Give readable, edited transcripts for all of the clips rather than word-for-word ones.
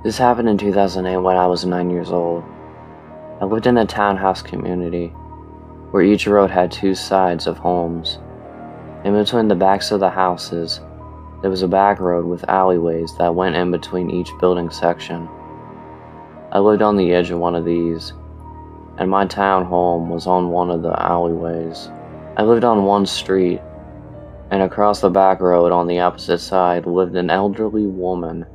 This happened in 2008 when I was 9 years old. I lived in a townhouse community where each road had two sides of homes. In between the backs of the houses, there was a back road with alleyways that went in between each building section. I lived on the edge of one of these, and my town home was on one of the alleyways. I lived on one street, and across the back road on the opposite side lived an elderly woman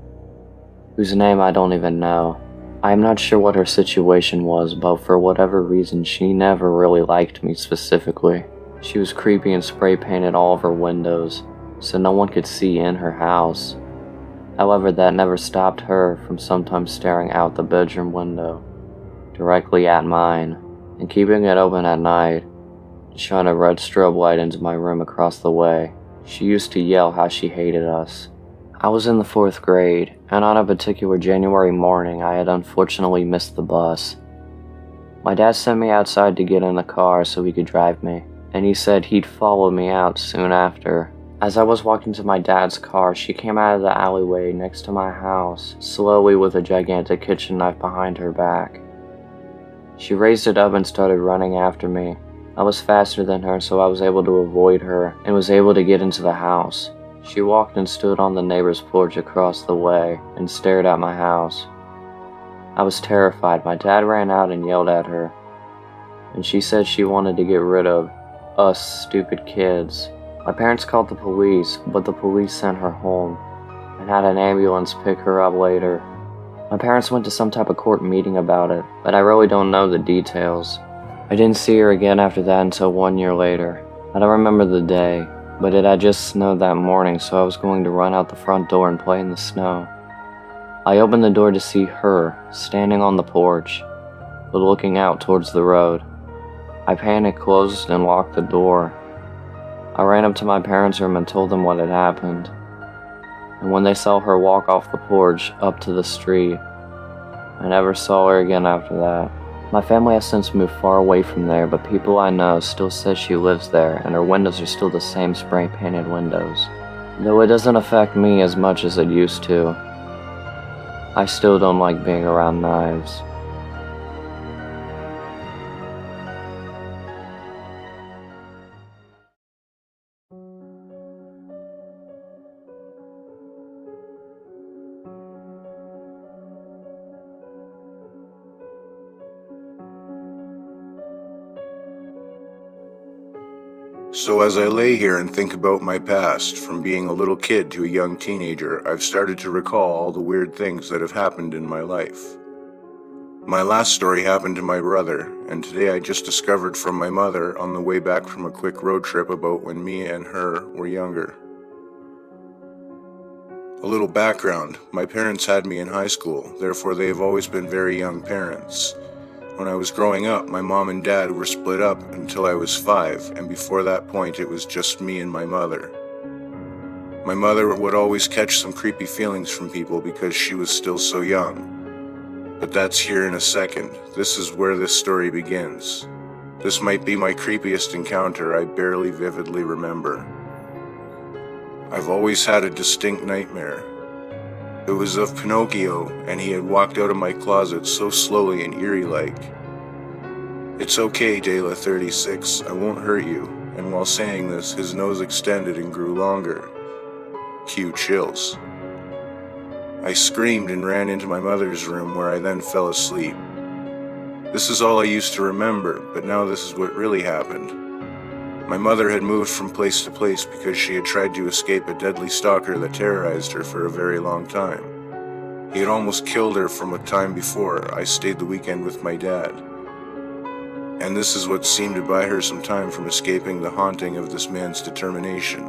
whose name I don't even know. I am not sure what her situation was, but for whatever reason she never really liked me specifically. She was creepy and spray painted all of her windows, so no one could see in her house. However, that never stopped her from sometimes staring out the bedroom window, directly at mine, and keeping it open at night, to shine a red strobe light into my room across the way. She used to yell how she hated us. I was in the 4th grade, and on a particular January morning, I had unfortunately missed the bus. My dad sent me outside to get in the car so he could drive me, and he said he'd follow me out soon after. As I was walking to my dad's car, she came out of the alleyway next to my house, slowly with a gigantic kitchen knife behind her back. She raised it up and started running after me. I was faster than her, so I was able to avoid her and was able to get into the house. She walked and stood on the neighbor's porch across the way and stared at my house. I was terrified. My dad ran out and yelled at her, and she said she wanted to get rid of us stupid kids. My parents called the police, but the police sent her home and had an ambulance pick her up later. My parents went to some type of court meeting about it, but I really don't know the details. I didn't see her again after that until 1 year later. I don't remember the day, but it had just snowed that morning, so I was going to run out the front door and play in the snow. I opened the door to see her, standing on the porch, but looking out towards the road. I panicked, closed, and locked the door. I ran up to my parents' room and told them what had happened. And when they saw her walk off the porch up to the street, I never saw her again after that. My family has since moved far away from there, but people I know still say she lives there, and her windows are still the same spray-painted windows. Though it doesn't affect me as much as it used to, I still don't like being around knives. So as I lay here and think about my past, from being a little kid to a young teenager, I've started to recall all the weird things that have happened in my life. My last story happened to my brother, and today I just discovered from my mother on the way back from a quick road trip about when me and her were younger. A little background: my parents had me in high school, therefore they have always been very young parents. When I was growing up, my mom and dad were split up until I was 5, and before that point it was just me and my mother. My mother would always catch some creepy feelings from people because she was still so young. But that's here in a second. This is where this story begins. This might be my creepiest encounter I barely vividly remember. I've always had a distinct nightmare. It was of Pinocchio, and he had walked out of my closet so slowly and eerie-like. "It's okay, Dela 36, I won't hurt you," and while saying this, his nose extended and grew longer. Cue chills. I screamed and ran into my mother's room, where I then fell asleep. This is all I used to remember, but now this is what really happened. My mother had moved from place to place because she had tried to escape a deadly stalker that terrorized her for a very long time. He had almost killed her from a time before. I stayed the weekend with my dad. And this is what seemed to buy her some time from escaping the haunting of this man's determination.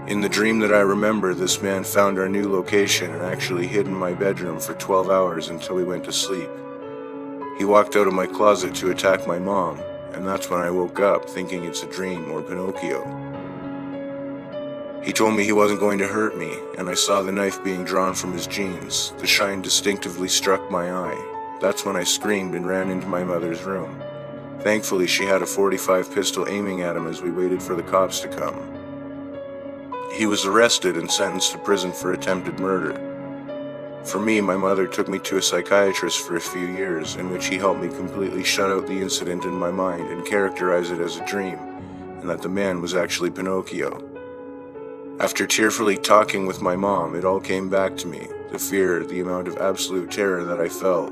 In the dream that I remember, this man found our new location and actually hid in my bedroom for 12 hours until we went to sleep. He walked out of my closet to attack my mom, and that's when I woke up, thinking it's a dream or Pinocchio. He told me he wasn't going to hurt me, and I saw the knife being drawn from his jeans. The shine distinctively struck my eye. That's when I screamed and ran into my mother's room. Thankfully, she had a .45 pistol aiming at him as we waited for the cops to come. He was arrested and sentenced to prison for attempted murder. For me, my mother took me to a psychiatrist for a few years, in which he helped me completely shut out the incident in my mind and characterize it as a dream, and that the man was actually Pinocchio. After tearfully talking with my mom, it all came back to me, the fear, the amount of absolute terror that I felt.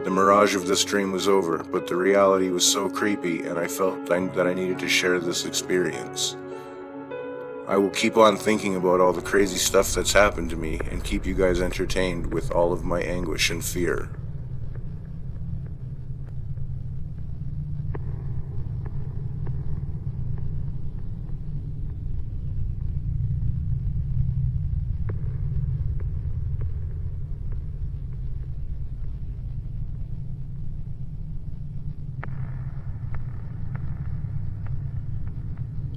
The mirage of this dream was over, but the reality was so creepy, and I felt that I needed to share this experience. I will keep on thinking about all the crazy stuff that's happened to me and keep you guys entertained with all of my anguish and fear.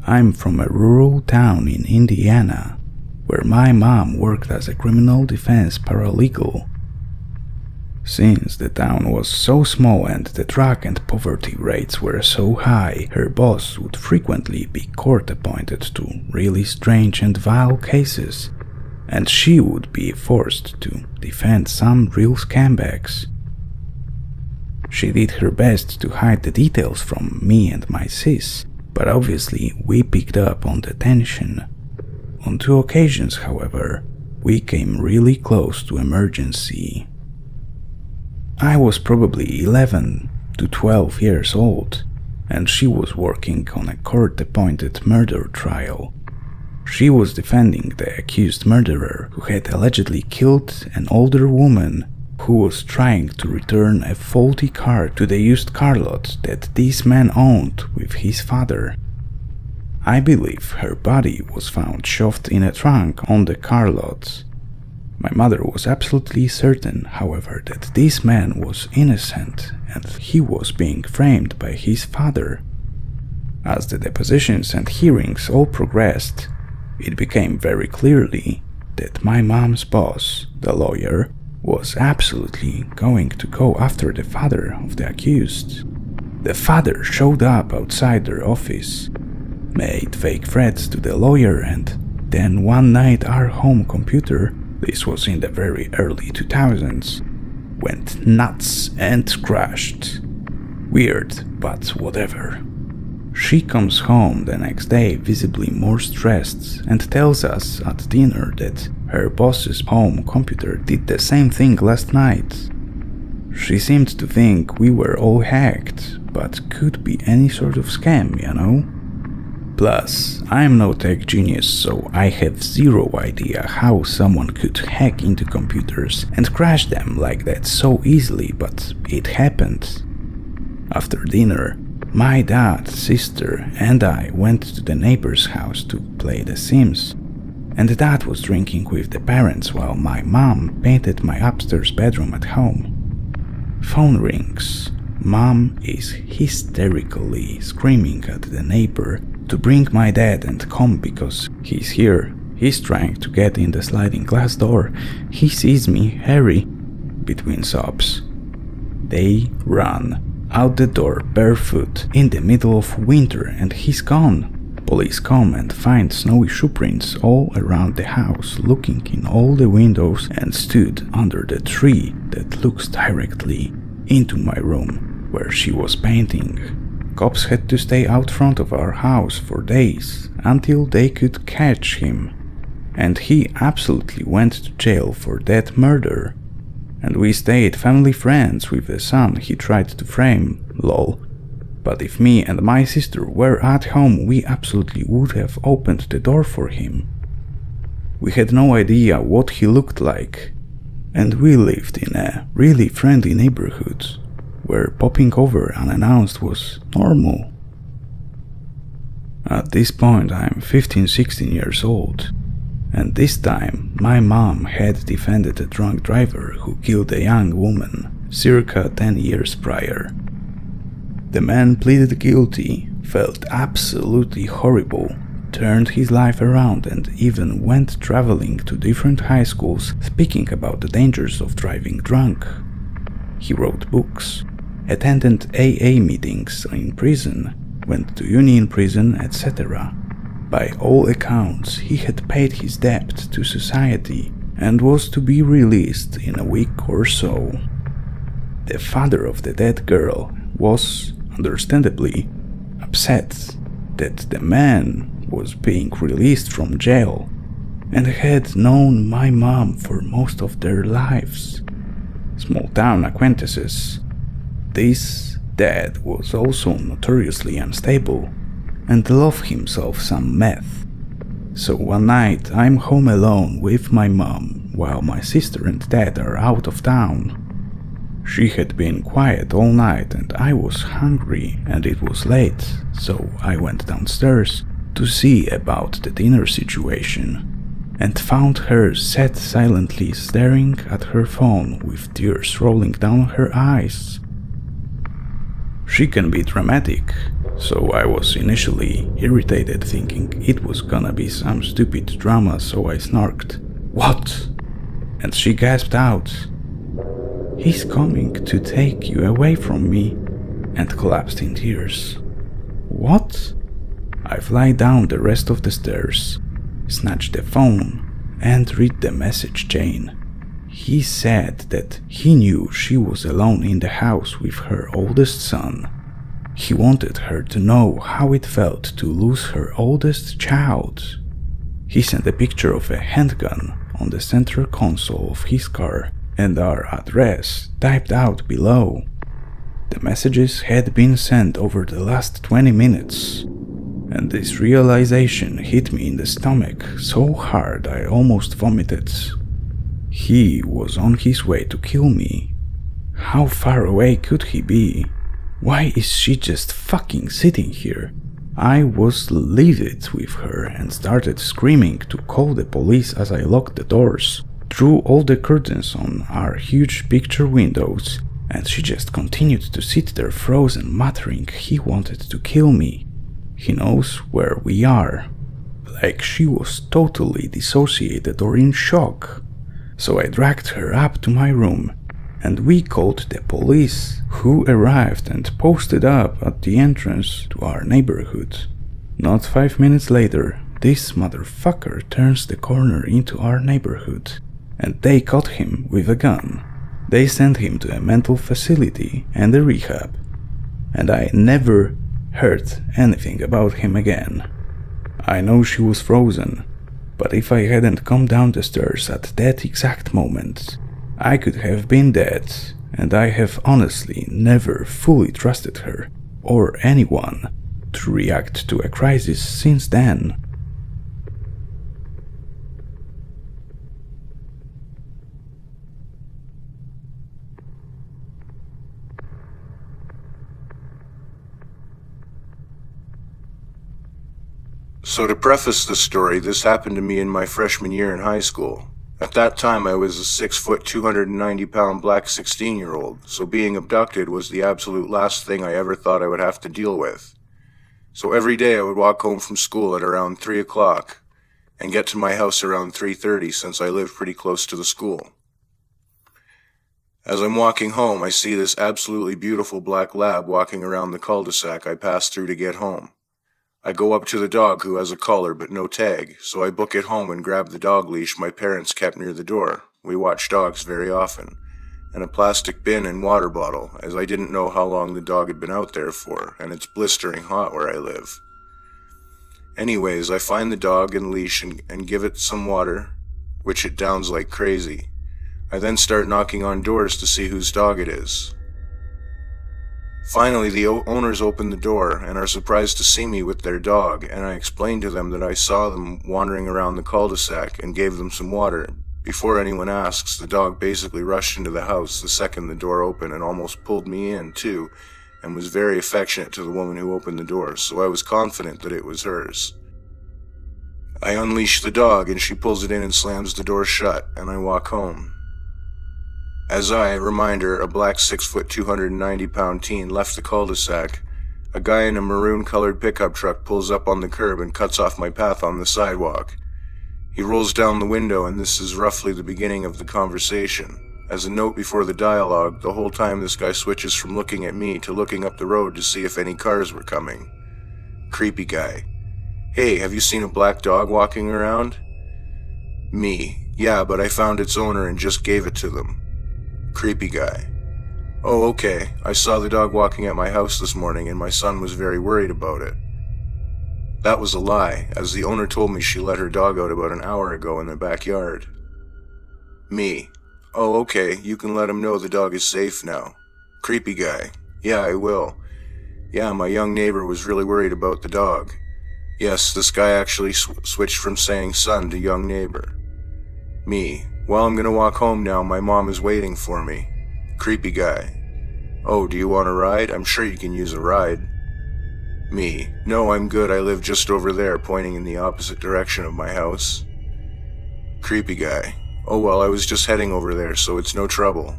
I'm from a rural town in Indiana, where my mom worked as a criminal defense paralegal. Since the town was so small and the drug and poverty rates were so high, her boss would frequently be court-appointed to really strange and vile cases, and she would be forced to defend some real scumbags. She did her best to hide the details from me and my sis, but obviously we picked up on the tension. On 2 occasions, however, we came really close to emergency. I was probably 11 to 12 years old, and she was working on a court-appointed murder trial. She was defending the accused murderer who had allegedly killed an older woman who was trying to return a faulty car to the used car lot that this man owned with his father. I believe her body was found shoved in a trunk on the car lot. My mother was absolutely certain, however, that this man was innocent and he was being framed by his father. As the depositions and hearings all progressed, it became very clearly that my mom's boss, the lawyer, was absolutely going to go after the father of the accused. The father showed up outside their office, made fake threats to the lawyer, and then one night our home computer, this was in the very early 2000s, went nuts and crashed. Weird, but whatever. She comes home the next day visibly more stressed and tells us at dinner that her boss's home computer did the same thing last night. She seemed to think we were all hacked, but could be any sort of scam, you know? Plus, I'm no tech genius, so I have zero idea how someone could hack into computers and crash them like that so easily, but it happened. After dinner, my dad, sister, and I went to the neighbor's house to play The Sims, and Dad was drinking with the parents while my mom painted my upstairs bedroom at home. Phone rings. Mom is hysterically screaming at the neighbor to bring my dad and come because he's here. He's trying to get in the sliding glass door. He sees me, Harry, between sobs. They run out the door barefoot in the middle of winter and he's gone. Police come and find snowy shoe prints all around the house, looking in all the windows, and stood under the tree that looks directly into my room where she was painting. Cops had to stay out front of our house for days until they could catch him, and he absolutely went to jail for that murder. And we stayed family friends with the son he tried to frame, lol. But if me and my sister were at home, we absolutely would have opened the door for him. We had no idea what he looked like, and we lived in a really friendly neighborhood where popping over unannounced was normal. At this point I'm 15-16 years old, and this time my mom had defended a drunk driver who killed a young woman circa 10 years prior. The man pleaded guilty, felt absolutely horrible, turned his life around, and even went traveling to different high schools speaking about the dangers of driving drunk. He wrote books, attended AA meetings in prison, went to uni in prison, etc. By all accounts, he had paid his debt to society and was to be released in a week or so. The father of the dead girl was, understandably, upset that the man was being released from jail and had known my mom for most of their lives. Small town acquaintances. This dad was also notoriously unstable and loved himself some meth. So one night I'm home alone with my mom while my sister and dad are out of town. She had been quiet all night and I was hungry and it was late, so I went downstairs to see about the dinner situation and found her sat silently staring at her phone with tears rolling down her eyes. She can be dramatic, so I was initially irritated thinking it was gonna be some stupid drama, so I snarked, "What?" And she gasped out, "He's coming to take you away from me," and collapsed in tears. What? I fly down the rest of the stairs, snatch the phone, and read the message chain. He said that he knew she was alone in the house with her oldest son. He wanted her to know how it felt to lose her oldest child. He sent a picture of a handgun on the center console of his car and our address typed out below. The messages had been sent over the last 20 minutes, and this realization hit me in the stomach so hard I almost vomited. He was on his way to kill me. How far away could he be? Why is she just fucking sitting here? I was livid with her and started screaming to call the police as I locked the doors, drew all the curtains on our huge picture windows, and she just continued to sit there frozen, muttering he wanted to kill me. He knows where we are. Like she was totally dissociated or in shock. So I dragged her up to my room, and we called the police, who arrived and posted up at the entrance to our neighborhood. Not 5 minutes later, this motherfucker turns the corner into our neighborhood, and they caught him with a gun. They sent him to a mental facility and a rehab, and I never heard anything about him again. I know she was frozen, but if I hadn't come down the stairs at that exact moment, I could have been dead, and I have honestly never fully trusted her, or anyone, to react to a crisis since then. So to preface the story, this happened to me in my freshman year in high school. At that time, I was a 6-foot, 290-pound black 16-year-old, so being abducted was the absolute last thing I ever thought I would have to deal with. So every day I would walk home from school at around 3 o'clock and get to my house around 3:30 since I lived pretty close to the school. As I'm walking home, I see this absolutely beautiful black lab walking around the cul-de-sac I passed through to get home. I go up to the dog, who has a collar but no tag, so I book it home and grab the dog leash my parents kept near the door. We watch dogs very often, and a plastic bin and water bottle, as I didn't know how long the dog had been out there for, and it's blistering hot where I live. Anyways, I find the dog and leash and give it some water, which it downs like crazy. I then start knocking on doors to see whose dog it is. Finally, the owners open the door and are surprised to see me with their dog, and I explain to them that I saw them wandering around the cul-de-sac and gave them some water. Before anyone asks, the dog basically rushed into the house the second the door opened and almost pulled me in, too, and was very affectionate to the woman who opened the door, so I was confident that it was hers. I unleash the dog and she pulls it in and slams the door shut, and I walk home. As I, reminder, a black 6-foot, 290-pound teen left the cul-de-sac, a guy in a maroon-colored pickup truck pulls up on the curb and cuts off my path on the sidewalk. He rolls down the window, and this is roughly the beginning of the conversation. As a note before the dialogue, the whole time this guy switches from looking at me to looking up the road to see if any cars were coming. Creepy guy. Hey, have you seen a black dog walking around? Me. Yeah, but I found its owner and just gave it to them. Creepy guy. Oh, okay. I saw the dog walking at my house this morning and my son was very worried about it. That was a lie, as the owner told me she let her dog out about an hour ago in the backyard. Me. Oh, okay, you can let him know the dog is safe now. Creepy guy. Yeah, I will. Yeah, my young neighbor was really worried about the dog. Yes, this guy actually switched from saying son to young neighbor. Me. Well, I'm gonna walk home now, my mom is waiting for me. Creepy guy. Oh, do you want a ride? I'm sure you can use a ride. Me. No, I'm good, I live just over there, pointing in the opposite direction of my house. Creepy guy. Oh well, I was just heading over there, so it's no trouble.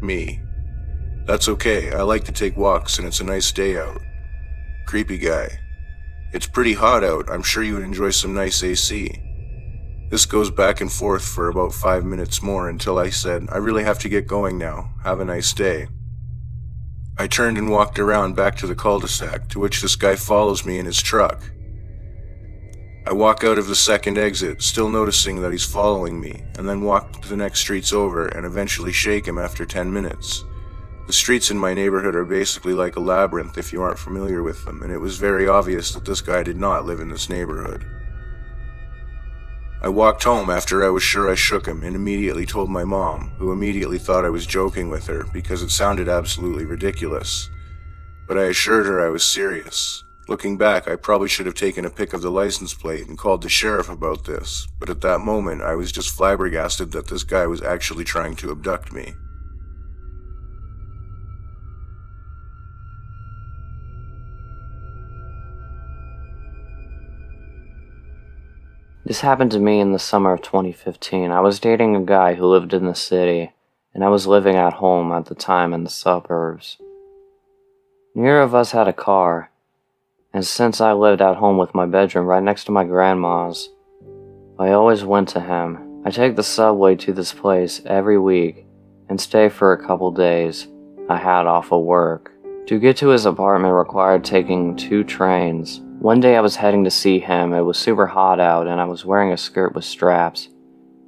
Me. That's okay, I like to take walks and it's a nice day out. Creepy guy. It's pretty hot out, I'm sure you would enjoy some nice AC. This goes back and forth for about 5 minutes more until I said, I really have to get going now, have a nice day. I turned and walked around back to the cul-de-sac, to which this guy follows me in his truck. I walk out of the second exit, still noticing that he's following me, and then walk the next streets over and eventually shake him after 10 minutes. The streets in my neighborhood are basically like a labyrinth if you aren't familiar with them, and it was very obvious that this guy did not live in this neighborhood. I walked home after I was sure I shook him and immediately told my mom, who immediately thought I was joking with her because it sounded absolutely ridiculous. But I assured her I was serious. Looking back, I probably should have taken a pic of the license plate and called the sheriff about this, but at that moment I was just flabbergasted that this guy was actually trying to abduct me. This happened to me in the summer of 2015. I was dating a guy who lived in the city, and I was living at home at the time in the suburbs. Neither of us had a car, and since I lived at home with my bedroom right next to my grandma's, I always went to him. I take the subway to this place every week and stay for a couple days I had off of work. To get to his apartment required taking 2 trains. One day I was heading to see him. It was super hot out and I was wearing a skirt with straps,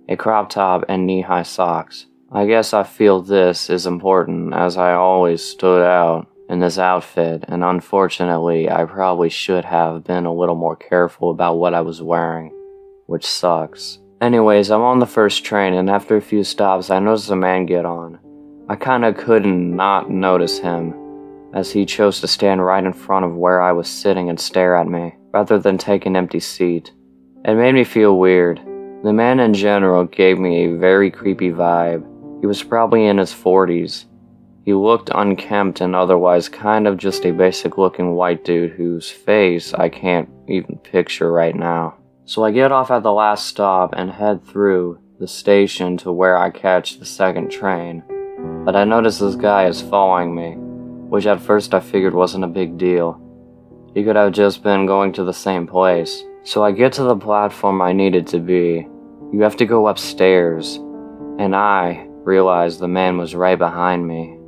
a crop top, and knee-high socks. I guess I feel this is important as I always stood out in this outfit, and unfortunately I probably should have been a little more careful about what I was wearing, which sucks. Anyways, I'm on the first train and after a few stops I noticed a man get on. I kinda couldn't not notice him, as he chose to stand right in front of where I was sitting and stare at me, rather than take an empty seat. It made me feel weird. The man in general gave me a very creepy vibe. He was probably in his 40s. He looked unkempt and otherwise kind of just a basic looking white dude whose face I can't even picture right now. So I get off at the last stop and head through the station to where I catch the second train. But I notice this guy is following me, which at first I figured wasn't a big deal. He could have just been going to the same place. So I get to the platform I needed to be. You have to go upstairs, and I realized the man was right behind me.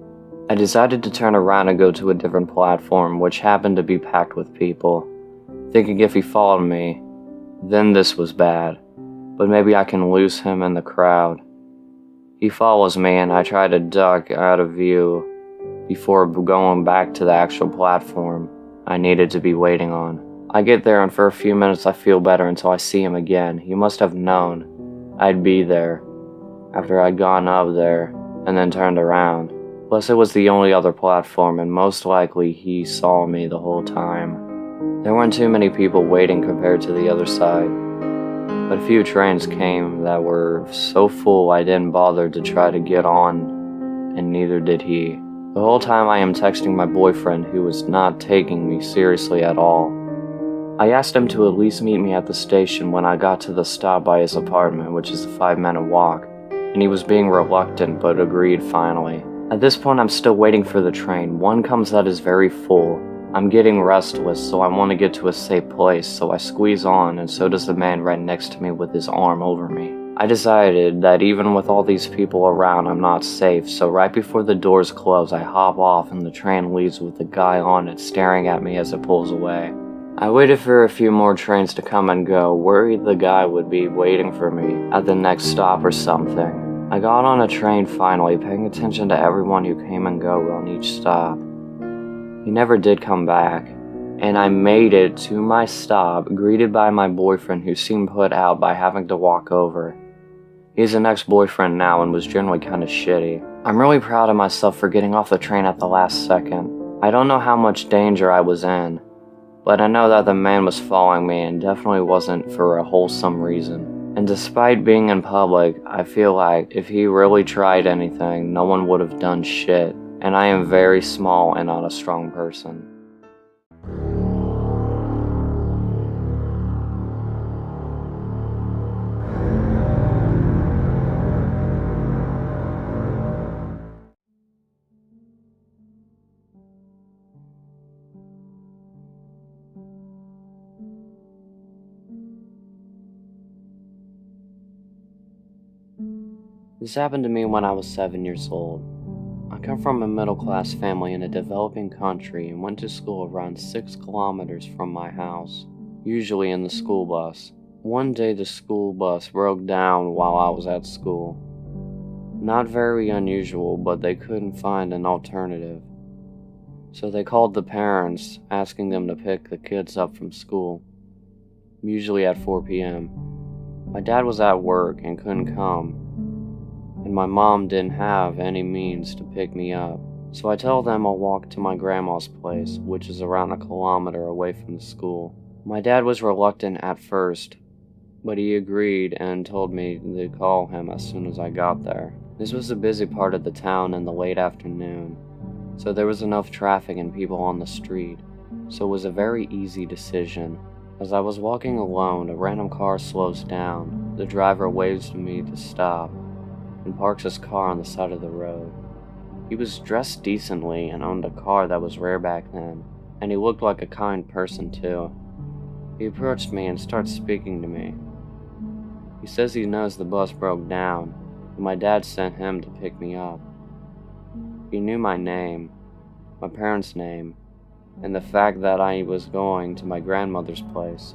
I decided to turn around and go to a different platform, which happened to be packed with people, thinking if he followed me, then this was bad, but maybe I can lose him in the crowd. He follows me and I try to duck out of view before going back to the actual platform I needed to be waiting on. I get there and for a few minutes I feel better until I see him again. He must have known I'd be there after I'd gone up there and then turned around. Plus it was the only other platform and most likely he saw me the whole time. There weren't too many people waiting compared to the other side, but a few trains came that were so full I didn't bother to try to get on, and neither did he. The whole time I am texting my boyfriend who was not taking me seriously at all. I asked him to at least meet me at the station when I got to the stop by his apartment, which is a 5-minute walk, and he was being reluctant but agreed finally. At this point I'm still waiting for the train. One comes that is very full. I'm getting restless, so I want to get to a safe place, so I squeeze on, and so does the man right next to me with his arm over me. I decided that even with all these people around, I'm not safe, so right before the doors close, I hop off and the train leaves with the guy on it staring at me as it pulls away. I waited for a few more trains to come and go, worried the guy would be waiting for me at the next stop or something. I got on a train finally, paying attention to everyone who came and go on each stop. He never did come back, and I made it to my stop, greeted by my boyfriend who seemed put out by having to walk over. He's an ex-boyfriend now and was generally kinda shitty. I'm really proud of myself for getting off the train at the last second. I don't know how much danger I was in, but I know that the man was following me and definitely wasn't for a wholesome reason. And despite being in public, I feel like if he really tried anything, no one would have done shit, and I am very small and not a strong person. This happened to me when I was 7 years old. I come from a middle-class family in a developing country and went to school around 6 kilometers from my house, usually in the school bus. One day the school bus broke down while I was at school. Not very unusual, but they couldn't find an alternative. So they called the parents, asking them to pick the kids up from school, usually at 4 p.m. My dad was at work and couldn't come, and my mom didn't have any means to pick me up. So I tell them I'll walk to my grandma's place, which is around 1 kilometer away from the school. My dad was reluctant at first, but he agreed and told me to call him as soon as I got there. This was a busy part of the town in the late afternoon, so there was enough traffic and people on the street, so it was a very easy decision. As I was walking alone, a random car slows down. The driver waves to me to stop and parks his car on the side of the road. He was dressed decently and owned a car that was rare back then, and he looked like a kind person too. He approached me and started speaking to me. He says he knows the bus broke down, and my dad sent him to pick me up. He knew my name, my parents' name, and the fact that I was going to my grandmother's place.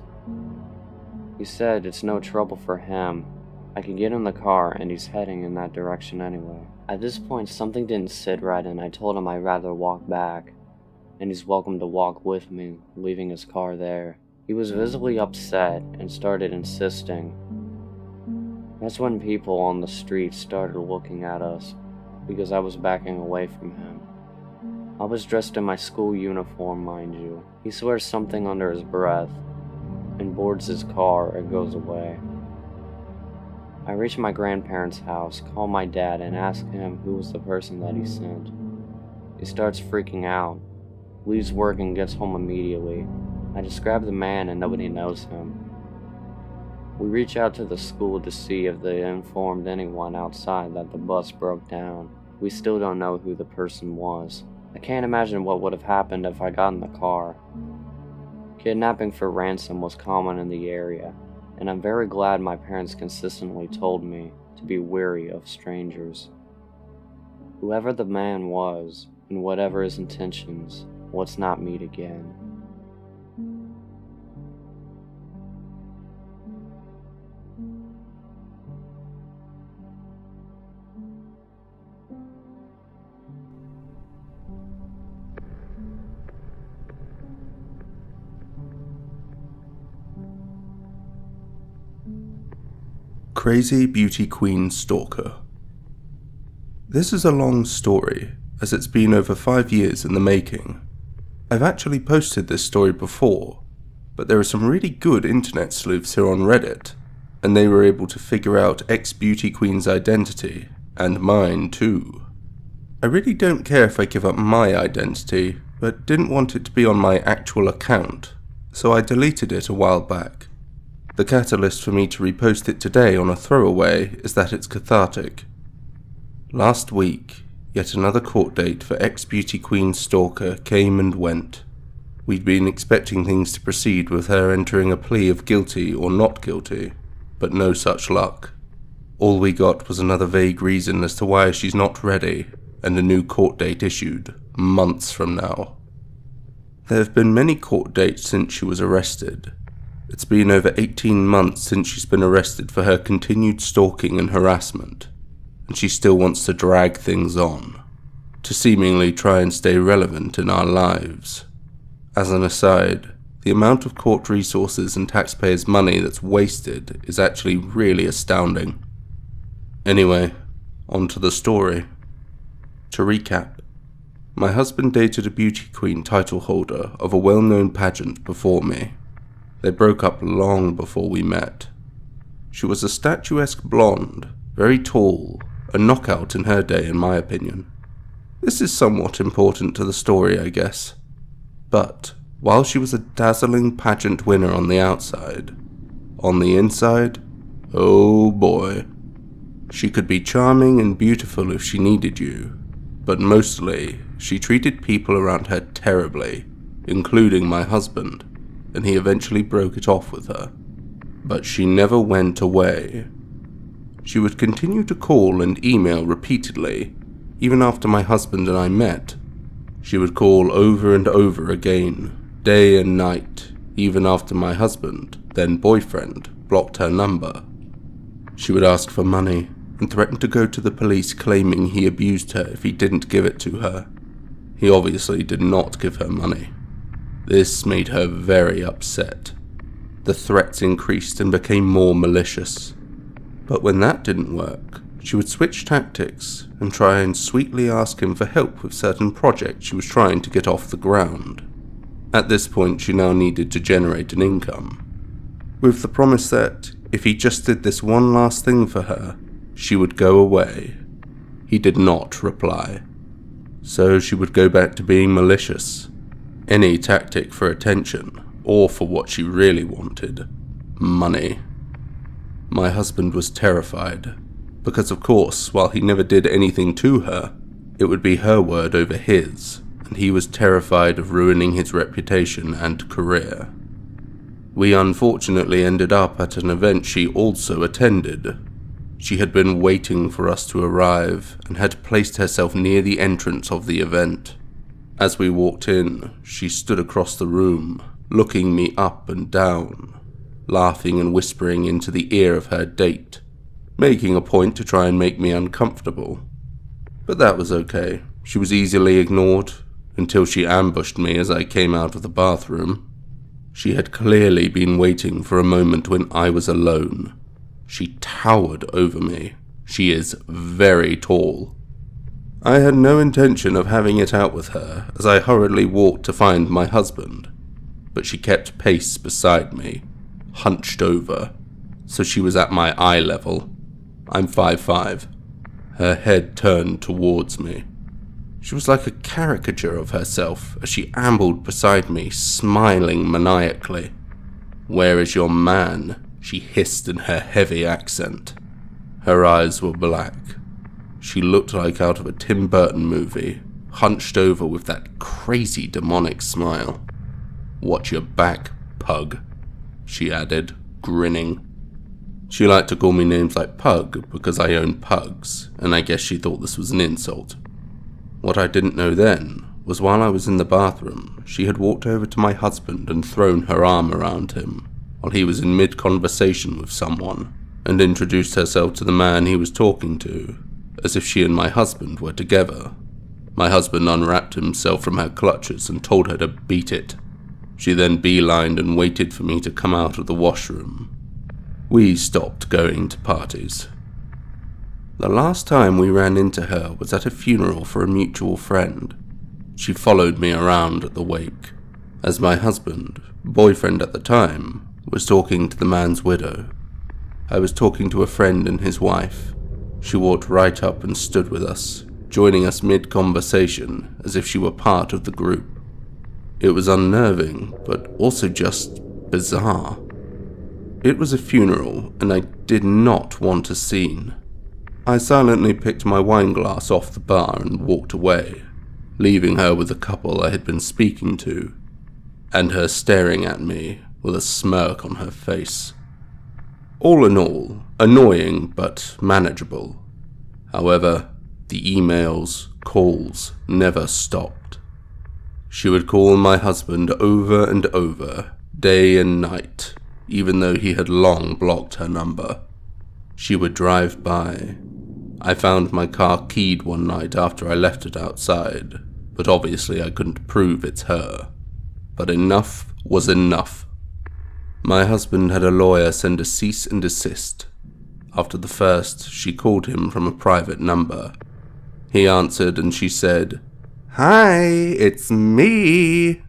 He said it's no trouble for him. I could get in the car and he's heading in that direction anyway. At this point, something didn't sit right and I told him I'd rather walk back, and he's welcome to walk with me, leaving his car there. He was visibly upset and started insisting. That's when people on the street started looking at us, because I was backing away from him. I was dressed in my school uniform, mind you. He swears something under his breath, and boards his car and goes away. I reach my grandparents' house, call my dad, and ask him who was the person that he sent. He starts freaking out, leaves work and gets home immediately. I describe the man and nobody knows him. We reach out to the school to see if they informed anyone outside that the bus broke down. We still don't know who the person was. I can't imagine what would have happened if I got in the car. Kidnapping for ransom was common in the area, and I'm very glad my parents consistently told me to be wary of strangers. Whoever the man was, and whatever his intentions, let's not meet again. Crazy Beauty Queen Stalker. This is a long story, as it's been over 5 years in the making. I've actually posted this story before, but there are some really good internet sleuths here on Reddit, and they were able to figure out ex-beauty queen's identity, and mine too. I really don't care if I give up my identity, but didn't want it to be on my actual account, so I deleted it a while back. The catalyst for me to repost it today on a throwaway is that it's cathartic. Last week, yet another court date for ex-beauty queen stalker came and went. We'd been expecting things to proceed with her entering a plea of guilty or not guilty, but no such luck. All we got was another vague reason as to why she's not ready, and a new court date issued, months from now. There have been many court dates since she was arrested. It's been over 18 months since she's been arrested for her continued stalking and harassment, and she still wants to drag things on, to seemingly try and stay relevant in our lives. As an aside, the amount of court resources and taxpayers' money that's wasted is actually really astounding. Anyway, on to the story. To recap, my husband dated a beauty queen title holder of a well-known pageant before me. They broke up long before we met. She was a statuesque blonde, very tall, a knockout in her day in my opinion. This is somewhat important to the story, I guess. But while she was a dazzling pageant winner on the outside, on the inside, oh boy. She could be charming and beautiful if she needed you, but mostly she treated people around her terribly, including my husband, and he eventually broke it off with her. But she never went away. She would continue to call and email repeatedly, even after my husband and I met. She would call over and over again, day and night, even after my husband, then boyfriend, blocked her number. She would ask for money and threaten to go to the police claiming he abused her if he didn't give it to her. He obviously did not give her money. This made her very upset. The threats increased and became more malicious. But when that didn't work, she would switch tactics and try and sweetly ask him for help with certain projects she was trying to get off the ground. At this point, she now needed to generate an income, with the promise that if he just did this one last thing for her, she would go away. He did not reply. So she would go back to being malicious. Any tactic for attention, or for what she really wanted, money. My husband was terrified, because of course, while he never did anything to her, it would be her word over his, and he was terrified of ruining his reputation and career. We unfortunately ended up at an event she also attended. She had been waiting for us to arrive and had placed herself near the entrance of the event. As we walked in, she stood across the room, looking me up and down, laughing and whispering into the ear of her date, making a point to try and make me uncomfortable. But that was okay. She was easily ignored, until she ambushed me as I came out of the bathroom. She had clearly been waiting for a moment when I was alone. She towered over me. She is very tall. I had no intention of having it out with her as I hurriedly walked to find my husband, but she kept pace beside me, hunched over, so she was at my eye level. I'm 5'5". Her head turned towards me. She was like a caricature of herself as she ambled beside me, smiling maniacally. "Where is your man?" she hissed in her heavy accent. Her eyes were black. She looked like out of a Tim Burton movie, hunched over with that crazy demonic smile. "Watch your back, pug," she added, grinning. She liked to call me names like Pug because I own pugs, and I guess she thought this was an insult. What I didn't know then was while I was in the bathroom, she had walked over to my husband and thrown her arm around him while he was in mid-conversation with someone, and introduced herself to the man he was talking to, as if she and my husband were together. My husband unwrapped himself from her clutches and told her to beat it. She then beelined and waited for me to come out of the washroom. We stopped going to parties. The last time we ran into her was at a funeral for a mutual friend. She followed me around at the wake, as my husband, boyfriend at the time, was talking to the man's widow. I was talking to a friend and his wife. She walked right up and stood with us, joining us mid-conversation as if she were part of the group. It was unnerving, but also just bizarre. It was a funeral, and I did not want a scene. I silently picked my wine glass off the bar and walked away, leaving her with the couple I had been speaking to, and her staring at me with a smirk on her face. All in all, annoying but manageable. However, the emails, calls never stopped. She would call my husband over and over, day and night, even though he had long blocked her number. She would drive by. I found my car keyed one night after I left it outside, but obviously I couldn't prove it's her. But enough was enough. My husband had a lawyer send a cease and desist. After the first, she called him from a private number. He answered and she said, "Hi, it's me,"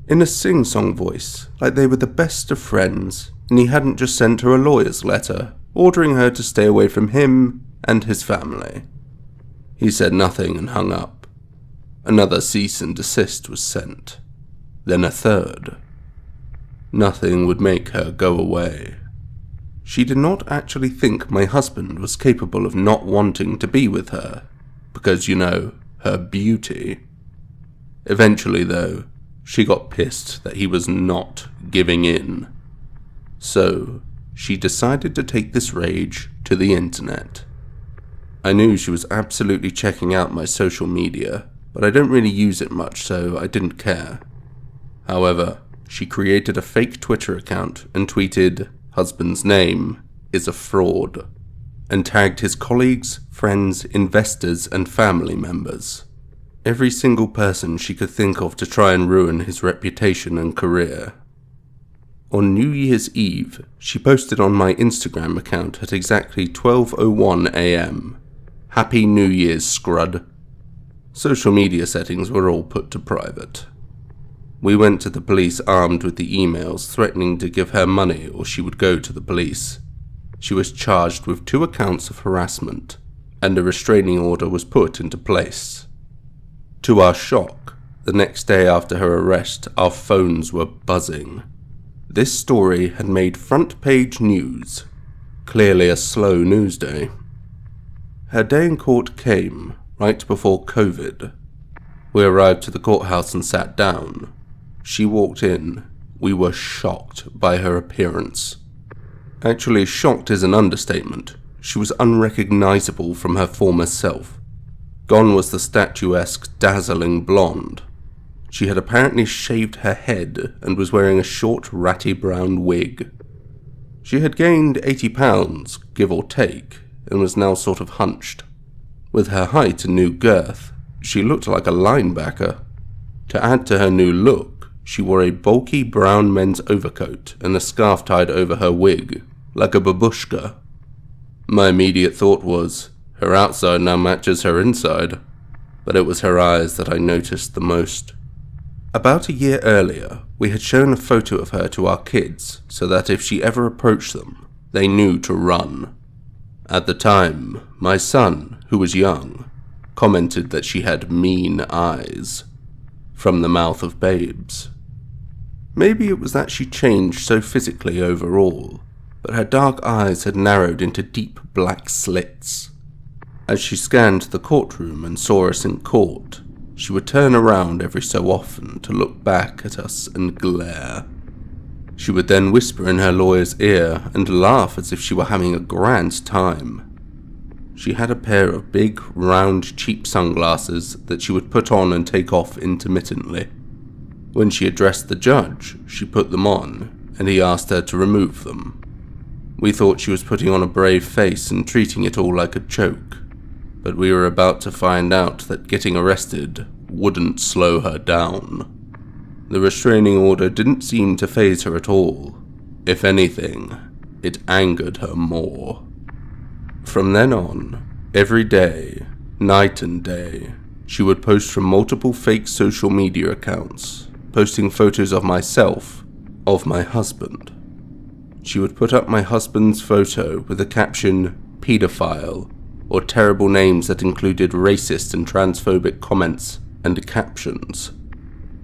in a sing-song voice, like they were the best of friends, and he hadn't just sent her a lawyer's letter, ordering her to stay away from him and his family. He said nothing and hung up. Another cease and desist was sent. Then a third. Nothing would make her go away. She did not actually think my husband was capable of not wanting to be with her, because, you know, her beauty. Eventually, though, she got pissed that he was not giving in. So, she decided to take this rage to the internet. I knew she was absolutely checking out my social media, but I don't really use it much, so I didn't care. However, she created a fake Twitter account and tweeted, "Husband's name is a fraud," and tagged his colleagues, friends, investors, and family members. Every single person she could think of to try and ruin his reputation and career. On New Year's Eve, she posted on my Instagram account at exactly 12:01 AM. "Happy New Year's, Scrud." Social media settings were all put to private. We went to the police armed with the emails threatening to give her money or she would go to the police. She was charged with 2 accounts of harassment, and a restraining order was put into place. To our shock, the next day after her arrest, our phones were buzzing. This story had made front-page news. Clearly a slow news day. Her day in court came right before COVID. We arrived to the courthouse and sat down. She walked in. We were shocked by her appearance. Actually, shocked is an understatement. She was unrecognizable from her former self. Gone was the statuesque, dazzling blonde. She had apparently shaved her head and was wearing a short, ratty brown wig. She had gained 80 pounds, give or take, and was now sort of hunched. With her height and new girth, she looked like a linebacker. To add to her new look, she wore a bulky brown men's overcoat and a scarf tied over her wig, like a babushka. My immediate thought was, her outside now matches her inside, but it was her eyes that I noticed the most. About a year earlier, we had shown a photo of her to our kids so that if she ever approached them, they knew to run. At the time, my son, who was young, commented that she had mean eyes, from the mouth of babes. Maybe it was that she changed so physically overall, but her dark eyes had narrowed into deep black slits. As she scanned the courtroom and saw us in court, she would turn around every so often to look back at us and glare. She would then whisper in her lawyer's ear and laugh as if she were having a grand time. She had a pair of big, round, cheap sunglasses that she would put on and take off intermittently. When she addressed the judge, she put them on, and he asked her to remove them. We thought she was putting on a brave face and treating it all like a joke, but we were about to find out that getting arrested wouldn't slow her down. The restraining order didn't seem to faze her at all. If anything, it angered her more. From then on, every day, night and day, she would post from multiple fake social media accounts, posting photos of myself, of my husband. She would put up my husband's photo with the caption, "pedophile," or terrible names that included racist and transphobic comments and captions.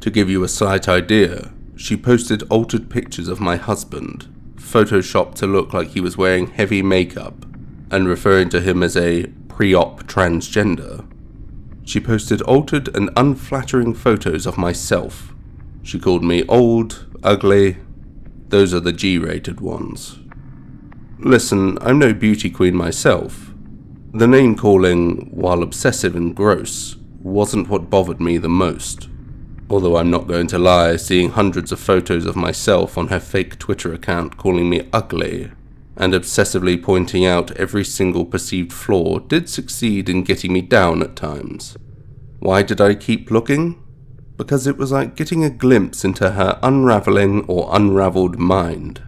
To give you a slight idea, she posted altered pictures of my husband, photoshopped to look like he was wearing heavy makeup, and referring to him as a pre-op transgender. She posted altered and unflattering photos of myself. She called me old, ugly. Those are the G-rated ones. Listen, I'm no beauty queen myself. The name calling, while obsessive and gross, wasn't what bothered me the most. Although I'm not going to lie, seeing hundreds of photos of myself on her fake Twitter account calling me ugly and obsessively pointing out every single perceived flaw did succeed in getting me down at times. Why did I keep looking? Because it was like getting a glimpse into her unraveling or unraveled mind,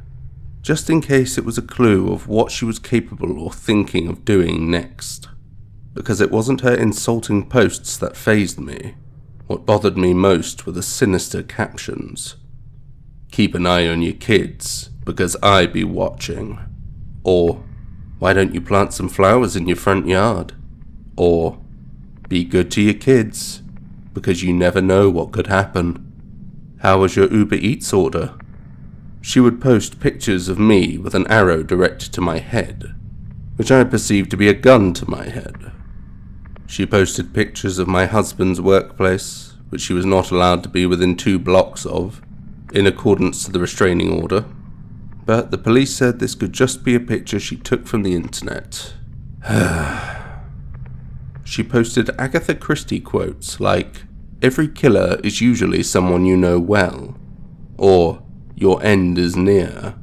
just in case it was a clue of what she was capable or thinking of doing next. Because it wasn't her insulting posts that fazed me. What bothered me most were the sinister captions. "Keep an eye on your kids, because I be watching." Or, "Why don't you plant some flowers in your front yard?" Or, "Be good to your kids, because you never know what could happen. How was your Uber Eats order?" She would post pictures of me with an arrow directed to my head, which I perceived to be a gun to my head. She posted pictures of my husband's workplace, which she was not allowed to be within 2 blocks of, in accordance to the restraining order. But the police said this could just be a picture she took from the internet. She posted Agatha Christie quotes like, "Every killer is usually someone you know well," or "Your end is near."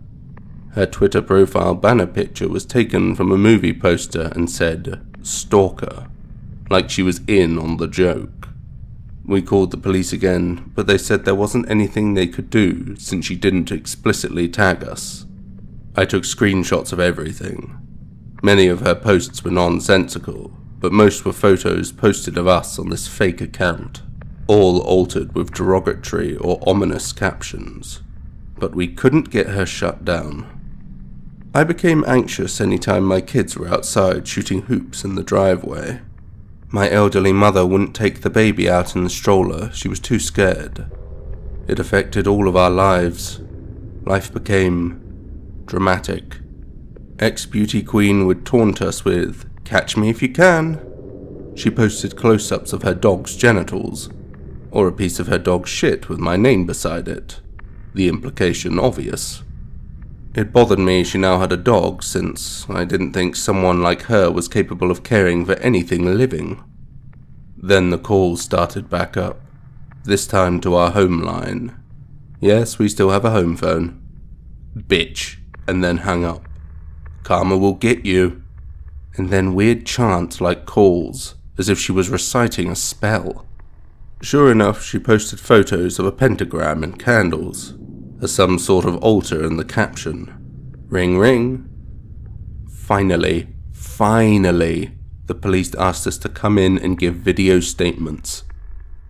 Her Twitter profile banner picture was taken from a movie poster and said, "Stalker," like she was in on the joke. We called the police again, but they said there wasn't anything they could do since she didn't explicitly tag us. I took screenshots of everything. Many of her posts were nonsensical, but most were photos posted of us on this fake account, all altered with derogatory or ominous captions. But we couldn't get her shut down. I became anxious anytime my kids were outside shooting hoops in the driveway. My elderly mother wouldn't take the baby out in the stroller, she was too scared. It affected all of our lives. Life became dramatic. Ex-beauty queen would taunt us with, "Catch me if you can." She posted close-ups of her dog's genitals, or a piece of her dog's shit with my name beside it. The implication obvious. It bothered me she now had a dog, since I didn't think someone like her was capable of caring for anything living. Then the calls started back up, this time to our home line. Yes, we still have a home phone. "Bitch," and then hang up. "Karma will get you." And then weird chants like calls, as if she was reciting a spell. Sure enough, she posted photos of a pentagram and candles, as some sort of altar in the caption. Ring ring. Finally, the police asked us to come in and give video statements.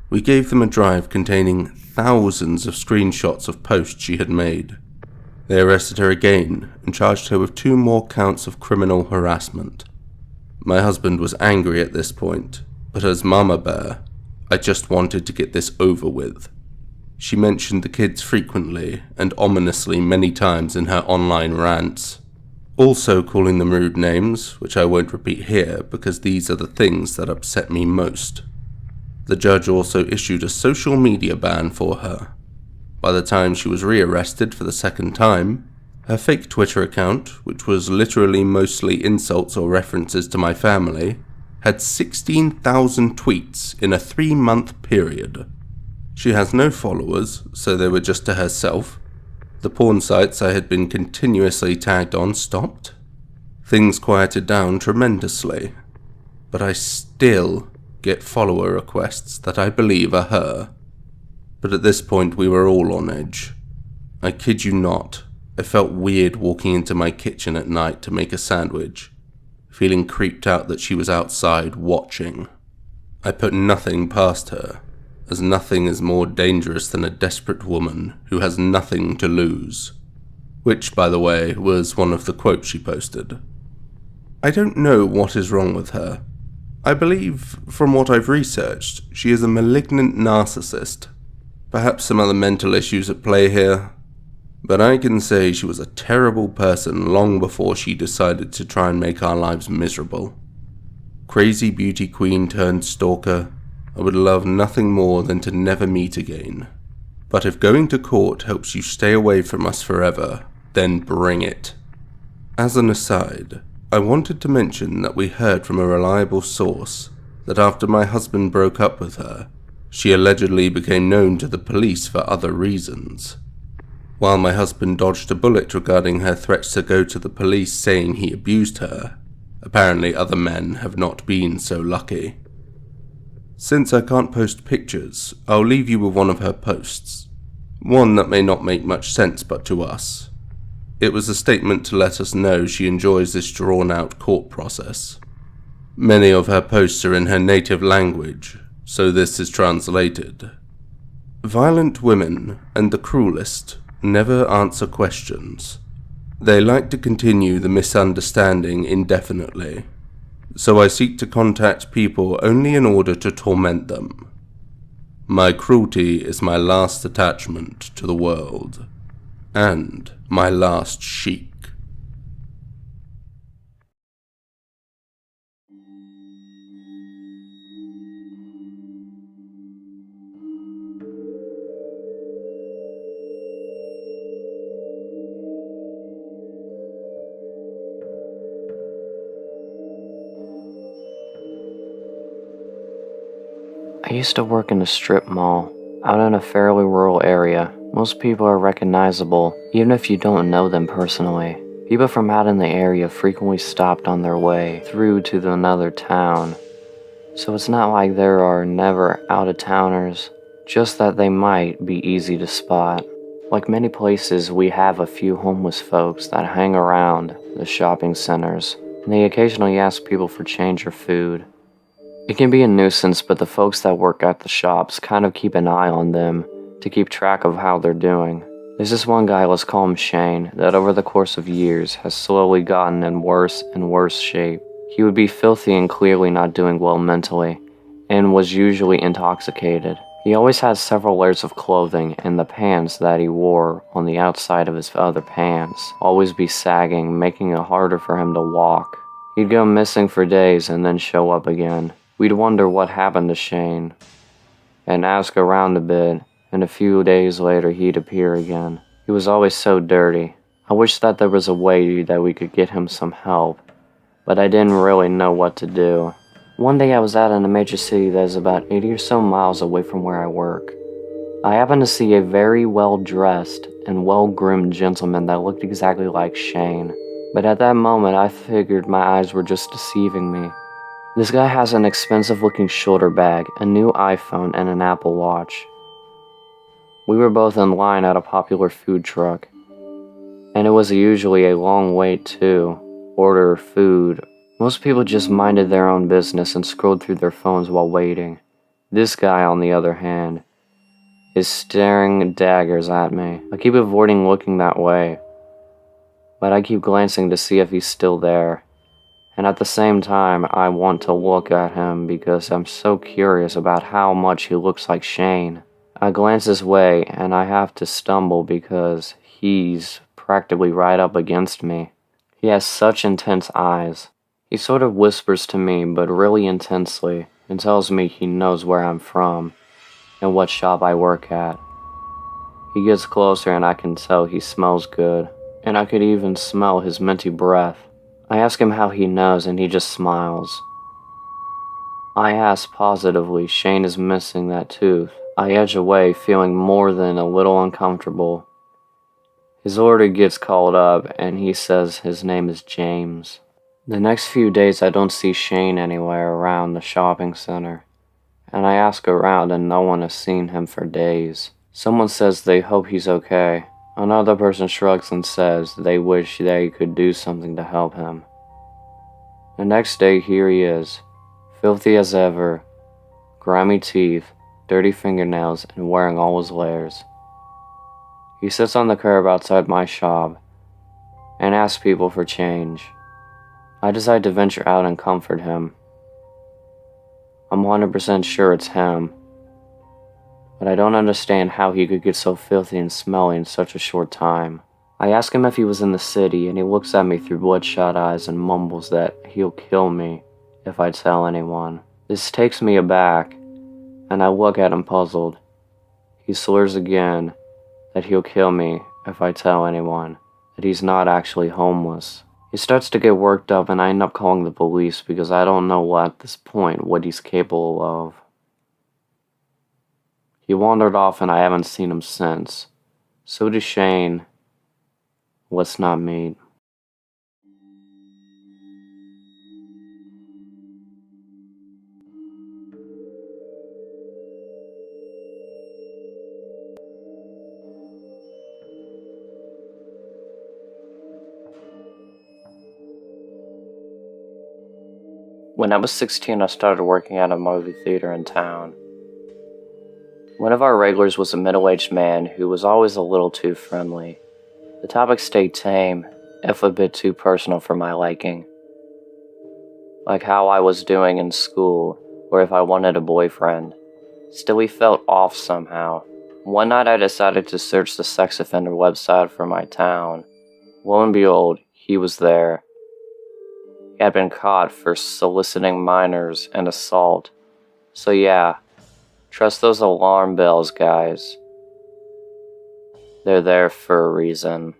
We gave them a drive containing thousands of screenshots of posts she had made. They arrested her again and charged her with 2 more counts of criminal harassment. My husband was angry at this point, but as Mama Bear, I just wanted to get this over with. She mentioned the kids frequently and ominously many times in her online rants, also calling them rude names, which I won't repeat here because these are the things that upset me most. The judge also issued a social media ban for her. By the time she was rearrested for the 2nd time, her fake Twitter account, which was literally mostly insults or references to my family, had 16,000 tweets in a 3-month period. She has no followers, so they were just to herself. The porn sites I had been continuously tagged on stopped. Things quieted down tremendously, but I still get follower requests that I believe are her. But at this point we were all on edge. I kid you not, I felt weird walking into my kitchen at night to make a sandwich, feeling creeped out that she was outside watching. I put nothing past her, as nothing is more dangerous than a desperate woman who has nothing to lose. Which, by the way, was one of the quotes she posted. I don't know what is wrong with her. I believe, from what I've researched, she is a malignant narcissist. Perhaps some other mental issues at play here. But I can say she was a terrible person long before she decided to try and make our lives miserable. Crazy beauty queen turned stalker, I would love nothing more than to never meet again. But if going to court helps you stay away from us forever, then bring it. As an aside, I wanted to mention that we heard from a reliable source that after my husband broke up with her, She allegedly became known to the police for other reasons. While my husband dodged a bullet regarding her threats to go to the police saying he abused her, apparently other men have not been so lucky. Since I can't post pictures, I'll leave you with one of her posts. One that may not make much sense but to us. It was a statement to let us know she enjoys this drawn-out court process. Many of her posts are in her native language, so this is translated. Violent women, and the cruelest, never answer questions. They like to continue the misunderstanding indefinitely, so I seek to contact people only in order to torment them. My cruelty is my last attachment to the world, and my last chic. I used to work in a strip mall, out in a fairly rural area. Most people are recognizable, even if you don't know them personally. People from out in the area frequently stopped on their way through to another town. So it's not like there are never out-of-towners, just that they might be easy to spot. Like many places, we have a few homeless folks that hang around the shopping centers, and they occasionally ask people for change or food. It can be a nuisance, but the folks that work at the shops kind of keep an eye on them to keep track of how they're doing. There's this one guy, let's call him Shane, that over the course of years has slowly gotten in worse and worse shape. He would be filthy and clearly not doing well mentally, and was usually intoxicated. He always had several layers of clothing, and the pants that he wore on the outside of his other pants always be sagging, making it harder for him to walk. He'd go missing for days and then show up again. We'd wonder what happened to Shane, and ask around a bit, and a few days later he'd appear again. He was always so dirty. I wish that there was a way that we could get him some help, but I didn't really know what to do. One day I was out in a major city that is about 80 or so miles away from where I work. I happened to see a very well-dressed and well-groomed gentleman that looked exactly like Shane, but at that moment I figured my eyes were just deceiving me. This guy has an expensive-looking shoulder bag, a new iPhone, and an Apple Watch. We were both in line at a popular food truck, and it was usually a long wait to order food. Most people just minded their own business and scrolled through their phones while waiting. This guy, on the other hand, is staring daggers at me. I keep avoiding looking that way, but I keep glancing to see if he's still there. And at the same time, I want to look at him because I'm so curious about how much he looks like Shane. I glance his way, and I have to stumble because he's practically right up against me. He has such intense eyes. He sort of whispers to me, but really intensely, and tells me he knows where I'm from and what shop I work at. He gets closer, and I can tell he smells good, and I could even smell his minty breath. I ask him how he knows, and he just smiles. I ask positively, Shane is missing that tooth. I edge away, feeling more than a little uncomfortable. His order gets called up, and he says his name is James. The next few days I don't see Shane anywhere around the shopping center, and I ask around and no one has seen him for days. Someone says they hope he's okay. Another person shrugs and says they wish they could do something to help him. The next day, here he is, filthy as ever, grimy teeth, dirty fingernails, and wearing all his layers. He sits on the curb outside my shop and asks people for change. I decide to venture out and comfort him. I'm 100% sure it's him, but I don't understand how he could get so filthy and smelly in such a short time. I ask him if he was in the city, and he looks at me through bloodshot eyes and mumbles that he'll kill me if I tell anyone. This takes me aback, and I look at him puzzled. He slurs again that he'll kill me if I tell anyone, that he's not actually homeless. He starts to get worked up, and I end up calling the police because I don't know at this point what he's capable of. He wandered off and I haven't seen him since. So did Shane. Let's not meet. When I was 16, I started working at a movie theater in town. One of our regulars was a middle-aged man who was always a little too friendly. The topic stayed tame, if a bit too personal for my liking. Like how I was doing in school, or if I wanted a boyfriend. Still, he felt off somehow. One night I decided to search the sex offender website for my town. Lo and behold, he was there. He had been caught for soliciting minors and assault. So yeah, trust those alarm bells, guys. They're there for a reason.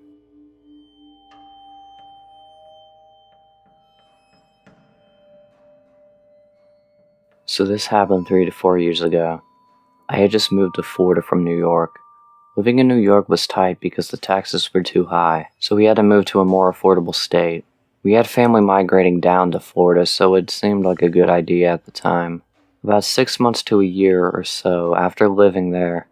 So this happened 3 to 4 years ago. I had just moved to Florida from New York. Living in New York was tight because the taxes were too high, so we had to move to a more affordable state. We had family migrating down to Florida, so it seemed like a good idea at the time. About 6 months to a year or so after living there,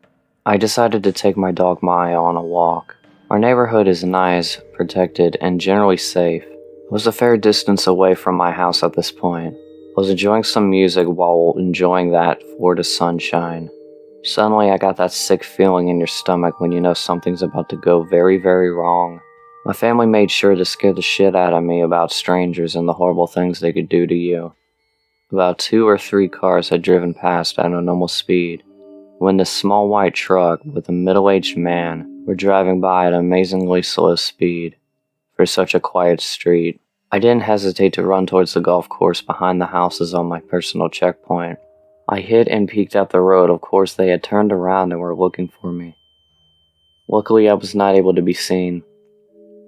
I decided to take my dog Maya on a walk. Our neighborhood is nice, protected, and generally safe. It was a fair distance away from my house at this point. I was enjoying some music while enjoying that Florida sunshine. Suddenly, I got that sick feeling in your stomach when you know something's about to go very, very wrong. My family made sure to scare the shit out of me about strangers and the horrible things they could do to you. About 2 or 3 cars had driven past at a normal speed, when this small white truck with a middle-aged man were driving by at an amazingly slow speed for such a quiet street. I didn't hesitate to run towards the golf course behind the houses on my personal checkpoint. I hit and peeked up the road. Of course, they had turned around and were looking for me. Luckily, I was not able to be seen,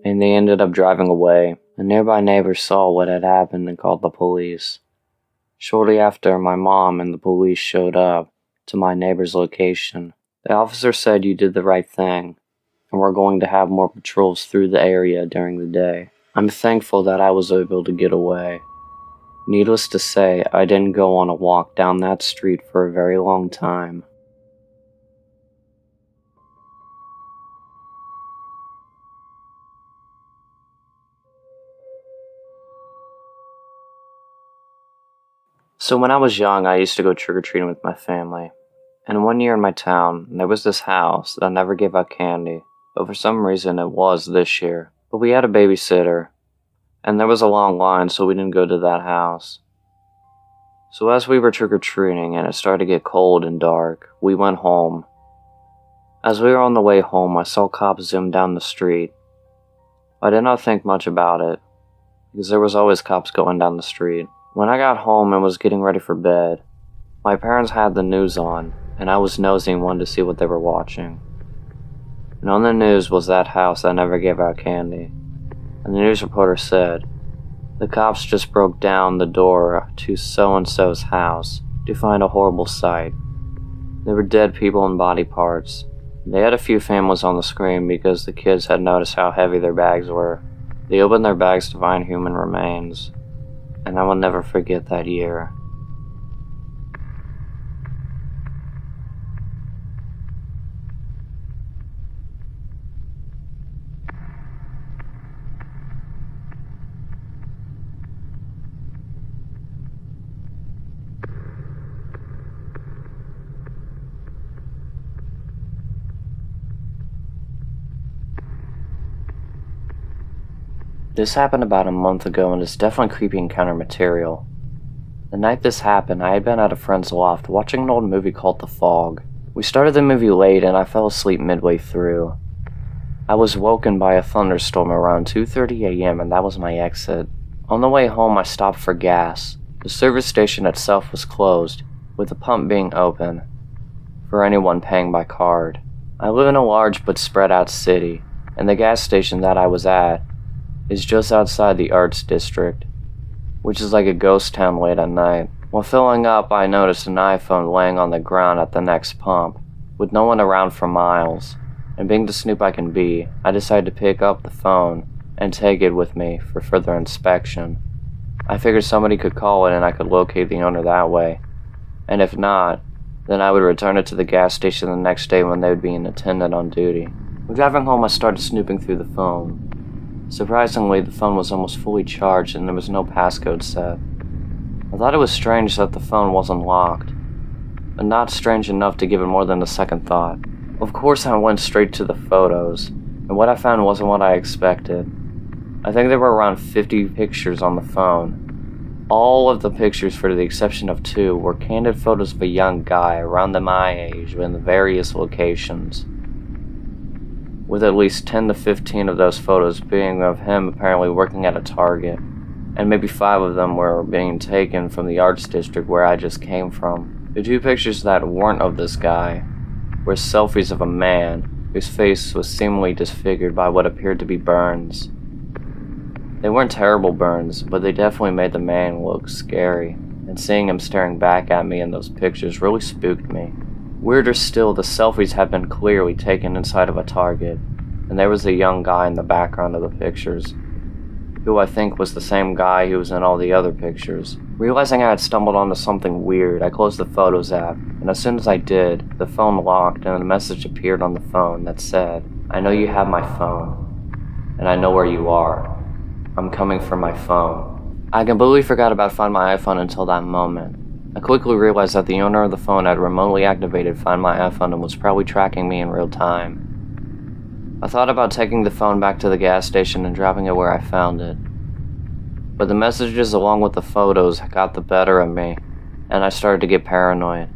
and they ended up driving away. A nearby neighbor saw what had happened and called the police. Shortly after, my mom and the police showed up to my neighbor's location. The officer said you did the right thing, and we're going to have more patrols through the area during the day. I'm thankful that I was able to get away. Needless to say, I didn't go on a walk down that street for a very long time. So when I was young, I used to go trick-or-treating with my family. And one year in my town, there was this house that never gave out candy, but for some reason it was this year. But we had a babysitter, and there was a long line, so we didn't go to that house. So as we were trick-or-treating and it started to get cold and dark, we went home. As we were on the way home, I saw cops zoom down the street. I did not think much about it, because there was always cops going down the street. When I got home and was getting ready for bed, my parents had the news on, and I was nosy and wanted to see what they were watching. And on the news was that house that never gave out candy. And the news reporter said, the cops just broke down the door to so-and-so's house to find a horrible sight. There were dead people and body parts. They had a few families on the screen because the kids had noticed how heavy their bags were. They opened their bags to find human remains. And I will never forget that year. This happened about a month ago and is definitely creepy encounter material. The night this happened, I had been at a friend's loft watching an old movie called The Fog. We started the movie late and I fell asleep midway through. I was woken by a thunderstorm around 2:30 a.m. and that was my exit. On the way home, I stopped for gas. The service station itself was closed, with the pump being open for anyone paying by card. I live in a large but spread out city, and the gas station that I was at is just outside the Arts District, which is like a ghost town late at night. While filling up, I noticed an iPhone laying on the ground at the next pump. with no one around for miles, and being the snoop I can be, I decided to pick up the phone and take it with me for further inspection. I figured somebody could call it and I could locate the owner that way, and if not, then I would return it to the gas station the next day when they would be an attendant on duty. When driving home, I started snooping through the phone. Surprisingly, the phone was almost fully charged and there was no passcode set. I thought it was strange that the phone wasn't locked, but not strange enough to give it more than a second thought. Of course, I went straight to the photos, and what I found wasn't what I expected. I think there were around 50 pictures on the phone. All of the pictures, for the exception of 2, were candid photos of a young guy around my age in the various locations, with at least 10 to 15 of those photos being of him apparently working at a Target, and maybe 5 of them were being taken from the arts district where I just came from. The 2 pictures that weren't of this guy were selfies of a man whose face was seemingly disfigured by what appeared to be burns. They weren't terrible burns, but they definitely made the man look scary, and seeing him staring back at me in those pictures really spooked me. Weirder still, the selfies had been clearly taken inside of a Target, and there was a young guy in the background of the pictures, who I think was the same guy who was in all the other pictures. Realizing I had stumbled onto something weird, I closed the Photos app, and as soon as I did, the phone locked and a message appeared on the phone that said, "I know you have my phone, and I know where you are. I'm coming for my phone." I completely forgot about Find My iPhone until that moment. I quickly realized that the owner of the phone had remotely activated Find My iPhone and was probably tracking me in real time. I thought about taking the phone back to the gas station and dropping it where I found it, but the messages along with the photos got the better of me, and I started to get paranoid.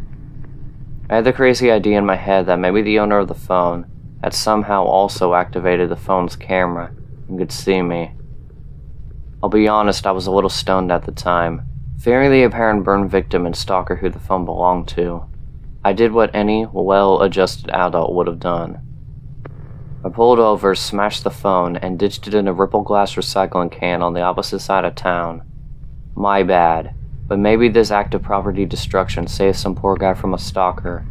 I had the crazy idea in my head that maybe the owner of the phone had somehow also activated the phone's camera and could see me. I'll be honest, I was a little stoned at the time. Fearing the apparent burn victim and stalker who the phone belonged to, I did what any well-adjusted adult would have done. I pulled over, smashed the phone, and ditched it in a Ripple Glass recycling can on the opposite side of town. My bad, but maybe this act of property destruction saved some poor guy from a stalker.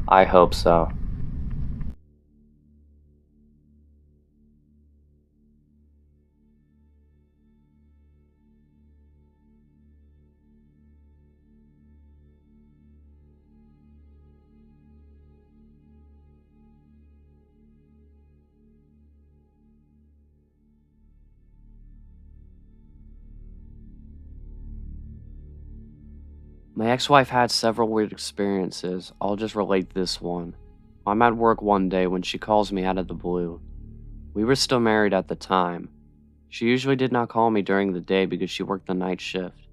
I hope so. My ex-wife had several weird experiences. I'll just relate this one. I'm at work one day when she calls me out of the blue. We were still married at the time. She usually did not call me during the day because she worked the night shift.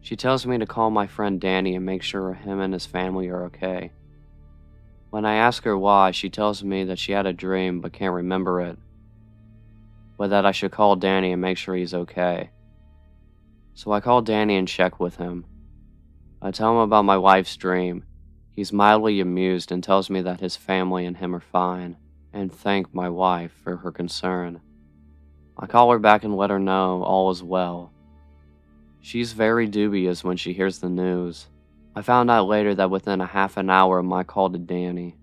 She tells me to call my friend Danny and make sure him and his family are okay. When I ask her why, she tells me that she had a dream but can't remember it, but that I should call Danny and make sure he's okay. So I call Danny and check with him. I tell him about my wife's dream. He's mildly amused and tells me that his family and him are fine, and thank my wife for her concern. I call her back and let her know all is well. She's very dubious when she hears the news. I found out later that within a half an hour of my call to Danny,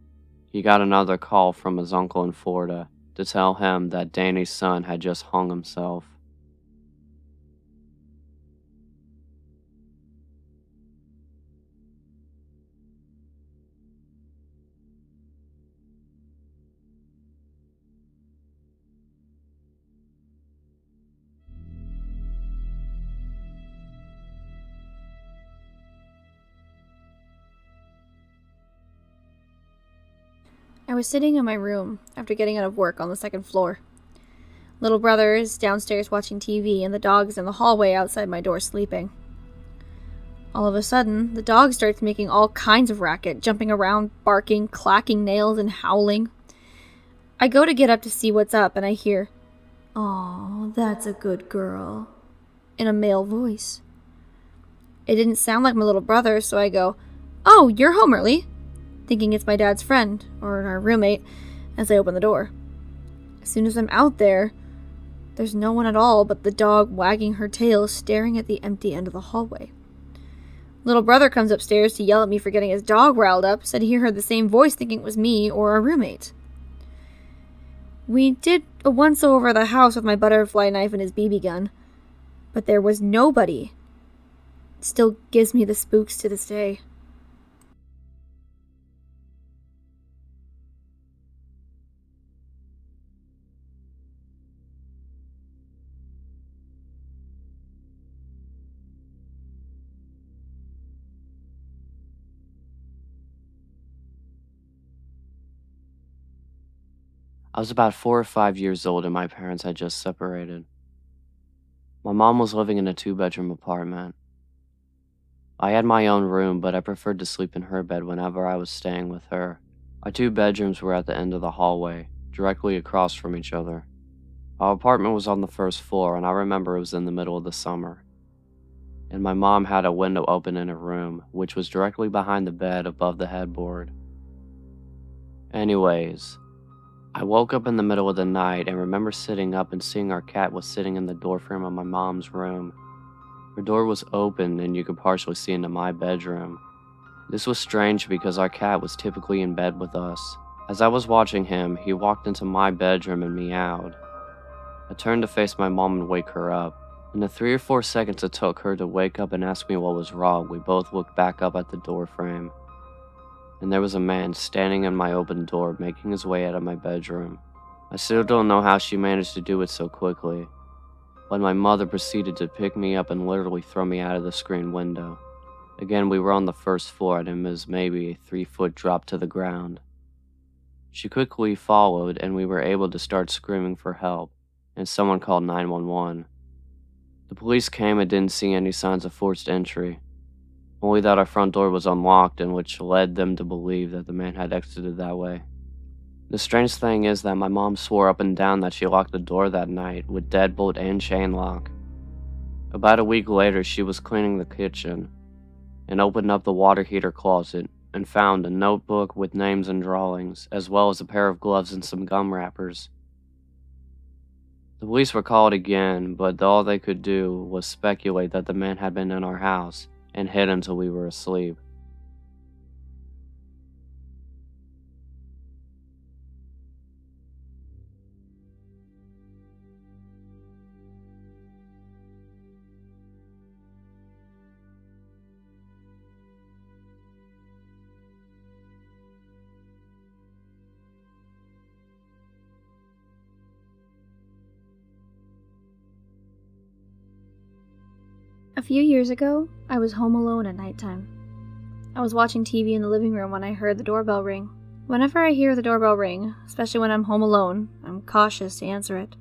he got another call from his uncle in Florida to tell him that Danny's son had just hung himself. I was sitting in my room after getting out of work on the second floor. Little brother is downstairs watching TV and the dog is in the hallway outside my door sleeping. All of a sudden, the dog starts making all kinds of racket, jumping around, barking, clacking nails, and howling. I go to get up to see what's up and I hear, "Aw, that's a good girl," in a male voice. It didn't sound like my little brother, so I go, "Oh, you're home early," thinking it's my dad's friend, or our roommate, as I open the door. As soon as I'm out there, there's no one at all but the dog wagging her tail staring at the empty end of the hallway. Little brother comes upstairs to yell at me for getting his dog riled up, said he heard the same voice thinking it was me or a roommate. We did a once-over of the house with my butterfly knife and his BB gun, but there was nobody. It still gives me the spooks to this day. I was about 4 or 5 years old and my parents had just separated. My mom was living in a 2-bedroom apartment. I had my own room, but I preferred to sleep in her bed whenever I was staying with her. Our 2 bedrooms were at the end of the hallway, directly across from each other. Our apartment was on the first floor, and I remember it was in the middle of the summer. And my mom had a window open in her room, which was directly behind the bed above the headboard. Anyways, I woke up in the middle of the night and remember sitting up and seeing our cat was sitting in the doorframe of my mom's room. Her door was open and you could partially see into my bedroom. This was strange because our cat was typically in bed with us. As I was watching him, he walked into my bedroom and meowed. I turned to face my mom and wake her up. In the 3 or 4 seconds it took her to wake up and ask me what was wrong, we both looked back up at the doorframe. And there was a man standing in my open door making his way out of my bedroom. I still don't know how she managed to do it so quickly, but my mother proceeded to pick me up and literally throw me out of the screen window. Again, we were on the first floor and it was maybe a 3-foot drop to the ground. She quickly followed and we were able to start screaming for help, and someone called 911. The police came and didn't see any signs of forced entry, only that our front door was unlocked, and which led them to believe that the man had exited that way. The strange thing is that my mom swore up and down that she locked the door that night with deadbolt and chain lock. About a week later, she was cleaning the kitchen and opened up the water heater closet and found a notebook with names and drawings, as well as a pair of gloves and some gum wrappers. The police were called again, but all they could do was speculate that the man had been in our house and hid until we were asleep. A few years ago, I was home alone at nighttime. I was watching TV in the living room when I heard the doorbell ring. Whenever I hear the doorbell ring, especially when I'm home alone, I'm cautious to answer it.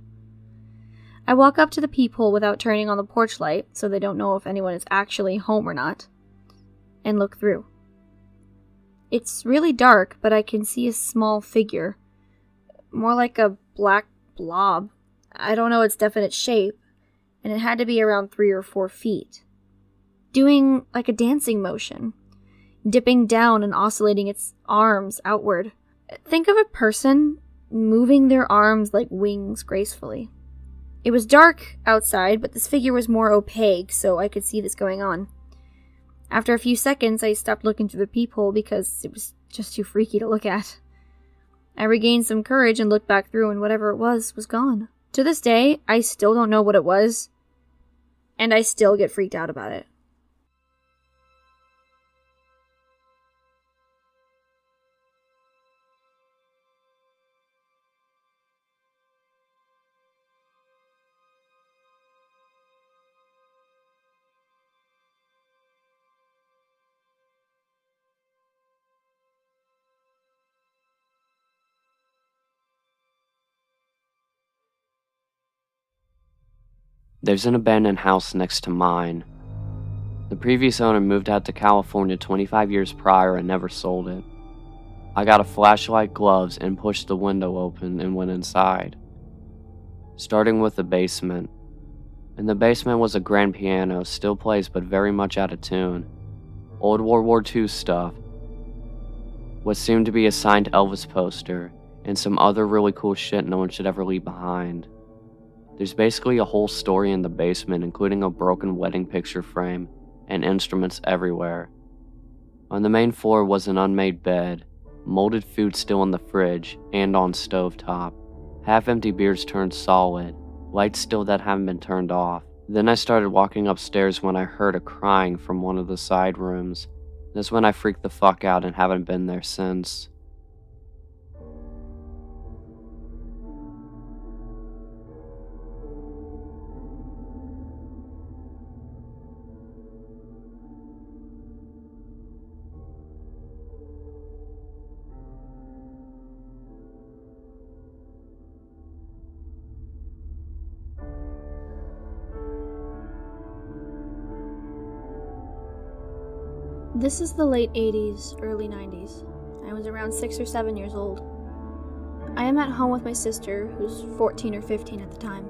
I walk up to the peephole without turning on the porch light, so they don't know if anyone is actually home or not, and look through. It's really dark, but I can see a small figure, more like a black blob. I don't know its definite shape, and it had to be around 3 or 4 feet, doing like a dancing motion, dipping down and oscillating its arms outward. Think of a person moving their arms like wings gracefully. It was dark outside, but this figure was more opaque, so I could see this going on. After a few seconds, I stopped looking through the peephole because it was just too freaky to look at. I regained some courage and looked back through, and whatever it was gone. To this day, I still don't know what it was, and I still get freaked out about it. There's an abandoned house next to mine. The previous owner moved out to California 25 years prior and never sold it. I got a flashlight, gloves, and pushed the window open and went inside. Starting with the basement. In the basement was a grand piano, still plays but very much out of tune. Old World War II stuff. What seemed to be a signed Elvis poster, and some other really cool shit no one should ever leave behind. There's basically a whole story in the basement, including a broken wedding picture frame and instruments everywhere. On the main floor was an unmade bed, molded food still in the fridge and on stovetop, half-empty beers turned solid, lights still that haven't been turned off. Then I started walking upstairs when I heard a crying from one of the side rooms. That's when I freaked the fuck out and haven't been there since. This is the late 80s, early 90s. I was around 6 or 7 years old. I am at home with my sister, who's 14 or 15 at the time.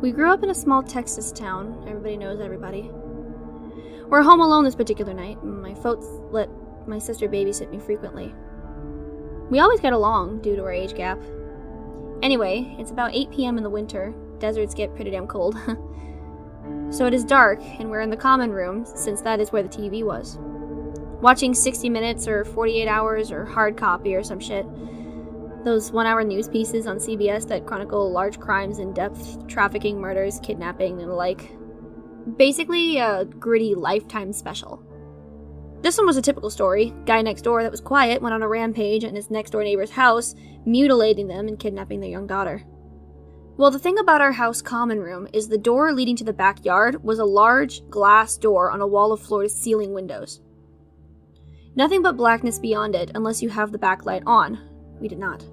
We grew up in a small Texas town. Everybody knows everybody. We're home alone this particular night, and my folks let my sister babysit me frequently. We always got along due to our age gap. Anyway, it's about 8 p.m. in the winter. Deserts get pretty damn cold. So it is dark, and we're in the common room, since that is where the TV was. Watching 60 Minutes or 48 Hours or Hard Copy or some shit. Those 1-hour news pieces on CBS that chronicle large crimes in depth, trafficking, murders, kidnapping, and the like. Basically, a gritty Lifetime special. This one was a typical story. Guy next door that was quiet went on a rampage at his next door neighbor's house, mutilating them and kidnapping their young daughter. Well, the thing about our house common room is the door leading to the backyard was a large glass door on a wall of floor-to-ceiling windows. Nothing but blackness beyond it unless you have the backlight on. We did not.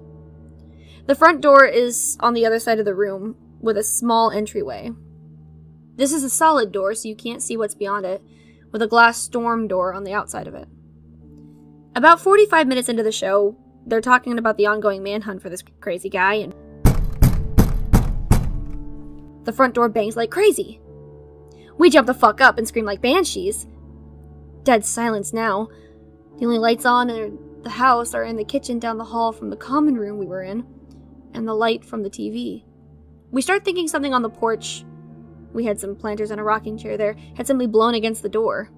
The front door is on the other side of the room with a small entryway. This is a solid door, so you can't see what's beyond it, with a glass storm door on the outside of it. About 45 minutes into the show, they're talking about the ongoing manhunt for this crazy guy, and the front door bangs like crazy. We jump the fuck up and scream like banshees. Dead silence now. The only lights on in the house are in the kitchen down the hall from the common room we were in, and the light from the TV. We start thinking something on the porch. We had some planters and a rocking chair there, had simply blown against the door.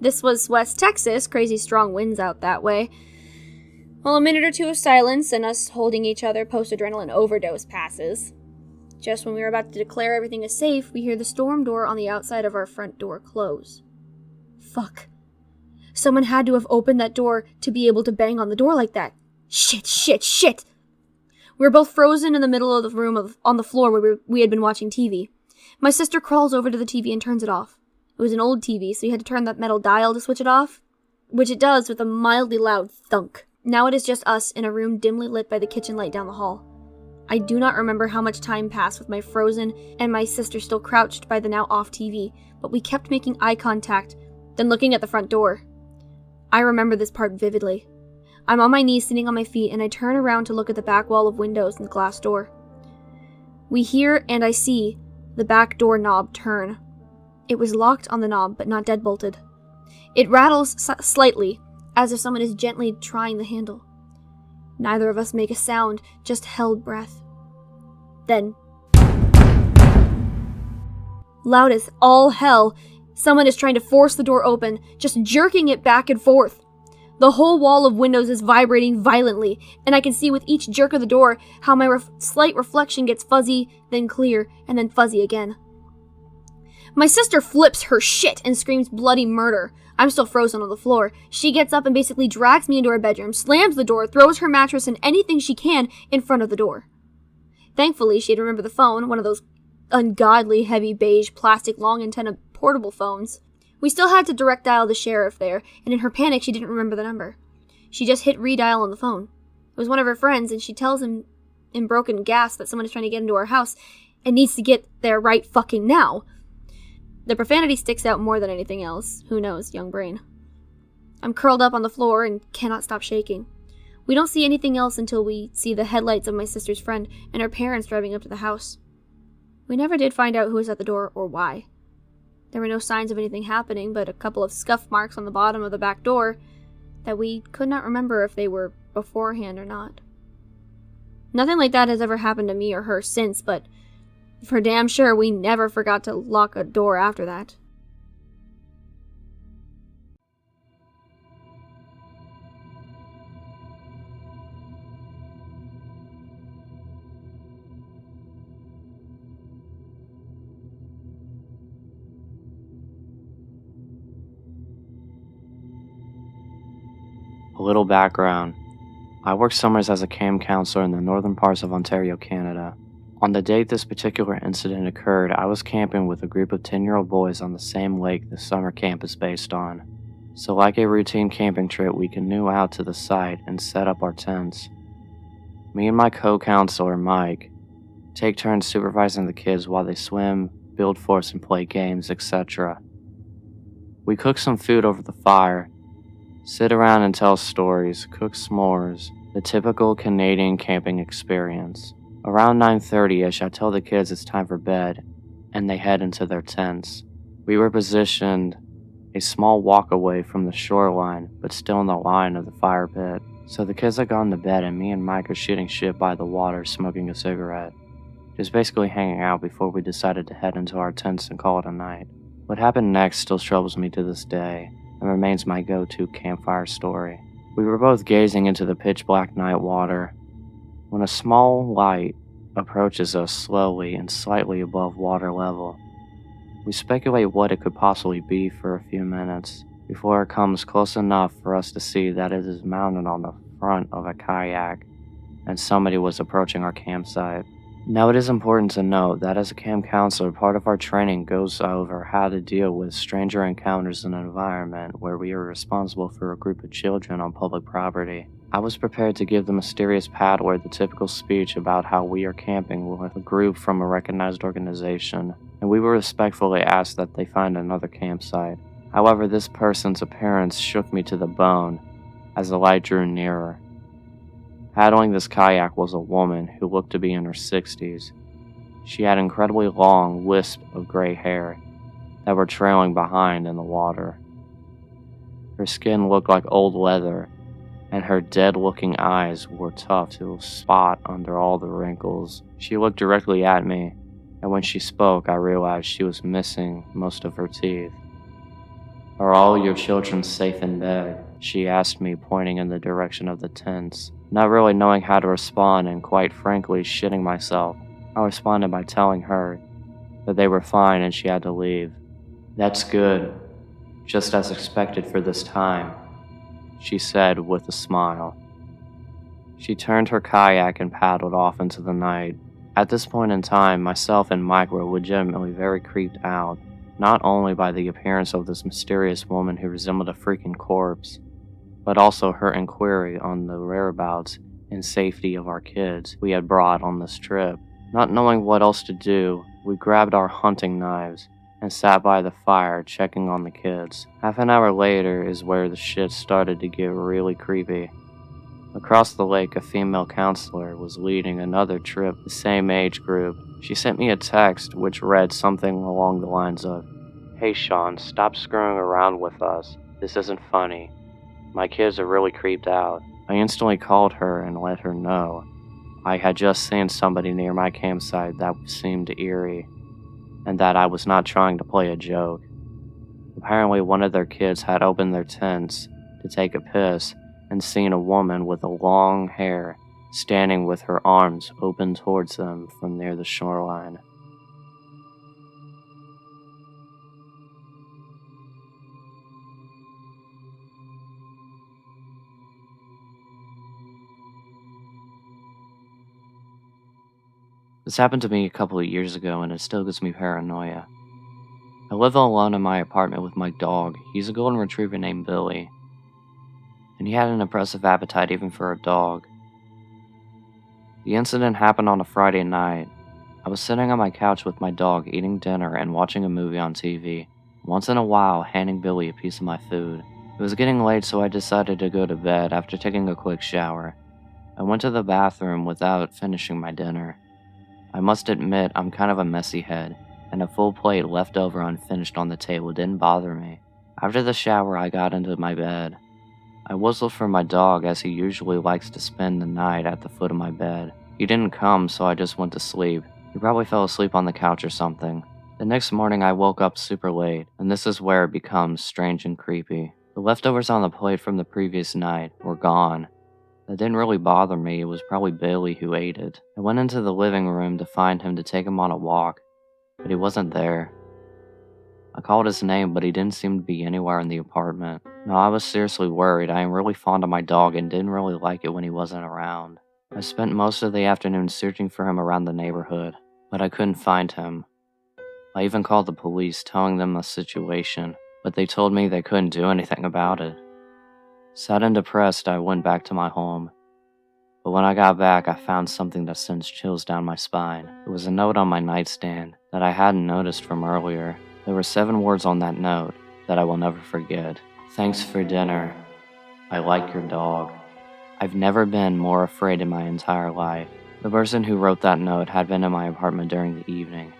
This was West Texas, crazy strong winds out that way. Well, a minute or two of silence and us holding each other post-adrenaline overdose passes. Just when we were about to declare everything is safe, we hear the storm door on the outside of our front door close. Fuck. Someone had to have opened that door to be able to bang on the door like that. Shit. We were both frozen in the middle of the room on the floor where we had been watching TV. My sister crawls over to the TV and turns it off. It was an old TV, so you had to turn that metal dial to switch it off, which it does with a mildly loud thunk. Now it is just us in a room dimly lit by the kitchen light down the hall. I do not remember how much time passed with my frozen and my sister still crouched by the now off TV, but we kept making eye contact, then looking at the front door. I remember this part vividly. I'm on my knees sitting on my feet and I turn around to look at the back wall of windows and the glass door. We hear and I see the back door knob turn. It was locked on the knob but not deadbolted. It rattles slightly as if someone is gently trying the handle. Neither of us make a sound, just held breath. Then, loud as all hell, someone is trying to force the door open, just jerking it back and forth. The whole wall of windows is vibrating violently, and I can see with each jerk of the door how my slight reflection gets fuzzy, then clear, and then fuzzy again. My sister flips her shit and screams bloody murder. I'm still frozen on the floor. She gets up and basically drags me into her bedroom, slams the door, throws her mattress and anything she can in front of the door. Thankfully, she had remembered the phone, one of those ungodly heavy beige plastic long antenna portable phones. We still had to direct dial the sheriff there, and in her panic she didn't remember the number. She just hit redial on the phone. It was one of her friends, and she tells him in broken gasp that someone is trying to get into our house and needs to get there right fucking now. The profanity sticks out more than anything else. Who knows, young brain. I'm curled up on the floor and cannot stop shaking. We don't see anything else until we see the headlights of my sister's friend and her parents driving up to the house. We never did find out who was at the door or why. There were no signs of anything happening, but a couple of scuff marks on the bottom of the back door that we could not remember if they were beforehand or not. Nothing like that has ever happened to me or her since, but for damn sure we never forgot to lock a door after that. A little background. I work summers as a camp counselor in the northern parts of Ontario, Canada. On the date this particular incident occurred, I was camping with a group of 10-year-old boys on the same lake the summer camp is based on. So like a routine camping trip, we canoe out to the site and set up our tents. Me and my co-counselor, Mike, take turns supervising the kids while they swim, build forts and play games, etc. We cook some food over the fire, sit around and tell stories, cook s'mores, the typical Canadian camping experience. Around 9:30ish, I tell the kids it's time for bed, and they head into their tents. We were positioned a small walk away from the shoreline, but still in the line of the fire pit. So the kids had gone to bed, and me and Mike are shooting shit by the water, smoking a cigarette. Just basically hanging out before we decided to head into our tents and call it a night. What happened next still troubles me to this day, and remains my go-to campfire story. We were both gazing into the pitch-black night water when a small light approaches us slowly and slightly above water level. We speculate what it could possibly be for a few minutes before it comes close enough for us to see that it is mounted on the front of a kayak and somebody was approaching our campsite. Now, it is important to note that as a camp counselor, part of our training goes over how to deal with stranger encounters in an environment where we are responsible for a group of children on public property. I was prepared to give the mysterious paddler the typical speech about how we are camping with a group from a recognized organization, and we were respectfully asked that they find another campsite. However, this person's appearance shook me to the bone as the light drew nearer. Paddling this kayak was a woman who looked to be in her 60s. She had incredibly long wisps of gray hair that were trailing behind in the water. Her skin looked like old leather, and her dead-looking eyes were tough to spot under all the wrinkles. She looked directly at me, and when she spoke, I realized she was missing most of her teeth. "Are all your children safe in bed?" she asked me, pointing in the direction of the tents. Not really knowing how to respond and quite frankly shitting myself, I responded by telling her that they were fine and she had to leave. "That's good, just as expected for this time," she said with a smile. She turned her kayak and paddled off into the night. At this point in time, myself and Mike were legitimately very creeped out, not only by the appearance of this mysterious woman who resembled a freaking corpse, but also her inquiry on the whereabouts and safety of our kids we had brought on this trip. Not knowing what else to do, we grabbed our hunting knives and sat by the fire checking on the kids. Half an hour later is where the shit started to get really creepy. Across the lake, a female counselor was leading another trip, the same age group. She sent me a text which read something along the lines of, "Hey Sean, stop screwing around with us. This isn't funny. My kids are really creeped out." I instantly called her and let her know I had just seen somebody near my campsite that seemed eerie, and that I was not trying to play a joke. Apparently one of their kids had opened their tents to take a piss and seen a woman with long hair standing with her arms open towards them from near the shoreline. This happened to me a couple of years ago and it still gives me paranoia. I live alone in my apartment with my dog. He's a golden retriever named Billy, and he had an impressive appetite even for a dog. The incident happened on a Friday night. I was sitting on my couch with my dog eating dinner and watching a movie on TV, once in a while handing Billy a piece of my food. It was getting late, so I decided to go to bed after taking a quick shower. I went to the bathroom without finishing my dinner. I must admit I'm kind of a messy head, and a full plate left over unfinished on the table didn't bother me. After the shower, I got into my bed. I whistled for my dog as he usually likes to spend the night at the foot of my bed. He didn't come, so I just went to sleep. He probably fell asleep on the couch or something. The next morning I woke up super late, and this is where it becomes strange and creepy. The leftovers on the plate from the previous night were gone. That didn't really bother me, it was probably Bailey who ate it. I went into the living room to find him to take him on a walk, but he wasn't there. I called his name, but he didn't seem to be anywhere in the apartment. No, I was seriously worried. I am really fond of my dog and didn't really like it when he wasn't around. I spent most of the afternoon searching for him around the neighborhood, but I couldn't find him. I even called the police, telling them the situation, but they told me they couldn't do anything about it. Sad and depressed, I went back to my home. But when I got back, I found something that sends chills down my spine. It was a note on my nightstand that I hadn't noticed from earlier. There were 7 words on that note that I will never forget. Thanks for dinner. I like your dog. I've never been more afraid in my entire life. The person who wrote that note had been in my apartment during the evening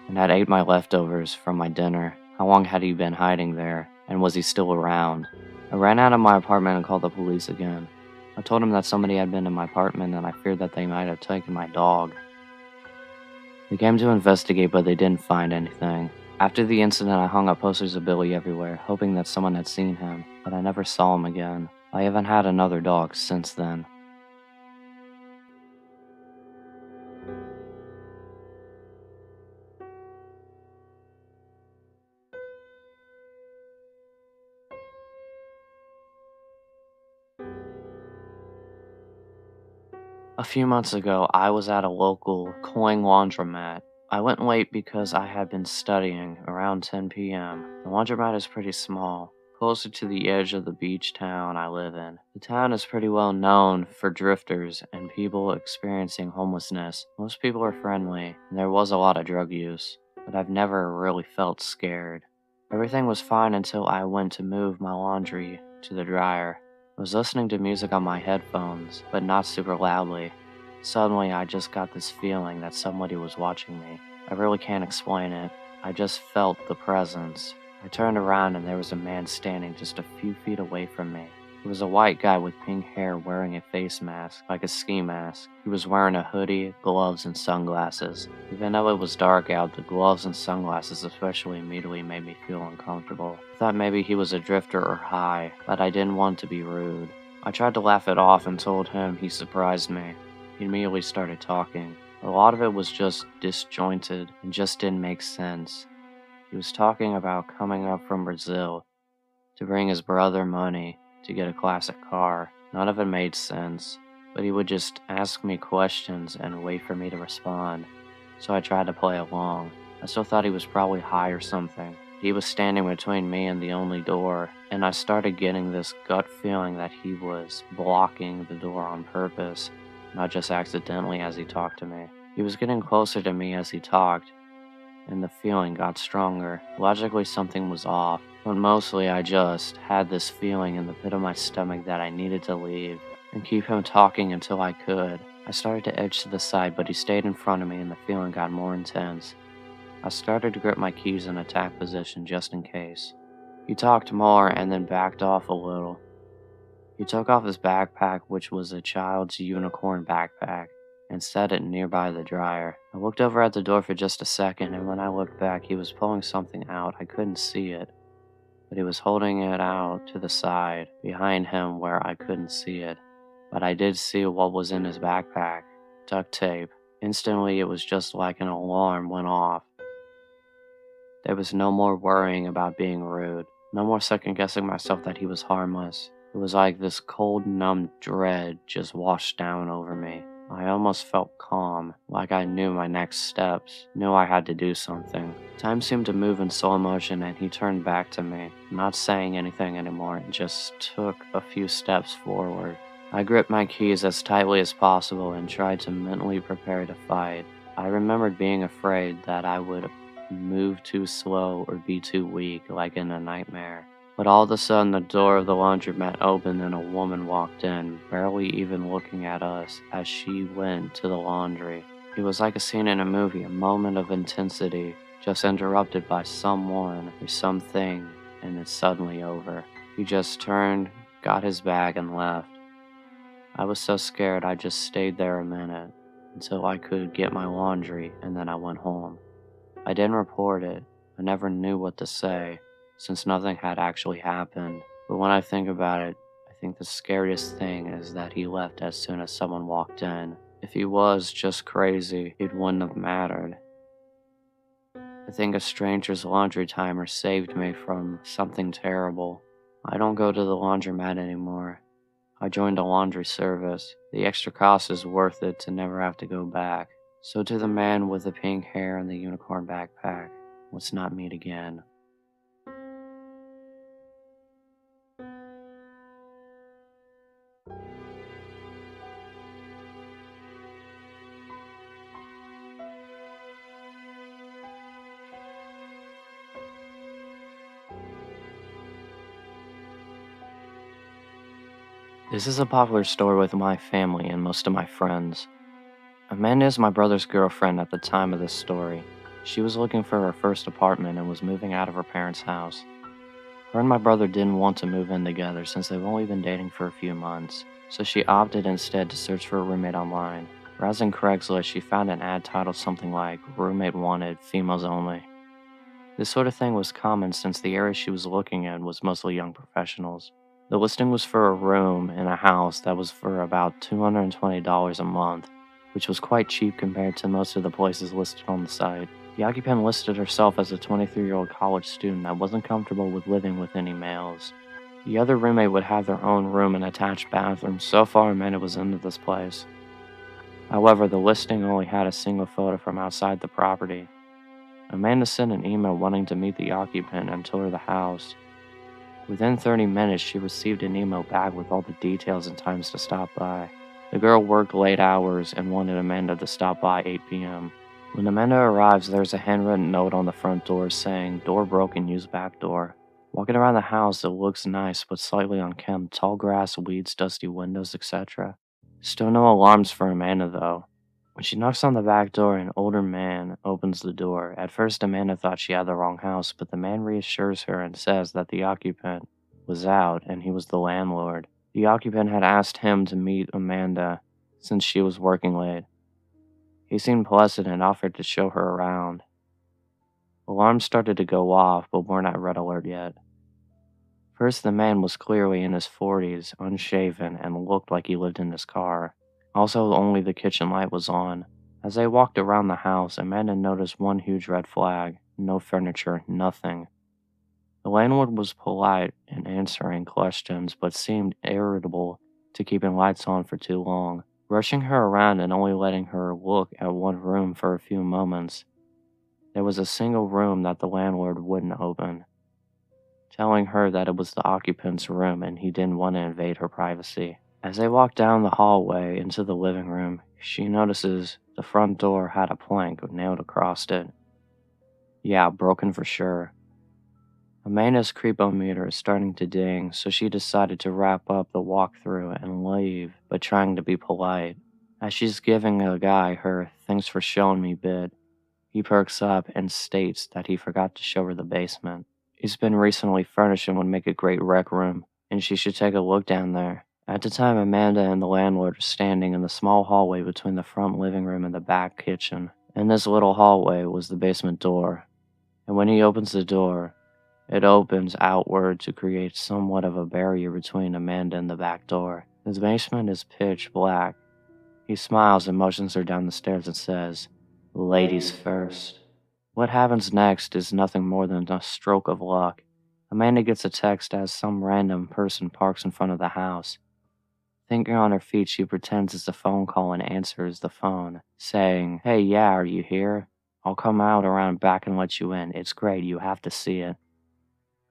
and had ate my leftovers from my dinner. How long had he been hiding there, and was he still around? I ran out of my apartment and called the police again. I told him that somebody had been in my apartment and I feared that they might have taken my dog. They came to investigate, but they didn't find anything. After the incident, I hung up posters of Billy everywhere, hoping that someone had seen him, but I never saw him again. I haven't had another dog since then. A few months ago, I was at a local coin laundromat. I went late because I had been studying around 10 p.m. The laundromat is pretty small, closer to the edge of the beach town I live in. The town is pretty well known for drifters and people experiencing homelessness. Most people are friendly, and there was a lot of drug use, but I've never really felt scared. Everything was fine until I went to move my laundry to the dryer. I was listening to music on my headphones, but not super loudly. Suddenly, I just got this feeling that somebody was watching me. I really can't explain it. I just felt the presence. I turned around and there was a man standing just a few feet away from me. He was a white guy with pink hair wearing a face mask, like a ski mask. He was wearing a hoodie, gloves, and sunglasses. Even though it was dark out, the gloves and sunglasses especially immediately made me feel uncomfortable. I thought maybe he was a drifter or high, but I didn't want to be rude. I tried to laugh it off and told him he surprised me. He immediately started talking. A lot of it was just disjointed and just didn't make sense. He was talking about coming up from Brazil to bring his brother money to get a classic car. None of it made sense, but he would just ask me questions and wait for me to respond, so I tried to play along. I still thought he was probably high or something. He was standing between me and the only door, and I started getting this gut feeling that he was blocking the door on purpose, not just accidentally as he talked to me. He was getting closer to me as he talked, and the feeling got stronger. Logically, something was off, but mostly I just had this feeling in the pit of my stomach that I needed to leave and keep him talking until I could. I started to edge to the side, but he stayed in front of me and the feeling got more intense. I started to grip my keys in attack position just in case. He talked more and then backed off a little. He took off his backpack, which was a child's unicorn backpack, and set it nearby the dryer. I looked over at the door for just a second, and when I looked back, he was pulling something out. I couldn't see it, but he was holding it out to the side, behind him where I couldn't see it. But I did see what was in his backpack. Duct tape. Instantly, it was just like an alarm went off. There was no more worrying about being rude. No more second-guessing myself that he was harmless. It was like this cold, numb dread just washed down over me. I almost felt calm, like I knew my next steps, knew I had to do something. Time seemed to move in slow motion and he turned back to me, not saying anything anymore, and just took a few steps forward. I gripped my keys as tightly as possible and tried to mentally prepare to fight. I remembered being afraid that I would move too slow or be too weak, like in a nightmare. But all of a sudden, the door of the laundromat opened and a woman walked in, barely even looking at us as she went to the laundry. It was like a scene in a movie, a moment of intensity, just interrupted by someone or something, and it's suddenly over. He just turned, got his bag, and left. I was so scared I just stayed there a minute, until I could get my laundry, and then I went home. I didn't report it. I never knew what to say, since nothing had actually happened. But when I think about it, I think the scariest thing is that he left as soon as someone walked in. If he was just crazy, it wouldn't have mattered. I think a stranger's laundry timer saved me from something terrible. I don't go to the laundromat anymore. I joined a laundry service. The extra cost is worth it to never have to go back. So to the man with the pink hair and the unicorn backpack, let's not meet again. This is a popular story with my family and most of my friends. Amanda is my brother's girlfriend at the time of this story. She was looking for her first apartment and was moving out of her parents' house. Her and my brother didn't want to move in together since they've only been dating for a few months, so she opted instead to search for a roommate online. Browsing Craigslist, she found an ad titled something like "Roommate Wanted, Females Only." This sort of thing was common since the area she was looking in was mostly young professionals. The listing was for a room in a house that was for about $220 a month, which was quite cheap compared to most of the places listed on the site. The occupant listed herself as a 23-year-old college student that wasn't comfortable with living with any males. The other roommate would have their own room and attached bathroom. So far, Amanda was into this place. However, the listing only had a single photo from outside the property. Amanda sent an email wanting to meet the occupant and tour the house. Within 30 minutes, she received an email back with all the details and times to stop by. The girl worked late hours and wanted Amanda to stop by 8 p.m. When Amanda arrives, there's a handwritten note on the front door saying, "Door broken, use back door." Walking around the house, it looks nice but slightly unkempt, tall grass, weeds, dusty windows, etc. Still no alarms for Amanda though. When she knocks on the back door, an older man opens the door. At first, Amanda thought she had the wrong house, but the man reassures her and says that the occupant was out and he was the landlord. The occupant had asked him to meet Amanda since she was working late. He seemed pleasant and offered to show her around. Alarms started to go off, but weren't at red alert yet. First, the man was clearly in his 40s, unshaven, and looked like he lived in his car. Also, only the kitchen light was on. As they walked around the house, Amanda noticed one huge red flag. No furniture, nothing. The landlord was polite in answering questions, but seemed irritable to keeping lights on for too long, rushing her around and only letting her look at one room for a few moments. There was a single room that the landlord wouldn't open, telling her that it was the occupant's room and he didn't want to invade her privacy. As they walked down the hallway into the living room, she notices the front door had a plank nailed across it. Yeah, broken for sure. Amanda's creepometer is starting to ding, so she decided to wrap up the walkthrough and leave, but trying to be polite. As she's giving the guy her "thanks for showing me" bid, he perks up and states that he forgot to show her the basement. It's been recently furnished and would make a great rec room, and she should take a look down there. At the time, Amanda and the landlord are standing in the small hallway between the front living room and the back kitchen. In this little hallway was the basement door, and when he opens the door, it opens outward to create somewhat of a barrier between Amanda and the back door. The basement is pitch black. He smiles and motions her down the stairs and says, "Ladies first." What happens next is nothing more than a stroke of luck. Amanda gets a text as some random person parks in front of the house. Thinking on her feet, she pretends it's a phone call and answers the phone, saying, "Hey, yeah, are you here? I'll come out around back and let you in. It's great, you have to see it."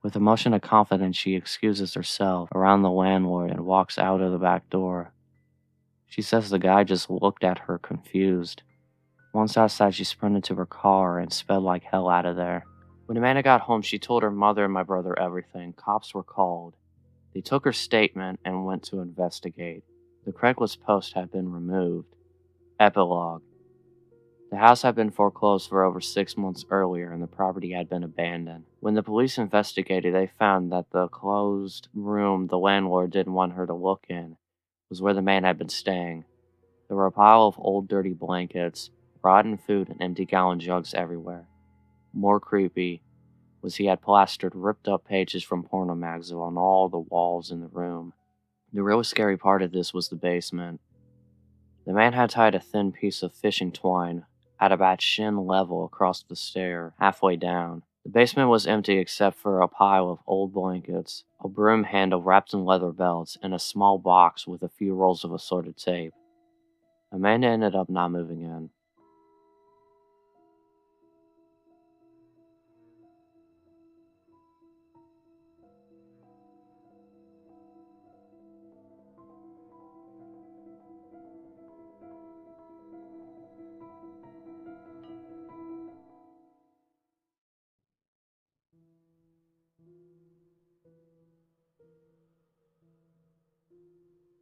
With a motion of confidence, she excuses herself around the landlord and walks out of the back door. She says the guy just looked at her confused. Once outside, she sprinted to her car and sped like hell out of there. When Amanda got home, she told her mother and my brother everything. Cops were called. They took her statement and went to investigate. The Craigslist post had been removed. Epilogue. The house had been foreclosed for over 6 months earlier and the property had been abandoned. When the police investigated, they found that the closed room the landlord didn't want her to look in was where the man had been staying. There were a pile of old dirty blankets, rotten food, and empty gallon jugs everywhere. More creepy was he had plastered ripped up pages from porno mags on all the walls in the room. The real scary part of this was the basement. The man had tied a thin piece of fishing twine at about shin level across the stair, halfway down. The basement was empty except for a pile of old blankets, a broom handle wrapped in leather belts, and a small box with a few rolls of assorted tape. Amanda ended up not moving in.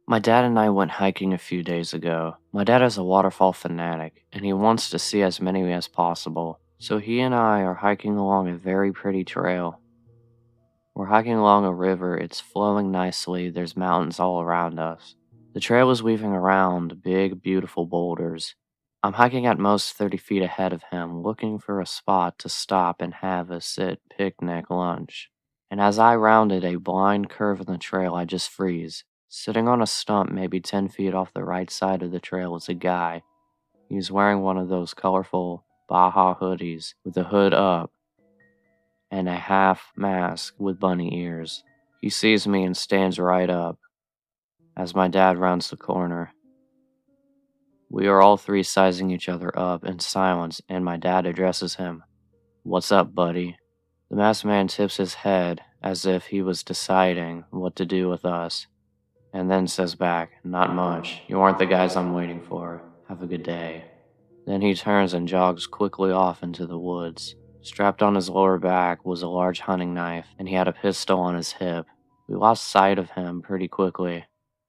My dad and I went hiking a few days ago. My dad is a waterfall fanatic, and he wants to see as many as possible. So he and I are hiking along a very pretty trail. We're hiking along a river, it's flowing nicely, there's mountains all around us. The trail is weaving around big, beautiful boulders. I'm hiking at most 30 feet ahead of him, looking for a spot to stop and have a sit picnic lunch. And as I rounded a blind curve in the trail, I just freeze. Sitting on a stump maybe 10 feet off the right side of the trail is a guy. He's wearing one of those colorful Baja hoodies with the hood up and a half mask with bunny ears. He sees me and stands right up as my dad rounds the corner. We are all three sizing each other up in silence, and my dad addresses him. "What's up, buddy?" The masked man tips his head as if he was deciding what to do with us, and then says back, "Not much. You aren't the guys I'm waiting for. Have a good day." Then he turns and jogs quickly off into the woods. Strapped on his lower back was a large hunting knife, and he had a pistol on his hip. We lost sight of him pretty quickly.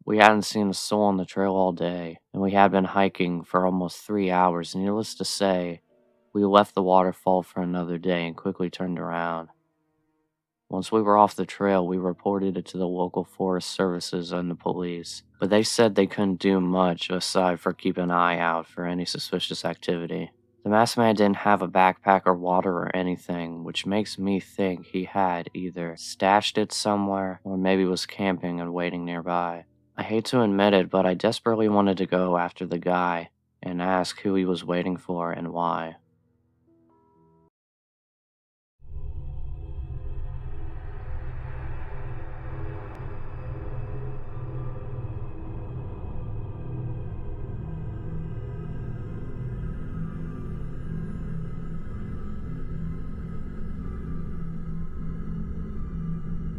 We hadn't seen a soul on the trail all day, and we had been hiking for almost 3 hours. Needless to say, we left the waterfall for another day and quickly turned around. Once we were off the trail, we reported it to the local forest services and the police, but they said they couldn't do much aside for keep an eye out for any suspicious activity. The masked man didn't have a backpack or water or anything, which makes me think he had either stashed it somewhere or maybe was camping and waiting nearby. I hate to admit it, but I desperately wanted to go after the guy and ask who he was waiting for and why.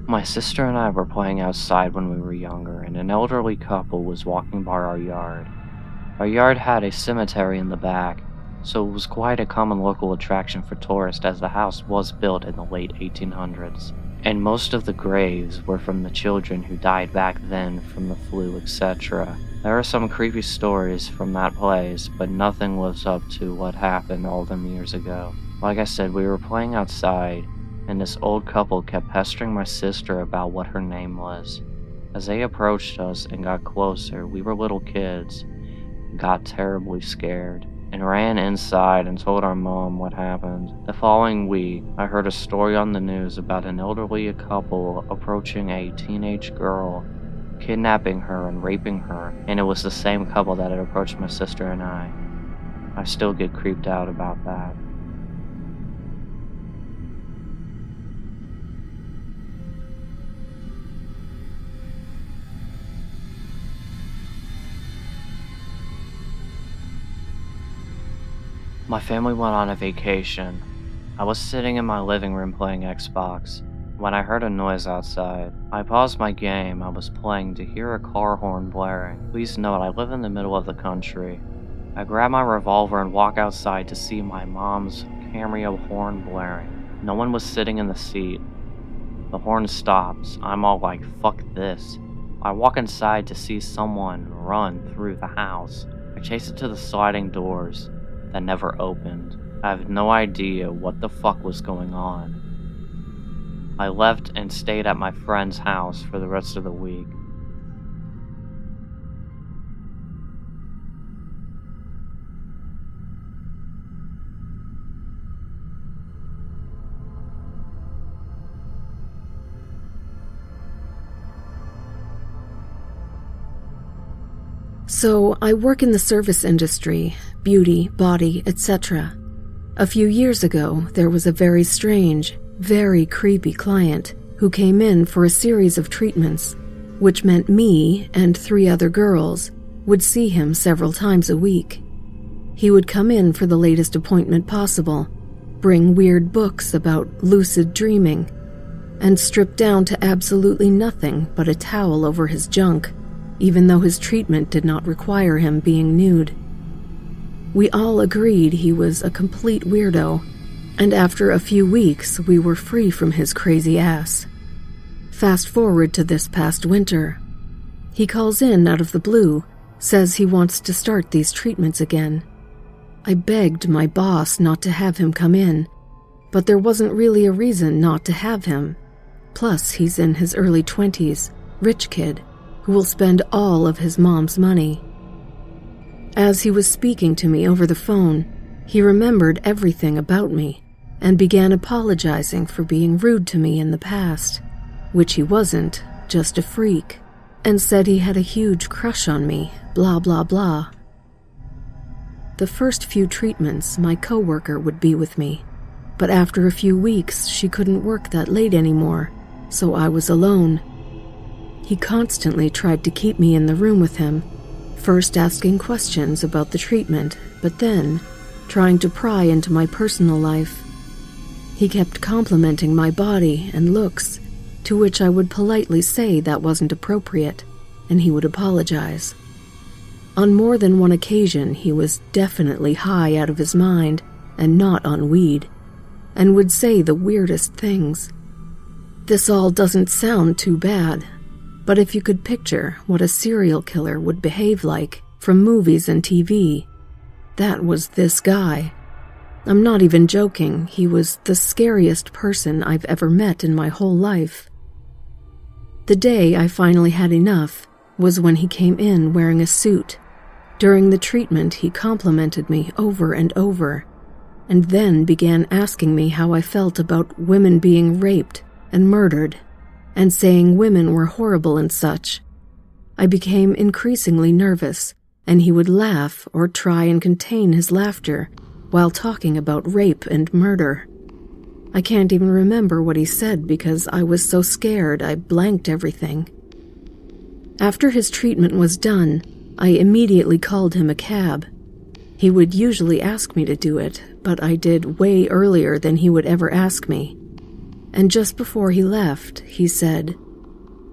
My sister and I were playing outside when we were younger, and an elderly couple was walking by our yard. Our yard had a cemetery in the back, so it was quite a common local attraction for tourists as the house was built in the late 1800s. And most of the graves were from the children who died back then from the flu, etc. There are some creepy stories from that place, but nothing lives up to what happened all them years ago. Like I said, we were playing outside, and this old couple kept pestering my sister about what her name was. As they approached us and got closer, we were little kids, got terribly scared, and ran inside and told our mom what happened. The following week, I heard a story on the news about an elderly couple approaching a teenage girl, kidnapping her and raping her, and it was the same couple that had approached my sister and I. I still get creeped out about that. My family went on a vacation. I was sitting in my living room playing Xbox when I heard a noise outside. I paused my game I was playing to hear a car horn blaring. Please note, I live in the middle of the country. I grab my revolver and walk outside to see my mom's cameo horn blaring. No one was sitting in the seat. The horn stops. I'm all like, fuck this. I walk inside to see someone run through the house. I chase it to the sliding doors that never opened. I have no idea what the fuck was going on. I left and stayed at my friend's house for the rest of the week. So, I work in the service industry. beauty, body, etc. A few years ago, there was a very strange, very creepy client who came in for a series of treatments, which meant me and 3 other girls would see him several times a week. He would come in for the latest appointment possible, bring weird books about lucid dreaming, and strip down to absolutely nothing but a towel over his junk, even though his treatment did not require him being nude. We all agreed he was a complete weirdo, and after a few weeks we were free from his crazy ass. Fast forward to this past winter. He calls in out of the blue, says he wants to start these treatments again. I begged my boss not to have him come in, but there wasn't really a reason not to have him. Plus, he's in his early 20s, rich kid, who will spend all of his mom's money. As he was speaking to me over the phone, he remembered everything about me and began apologizing for being rude to me in the past, which he wasn't, just a freak, and said he had a huge crush on me, blah blah blah. The first few treatments, my coworker would be with me, but after a few weeks, she couldn't work that late anymore, so I was alone. He constantly tried to keep me in the room with him, first asking questions about the treatment, but then trying to pry into my personal life. He kept complimenting my body and looks, to which I would politely say that wasn't appropriate, and he would apologize. On more than one occasion, he was definitely high out of his mind and not on weed, and would say the weirdest things. This all doesn't sound too bad, but if you could picture what a serial killer would behave like from movies and TV, that was this guy. I'm not even joking, he was the scariest person I've ever met in my whole life. The day I finally had enough was when he came in wearing a suit. During the treatment, he complimented me over and over, and then began asking me how I felt about women being raped and murdered, and saying women were horrible and such. I became increasingly nervous, and he would laugh or try and contain his laughter while talking about rape and murder. I can't even remember what he said because I was so scared I blanked everything. After his treatment was done, I immediately called him a cab. He would usually ask me to do it, but I did way earlier than he would ever ask me. And just before he left, he said,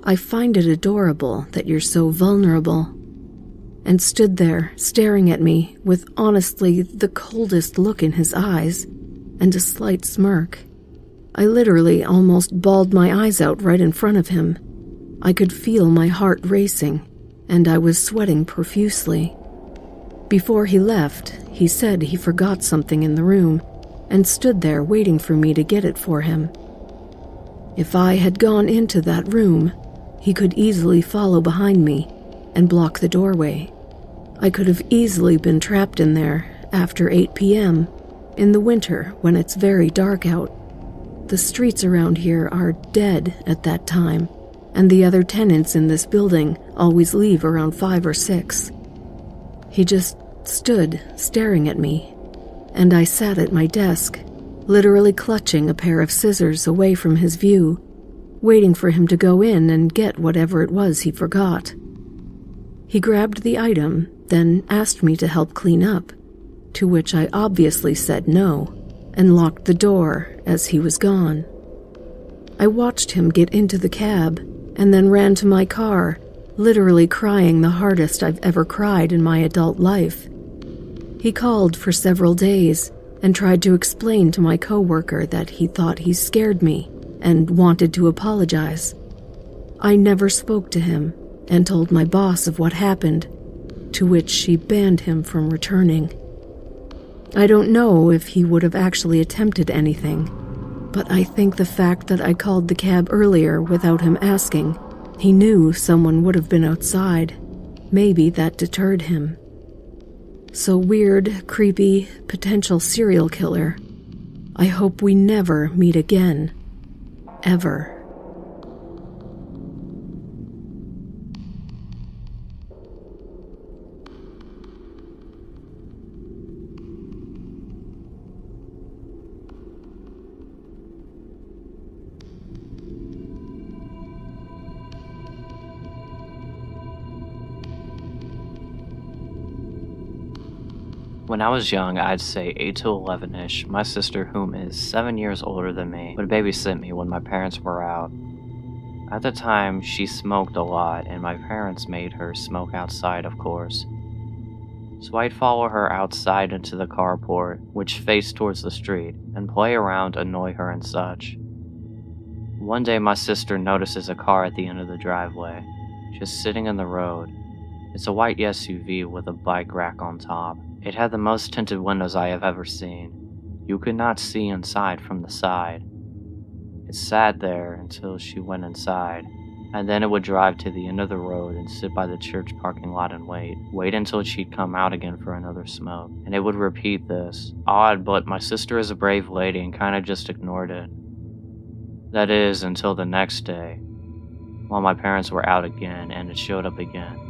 "I find it adorable that you're so vulnerable," and stood there staring at me with honestly the coldest look in his eyes and a slight smirk. I literally almost bawled my eyes out right in front of him. I could feel my heart racing, and I was sweating profusely. Before he left, he said he forgot something in the room and stood there waiting for me to get it for him. If I had gone into that room, he could easily follow behind me and block the doorway. I could have easily been trapped in there after 8 p.m. in the winter when it's very dark out. The streets around here are dead at that time, and the other tenants in this building always leave around 5 or 6. He just stood staring at me, and I sat at my desk, literally clutching a pair of scissors away from his view, waiting for him to go in and get whatever it was he forgot. He grabbed the item, then asked me to help clean up, to which I obviously said no, and locked the door as he was gone. I watched him get into the cab, and then ran to my car, literally crying the hardest I've ever cried in my adult life. He called for several days and tried to explain to my coworker that he thought he scared me and wanted to apologize. I never spoke to him and told my boss of what happened, to which she banned him from returning. I don't know if he would have actually attempted anything, but I think the fact that I called the cab earlier without him asking, he knew someone would have been outside. Maybe that deterred him. So weird, creepy, potential serial killer. I hope we never meet again. Ever. When I was young, I'd say 8 to 11-ish, my sister, whom is 7 years older than me, would babysit me when my parents were out. At the time, she smoked a lot, and my parents made her smoke outside, of course. So I'd follow her outside into the carport, which faced towards the street, and play around, annoy her and such. One day my sister notices a car at the end of the driveway, just sitting in the road. It's a white SUV with a bike rack on top. It had the most tinted windows I have ever seen. You could not see inside from the side. It sat there until she went inside, and then it would drive to the end of the road and sit by the church parking lot and wait until she'd come out again for another smoke, and it would repeat this. Odd, but my sister is a brave lady and kinda just ignored it. That is, until the next day, while my parents were out again and it showed up again.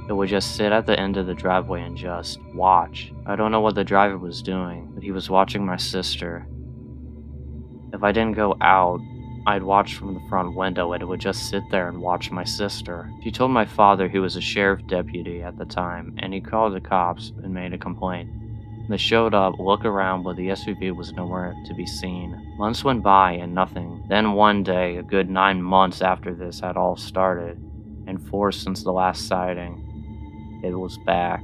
It would just sit at the end of the driveway and just watch. I don't know what the driver was doing, but he was watching my sister. If I didn't go out, I'd watch from the front window and it would just sit there and watch my sister. She told my father, who was a sheriff deputy at the time, and he called the cops and made a complaint. They showed up, looked around, but the SUV was nowhere to be seen. Months went by and nothing. Then one day, a good 9 months after this had all started, and 4 since the last sighting, it was back.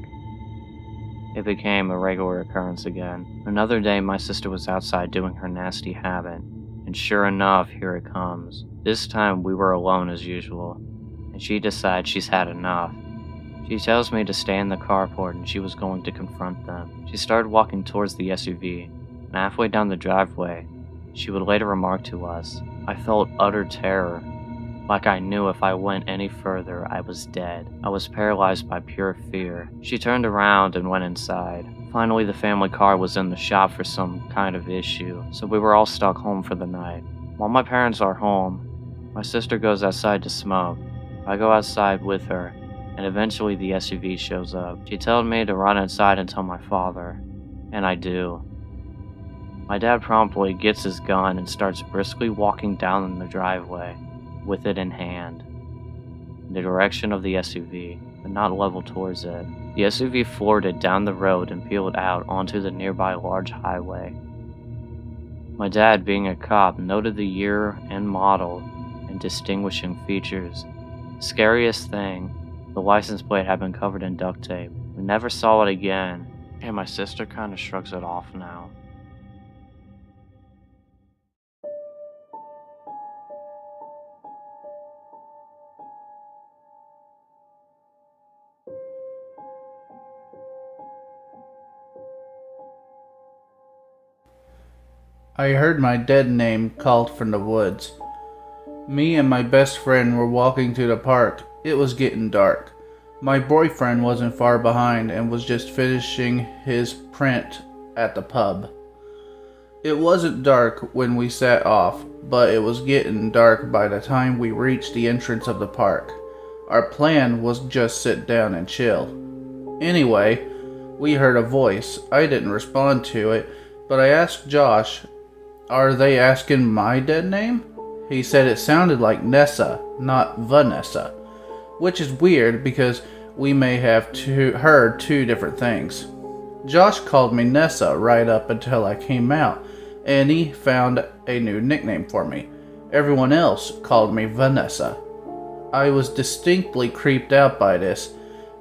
It became a regular occurrence again. Another day, my sister was outside doing her nasty habit, and sure enough, here it comes. This time, we were alone as usual, and she decides she's had enough. She tells me to stay in the carport and she was going to confront them. She started walking towards the SUV, and halfway down the driveway, she would later remark to us, "I felt utter terror, like I knew if I went any further I was dead. I was paralyzed by pure fear." She turned around and went inside. Finally, the family car was in the shop for some kind of issue, so we were all stuck home for the night. While my parents are home, my sister goes outside to smoke. I go outside with her, and eventually the SUV shows up. She told me to run inside and tell my father, and I do. My dad promptly gets his gun and starts briskly walking down the driveway, with it in hand, in the direction of the SUV, but not level towards it. The SUV floored it down the road and peeled out onto the nearby large highway. My dad, being a cop, noted the year and model and distinguishing features. Scariest thing, the license plate had been covered in duct tape. We never saw it again, and my sister kinda shrugs it off now. I heard my dead name called from the woods. Me and my best friend were walking to the park. It was getting dark. My boyfriend wasn't far behind and was just finishing his print at the pub. It wasn't dark when we set off, but it was getting dark by the time we reached the entrance of the park. Our plan was just sit down and chill. Anyway, we heard a voice. I didn't respond to it, but I asked Josh, "Are they asking my dead name?" He said it sounded like Nessa, not Vanessa, which is weird because we may have heard 2 different things. Josh called me Nessa right up until I came out, and he found a new nickname for me. Everyone else called me Vanessa. I was distinctly creeped out by this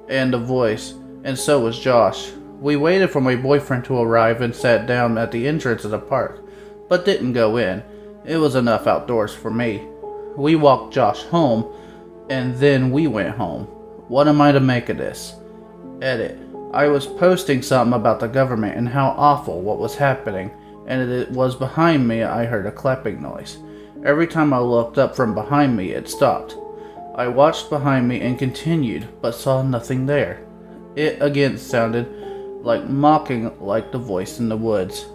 and the voice, and so was Josh. We waited for my boyfriend to arrive and sat down at the entrance of the park, but didn't go in. It was enough outdoors for me. We walked Josh home, and then we went home. What am I to make of this? Edit. I was posting something about the government and how awful what was happening, and it was behind me I heard a clapping noise. Every time I looked up from behind me, it stopped. I watched behind me and continued, but saw nothing there. It again sounded like mocking, like the voice in the woods.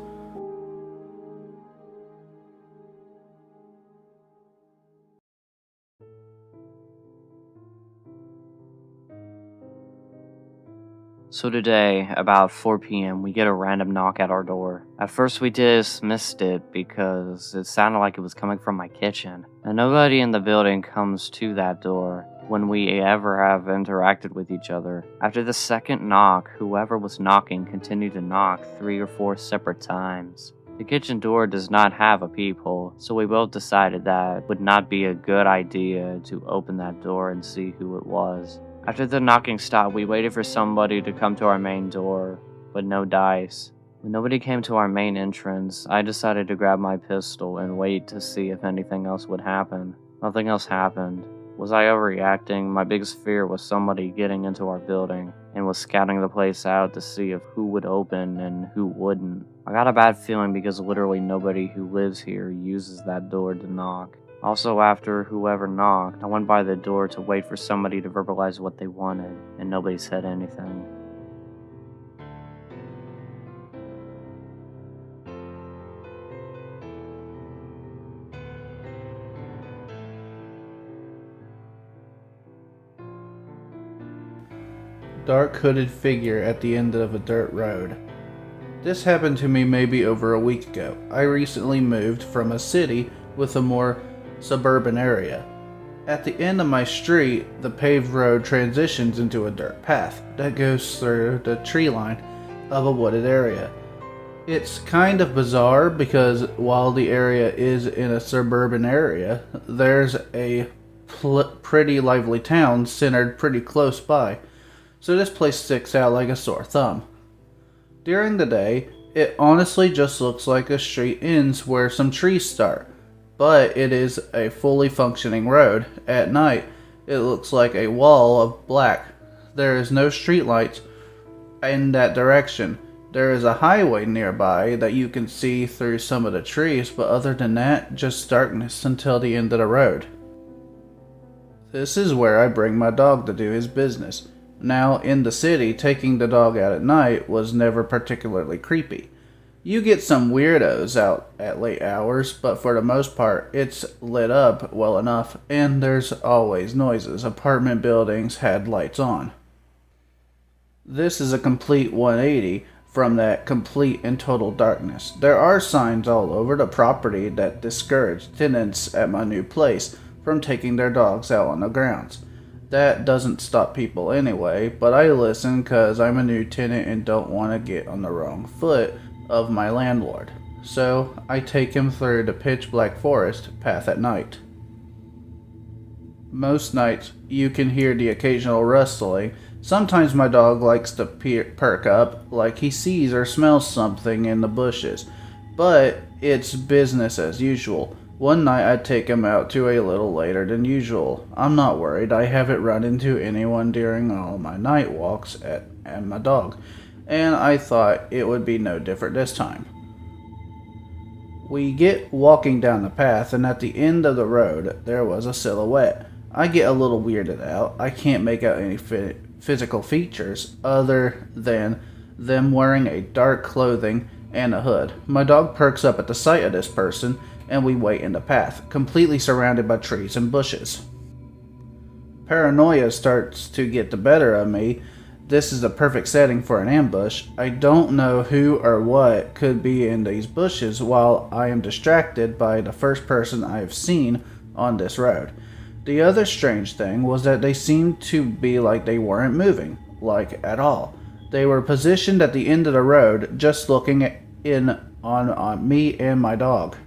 So today, about 4 p.m., we get a random knock at our door. At first we dismissed it because it sounded like it was coming from my kitchen, and nobody in the building comes to that door. when we ever have interacted with each other. After the second knock, whoever was knocking continued to knock 3 or 4 separate times. The kitchen door does not have a peephole, so we both decided that it would not be a good idea to open that door and see who it was. After the knocking stopped, we waited for somebody to come to our main door, but no dice. When nobody came to our main entrance, I decided to grab my pistol and wait to see if anything else would happen. Nothing else happened. Was I overreacting? My biggest fear was somebody getting into our building and was scouting the place out to see if who would open and who wouldn't. I got a bad feeling because literally nobody who lives here uses that door to knock. Also, after whoever knocked, I went by the door to wait for somebody to verbalize what they wanted, and nobody said anything. Dark hooded figure at the end of a dirt road. This happened to me maybe over a week ago. I recently moved from a city with a more suburban area. At the end of my street, the paved road transitions into a dirt path that goes through the tree line of a wooded area. It's kind of bizarre because while the area is in a suburban area, there's a pretty lively town centered pretty close by. So this place sticks out like a sore thumb. During the day, it honestly just looks like a street ends where some trees start, but it is a fully functioning road. At night, it looks like a wall of black. There is no streetlights in that direction. There is a highway nearby that you can see through some of the trees, but other than that, just darkness until the end of the road. This is where I bring my dog to do his business. Now, in the city, taking the dog out at night was never particularly creepy. You get some weirdos out at late hours, but for the most part, it's lit up well enough, and there's always noises. Apartment buildings had lights on. This is a complete 180 from that complete and total darkness. There are signs all over the property that discourage tenants at my new place from taking their dogs out on the grounds. That doesn't stop people anyway, but I listen because I'm a new tenant and don't want to get on the wrong foot of my landlord. So I take him through the pitch black forest path at night. Most nights you can hear the occasional rustling. Sometimes my dog likes to perk up like he sees or smells something in the bushes, but it's business as usual. One night I take him out to a little later than usual. I'm not worried. I haven't run into anyone during all my night walks and my dog, and I thought it would be no different this time. We get walking down the path, and at the end of the road there was a silhouette. I get a little weirded out. I can't make out any physical features other than them wearing a dark clothing and a hood. My dog perks up at the sight of this person, and we wait in the path, completely surrounded by trees and bushes. Paranoia starts to get the better of me. This is a perfect setting for an ambush. I don't know who or what could be in these bushes while I am distracted by the first person I have seen on this road. The other strange thing was that they seemed to be like they weren't moving, like at all. They were positioned at the end of the road, just looking in on me and my dog.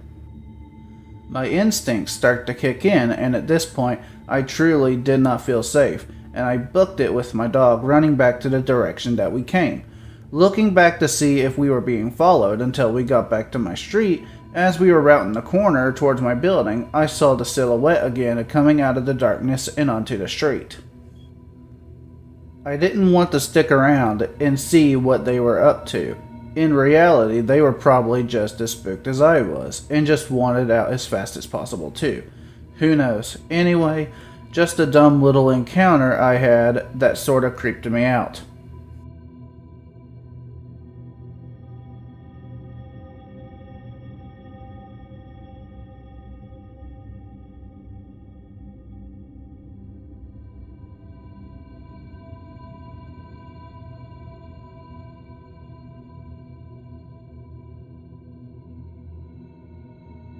My instincts start to kick in, and at this point, I truly did not feel safe, and I booked it with my dog running back to the direction that we came, looking back to see if we were being followed until we got back to my street. As we were rounding the corner towards my building, I saw the silhouette again coming out of the darkness and onto the street. I didn't want to stick around and see what they were up to. In reality, they were probably just as spooked as I was, and just wanted out as fast as possible too. Who knows? Anyway, just a dumb little encounter I had that sort of creeped me out.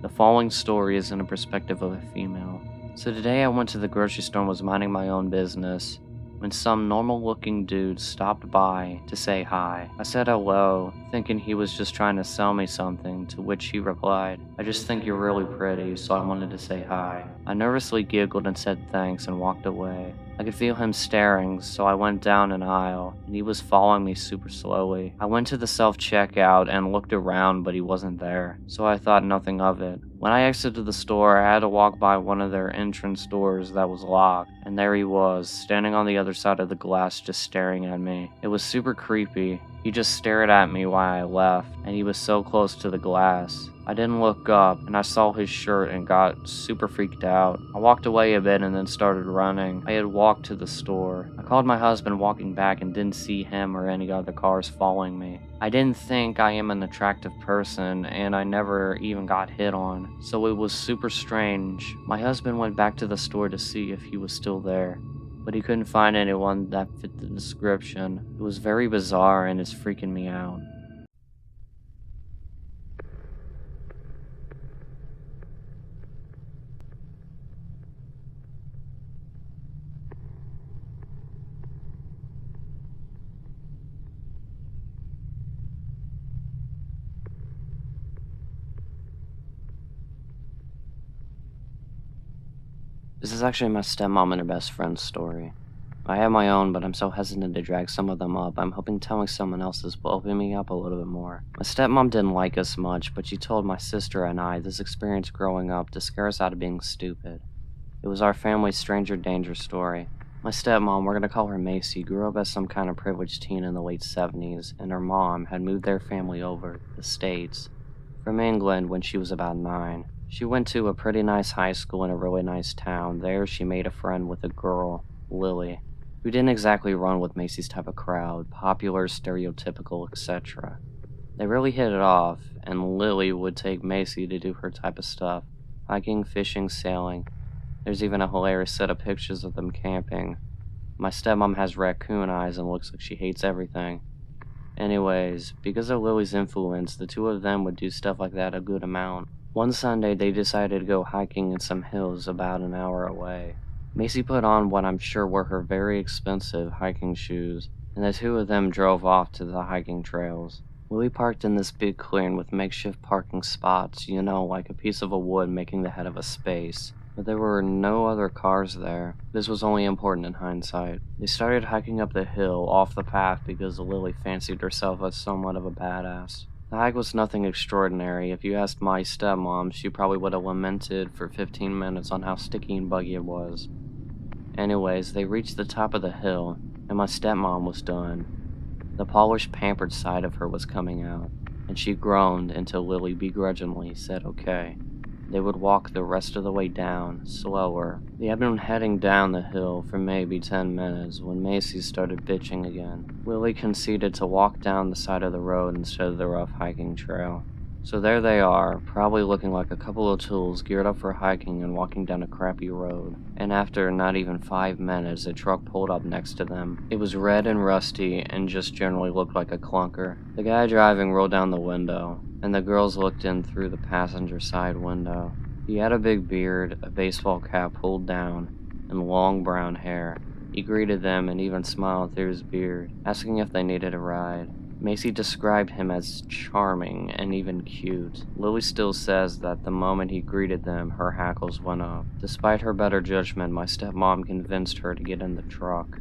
The following story is in a perspective of a female. So today I went to the grocery store and was minding my own business when some normal-looking dude stopped by to say hi. I said hello, thinking he was just trying to sell me something, to which he replied, "I just think you're really pretty, so I wanted to say hi." I nervously giggled and said thanks and walked away. I could feel him staring, so I went down an aisle, and he was following me super slowly. I went to the self-checkout and looked around, but he wasn't there, so I thought nothing of it. When I exited the store, I had to walk by one of their entrance doors that was locked, and there he was, standing on the other side of the glass just staring at me. It was super creepy. He just stared at me while I left, and he was so close to the glass. I didn't look up, and I saw his shirt and got super freaked out. I walked away a bit and then started running. I had walked to the store. I called my husband walking back and didn't see him or any other cars following me. I didn't think I am an attractive person, and I never even got hit on, so it was super strange. My husband went back to the store to see if he was still there, but he couldn't find anyone that fit the description. It was very bizarre and it's freaking me out. This is actually my stepmom and her best friend's story. I have my own, but I'm so hesitant to drag some of them up. I'm hoping telling someone else's will open me up a little bit more. My stepmom didn't like us much, but she told my sister and I this experience growing up to scare us out of being stupid. It was our family's stranger danger story. My stepmom, we're gonna call her Macy, grew up as some kind of privileged teen in the late 70s, and her mom had moved their family over to the States from England when she was about 9. She went to a pretty nice high school in a really nice town. There, she made a friend with a girl, Lily, who didn't exactly run with Macy's type of crowd, popular, stereotypical, etc. They really hit it off, and Lily would take Macy to do her type of stuff, hiking, fishing, sailing. There's even a hilarious set of pictures of them camping. My stepmom has raccoon eyes and looks like she hates everything. Anyways, because of Lily's influence, the two of them would do stuff like that a good amount. One Sunday, they decided to go hiking in some hills about an hour away. Macy put on what I'm sure were her very expensive hiking shoes, and the two of them drove off to the hiking trails. Lily parked in this big clearing with makeshift parking spots, like a piece of a wood making the head of a space. But there were no other cars there. This was only important in hindsight. They started hiking up the hill off the path because Lily fancied herself as somewhat of a badass. The hike was nothing extraordinary. If you asked my stepmom, she probably would have lamented for 15 minutes on how sticky and buggy it was. Anyways, they reached the top of the hill, and my stepmom was done. The polished, pampered side of her was coming out, and she groaned until Lily begrudgingly said okay. They would walk the rest of the way down, slower. They had been heading down the hill for maybe 10 minutes when Macy started bitching again. Lily conceded to walk down the side of the road instead of the rough hiking trail. So there they are, probably looking like a couple of tools geared up for hiking and walking down a crappy road. And after not even 5 minutes, a truck pulled up next to them. It was red and rusty and just generally looked like a clunker. The guy driving rolled down the window, and the girls looked in through the passenger side window. He had a big beard, a baseball cap pulled down, and long brown hair. He greeted them and even smiled through his beard, asking if they needed a ride. Macy described him as charming and even cute. Lily still says that the moment he greeted them, her hackles went up. Despite her better judgment, my stepmom convinced her to get in the truck.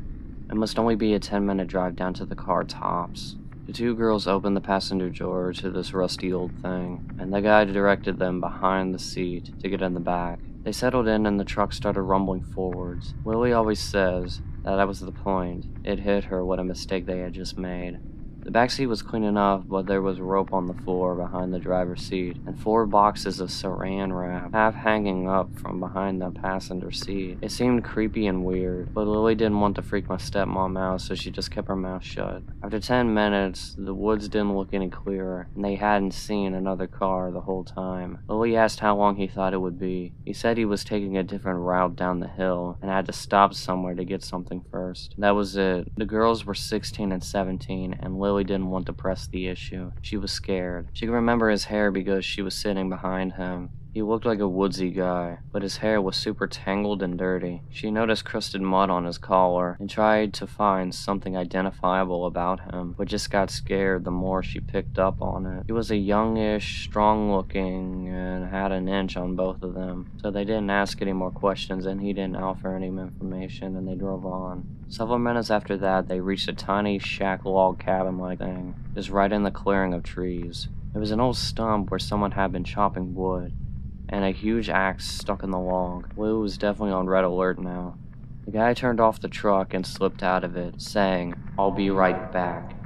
It must only be a 10-minute drive down to the car tops. The two girls opened the passenger door to this rusty old thing, and the guy directed them behind the seat to get in the back. They settled in and the truck started rumbling forwards. Lily always says that was the point. It hit her what a mistake they had just made. The backseat was clean enough, but there was rope on the floor behind the driver's seat, and 4 boxes of saran wrap, half hanging up from behind the passenger seat. It seemed creepy and weird, but Lily didn't want to freak my stepmom out, so she just kept her mouth shut. After 10 minutes, the woods didn't look any clearer, and they hadn't seen another car the whole time. Lily asked how long he thought it would be. He said he was taking a different route down the hill, and had to stop somewhere to get something first. That was it. The girls were 16 and 17, and Lily didn't want to press the issue. She was scared. She could remember his hair because she was sitting behind him. He looked like a woodsy guy, but his hair was super tangled and dirty. She noticed crusted mud on his collar and tried to find something identifiable about him, but just got scared the more she picked up on it. He was a youngish, strong-looking, and had an inch on both of them, so they didn't ask any more questions and he didn't offer any information, and they drove on. Several minutes after that, they reached a tiny shack log cabin-like thing, just right in the clearing of trees. It was an old stump where someone had been chopping wood, and a huge axe stuck in the log. Lou was definitely on red alert now. The guy turned off the truck and slipped out of it, saying, "I'll be right back.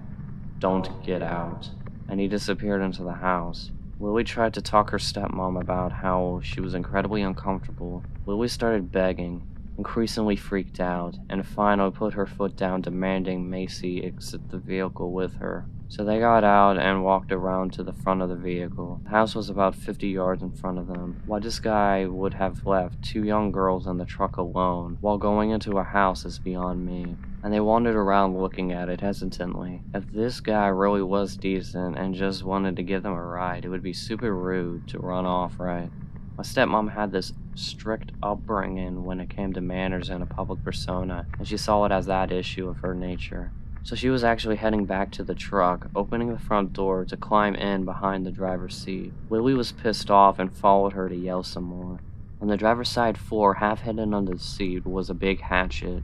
Don't get out." And he disappeared into the house. Lily tried to talk her stepmom about how she was incredibly uncomfortable. Lily started begging, increasingly freaked out, and finally put her foot down, demanding Macy exit the vehicle with her. So they got out and walked around to the front of the vehicle. The house was about 50 yards in front of them. Why this guy would have left 2 young girls in the truck alone while going into a house is beyond me. And they wandered around looking at it hesitantly. If this guy really was decent and just wanted to give them a ride, it would be super rude to run off, right? My stepmom had this strict upbringing when it came to manners and a public persona, and she saw it as that issue of her nature. So she was actually heading back to the truck, opening the front door to climb in behind the driver's seat. Lily was pissed off and followed her to yell some more. On the driver's side floor, half hidden under the seat, was a big hatchet.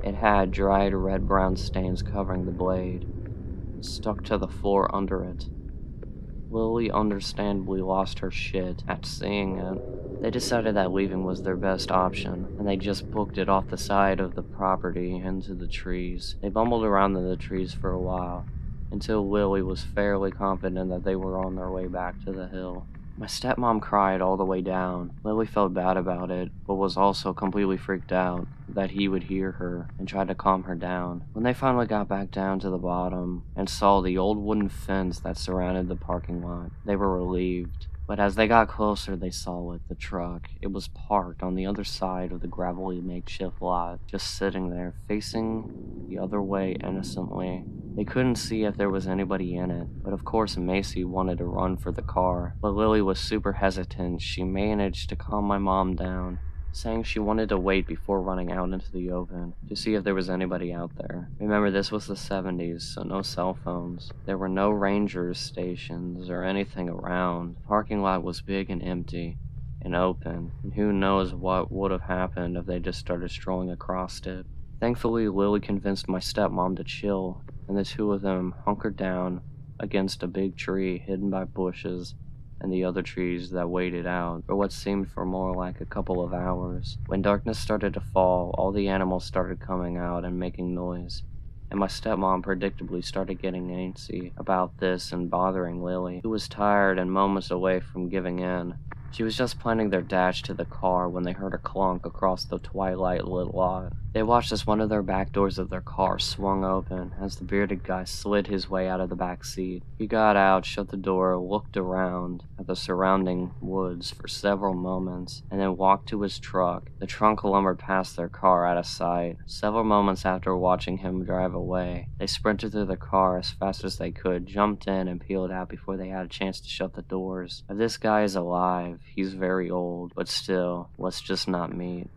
It had dried red-brown stains covering the blade, stuck to the floor under it. Lily understandably lost her shit at seeing it. They decided that leaving was their best option, and they just booked it off the side of the property into the trees. They bumbled around in the trees for a while, until Lily was fairly confident that they were on their way back to the hill. My stepmom cried all the way down. Lily felt bad about it, but was also completely freaked out that he would hear her and tried to calm her down. When they finally got back down to the bottom and saw the old wooden fence that surrounded the parking lot, they were relieved. But as they got closer, they saw it, the truck. It was parked on the other side of the gravelly makeshift lot, just sitting there, facing the other way innocently. They couldn't see if there was anybody in it, but of course Macy wanted to run for the car. But Lily was super hesitant. She managed to calm my mom down, saying she wanted to wait before running out into the open to see if there was anybody out there. Remember, this was the 70s, so no cell phones. There were no ranger stations or anything around. The parking lot was big and empty and open, and who knows what would have happened if they just started strolling across it. Thankfully, Lily convinced my stepmom to chill, and the two of them hunkered down against a big tree hidden by bushes and the other trees that waited out for what seemed for more like a couple of hours. When darkness started to fall, all the animals started coming out and making noise, and my stepmom predictably started getting antsy about this and bothering Lily, who was tired and moments away from giving in. She was just planning their dash to the car when they heard a clunk across the twilight-lit lot. They watched as one of their back doors of their car swung open as the bearded guy slid his way out of the back seat. He got out, shut the door, looked around at the surrounding woods for several moments, and then walked to his truck. The trunk lumbered past their car out of sight. Several moments after watching him drive away, they sprinted through the car as fast as they could, jumped in, and peeled out before they had a chance to shut the doors. If this guy is alive, he's very old, but still, let's just not meet.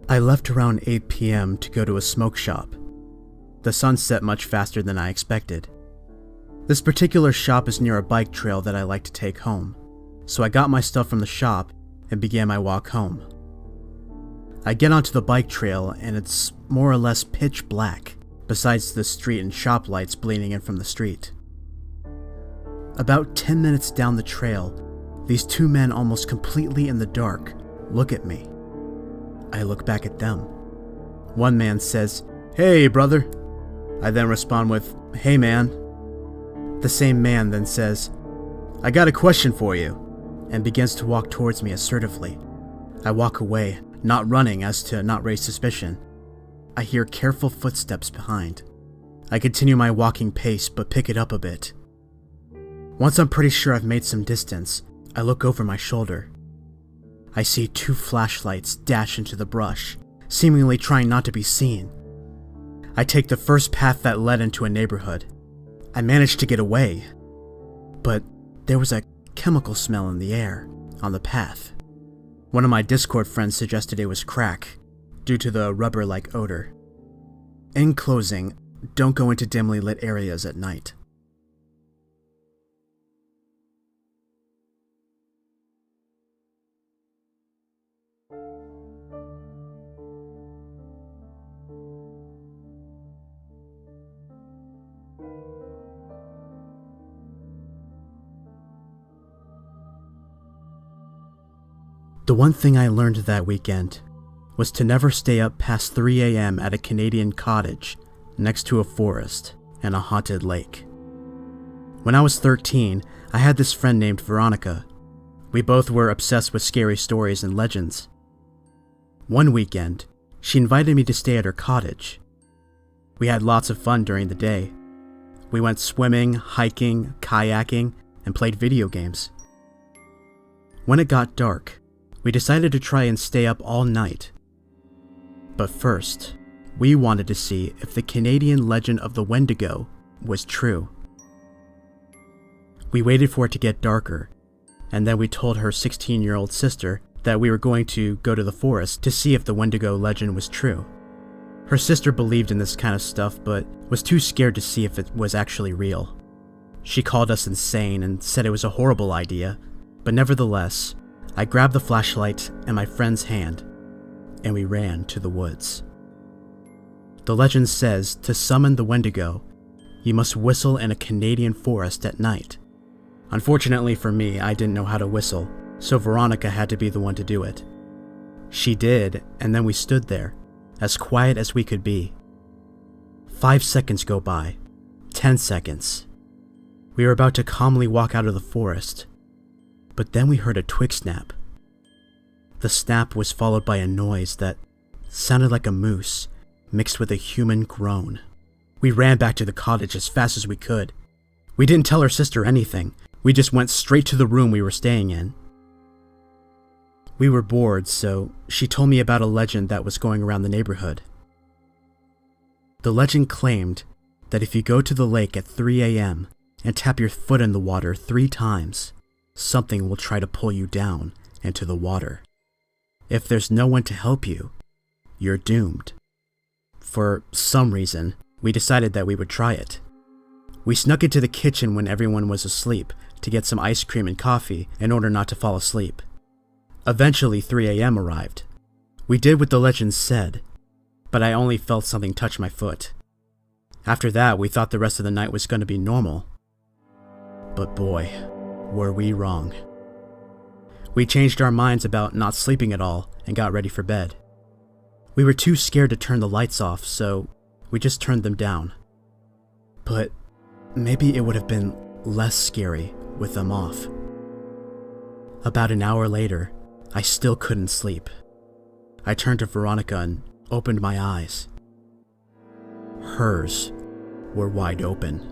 I left around 8 p.m. to go to a smoke shop. The sun set much faster than I expected. This particular shop is near a bike trail that I like to take home, so I got my stuff from the shop and began my walk home. I get onto the bike trail and it's more or less pitch black, besides the street and shop lights bleeding in from the street. About 10 minutes down the trail, these two men almost completely in the dark look at me. I look back at them. One man says, "Hey, brother." I then respond with, "Hey, man." The same man then says, "I got a question for you," and begins to walk towards me assertively. I walk away, not running as to not raise suspicion. I hear careful footsteps behind. I continue my walking pace, but pick it up a bit. Once I'm pretty sure I've made some distance, I look over my shoulder. I see 2 flashlights dash into the brush, seemingly trying not to be seen. I take the first path that led into a neighborhood. I managed to get away, but there was a chemical smell in the air on the path. One of my Discord friends suggested it was crack, due to the rubber-like odor. In closing, don't go into dimly lit areas at night. The one thing I learned that weekend was to never stay up past 3 a.m. at a Canadian cottage next to a forest and a haunted lake. When I was 13, I had this friend named Veronica. We both were obsessed with scary stories and legends. One weekend, she invited me to stay at her cottage. We had lots of fun during the day. We went swimming, hiking, kayaking, and played video games. When it got dark, we decided to try and stay up all night. But first, we wanted to see if the Canadian legend of the Wendigo was true. We waited for it to get darker, and then we told her 16-year-old sister that we were going to go to the forest to see if the Wendigo legend was true. Her sister believed in this kind of stuff, but was too scared to see if it was actually real. She called us insane and said it was a horrible idea, but nevertheless, I grabbed the flashlight and my friend's hand, and we ran to the woods. The legend says to summon the Wendigo, you must whistle in a Canadian forest at night. Unfortunately for me, I didn't know how to whistle, so Veronica had to be the one to do it. She did, and then we stood there, as quiet as we could be. 5 seconds go by, 10 seconds. We were about to calmly walk out of the forest, but then we heard a twig snap. The snap was followed by a noise that sounded like a moose mixed with a human groan. We ran back to the cottage as fast as we could. We didn't tell her sister anything. We just went straight to the room we were staying in. We were bored, so she told me about a legend that was going around the neighborhood. The legend claimed that if you go to the lake at 3 a.m. and tap your foot in the water 3 times, something will try to pull you down into the water. If there's no one to help you, you're doomed. For some reason, we decided that we would try it. We snuck into the kitchen when everyone was asleep to get some ice cream and coffee in order not to fall asleep. Eventually 3 a.m. arrived. We did what the legend said, but I only felt something touch my foot. After that, we thought the rest of the night was going to be normal. But boy, were we wrong. We changed our minds about not sleeping at all and got ready for bed. We were too scared to turn the lights off, so we just turned them down. But maybe it would have been less scary with them off. About an hour later, I still couldn't sleep. I turned to Veronica and opened my eyes. Hers were wide open.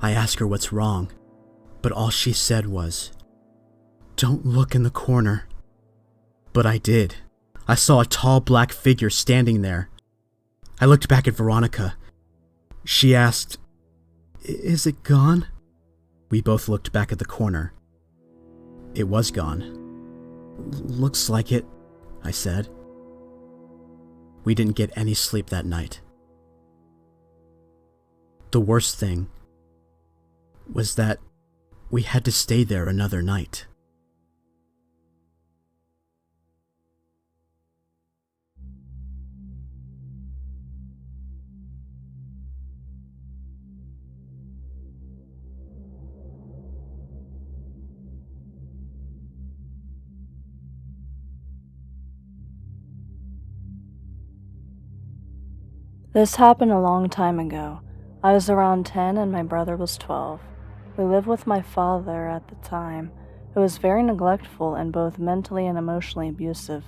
I asked her what's wrong, but all she said was, "Don't look in the corner." But I did. I saw a tall black figure standing there. I looked back at Veronica. She asked, "Is it gone?" We both looked back at the corner. It was gone. "Looks like it," I said. We didn't get any sleep that night. The worst thing was that we had to stay there another night. This happened a long time ago. I was around 10 and my brother was 12. We lived with my father at the time, who was very neglectful and both mentally and emotionally abusive.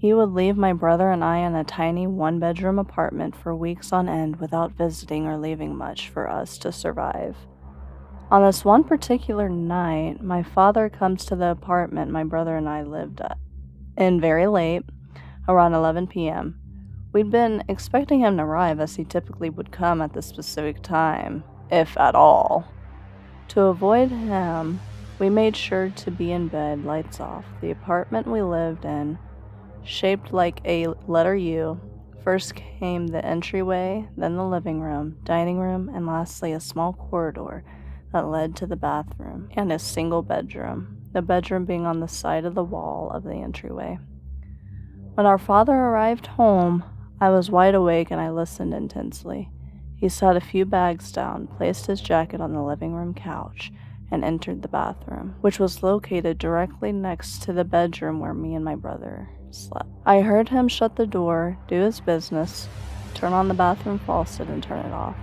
He would leave my brother and I in a tiny one-bedroom apartment for weeks on end without visiting or leaving much for us to survive. On this one particular night, my father comes to the apartment my brother and I lived in very late, around 11 p.m. We'd been expecting him to arrive as he typically would come at this specific time, if at all. To avoid him, we made sure to be in bed, lights off. The apartment we lived in, shaped like a letter U, first came the entryway, then the living room, dining room, and lastly a small corridor that led to the bathroom and a single bedroom, the bedroom being on the side of the wall of the entryway. When our father arrived home, I was wide awake and I listened intensely. He set a few bags down, placed his jacket on the living room couch, and entered the bathroom, which was located directly next to the bedroom where me and my brother slept. I heard him shut the door, do his business, turn on the bathroom faucet, and turn it off.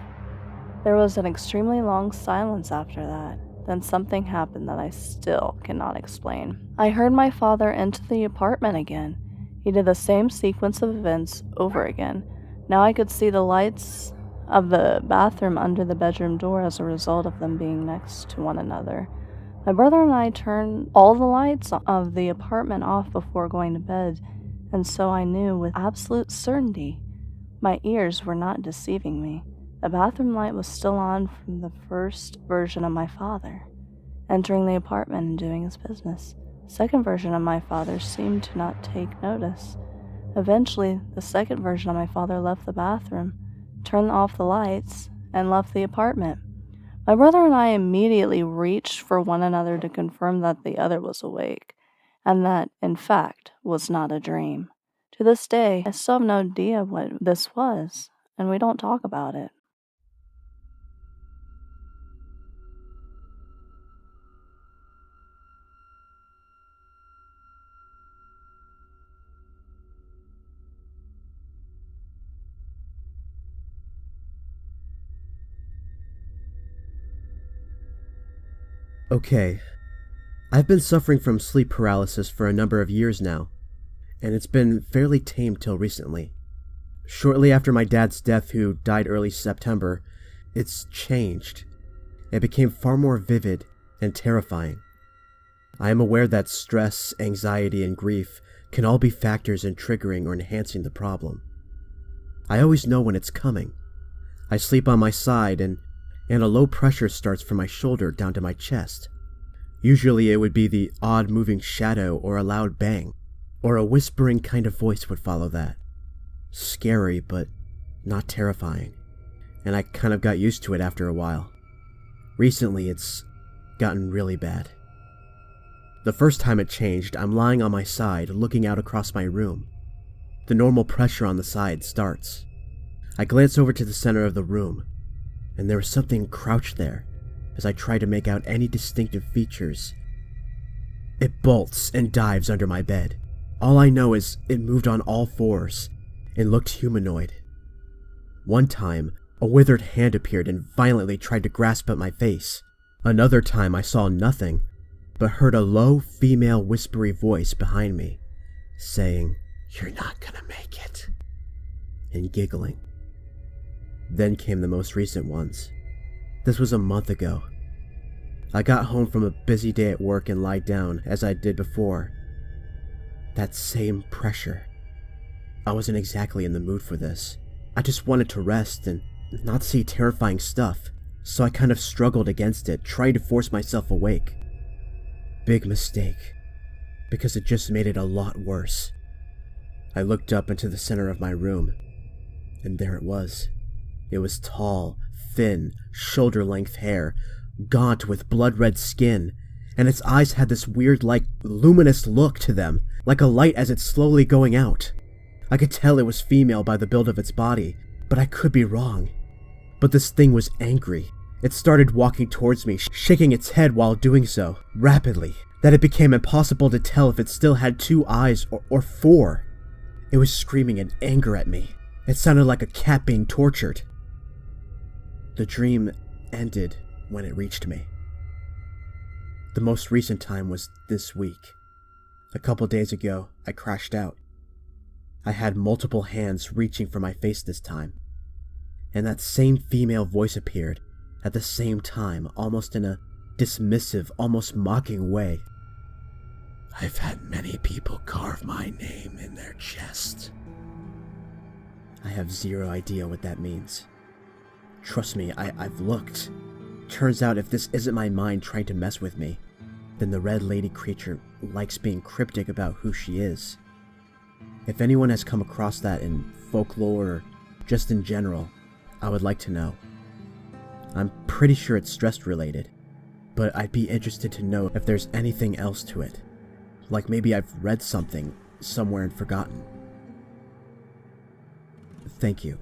There was an extremely long silence after that. Then something happened that I still cannot explain. I heard my father enter the apartment again. He did the same sequence of events over again. Now I could see the lights of the bathroom under the bedroom door as a result of them being next to one another. My brother and I turned all the lights of the apartment off before going to bed, and so I knew with absolute certainty my ears were not deceiving me. The bathroom light was still on from the first version of my father, entering the apartment and doing his business. The second version of my father seemed to not take notice. Eventually, the second version of my father left the bathroom, turned off the lights, and left the apartment. My brother and I immediately reached for one another to confirm that the other was awake, and that, in fact, was not a dream. To this day, I still have no idea what this was, and we don't talk about it. Okay, I've been suffering from sleep paralysis for a number of years now, and it's been fairly tame till recently. Shortly after my dad's death, who died early September, it's changed. It became far more vivid and terrifying. I am aware that stress, anxiety, and grief can all be factors in triggering or enhancing the problem. I always know when it's coming. I sleep on my side and a low pressure starts from my shoulder down to my chest. Usually it would be the odd moving shadow or a loud bang, or a whispering kind of voice would follow that. Scary, but not terrifying, and I kind of got used to it after a while. Recently it's gotten really bad. The first time it changed, I'm lying on my side, looking out across my room. The normal pressure on the side starts. I glance over to the center of the room, and there was something crouched there as I try to make out any distinctive features. It bolts and dives under my bed. All I know is it moved on all fours and looked humanoid. One time, a withered hand appeared and violently tried to grasp at my face. Another time I saw nothing, but heard a low female whispery voice behind me, saying, "You're not gonna make it," and giggling. Then came the most recent ones. This was a month ago. I got home from a busy day at work and lied down, as I did before. That same pressure. I wasn't exactly in the mood for this. I just wanted to rest and not see terrifying stuff, so I kind of struggled against it, trying to force myself awake. Big mistake, because it just made it a lot worse. I looked up into the center of my room, and there it was. It was tall, thin, shoulder-length hair, gaunt with blood-red skin, and its eyes had this weird, luminous look to them, like a light as it's slowly going out. I could tell it was female by the build of its body, but I could be wrong. But this thing was angry. It started walking towards me, shaking its head while doing so, rapidly, that it became impossible to tell if it still had 2 eyes or 4. It was screaming in anger at me. It sounded like a cat being tortured. The dream ended when it reached me. The most recent time was this week. A couple days ago, I crashed out. I had multiple hands reaching for my face this time, and that same female voice appeared at the same time, almost in a dismissive, almost mocking way. I've had many people carve my name in their chest. I have zero idea what that means. Trust me, I've looked. Turns out if this isn't my mind trying to mess with me, then the red lady creature likes being cryptic about who she is. If anyone has come across that in folklore or just in general, I would like to know. I'm pretty sure it's stress related, but I'd be interested to know if there's anything else to it. Like maybe I've read something somewhere and forgotten. Thank you.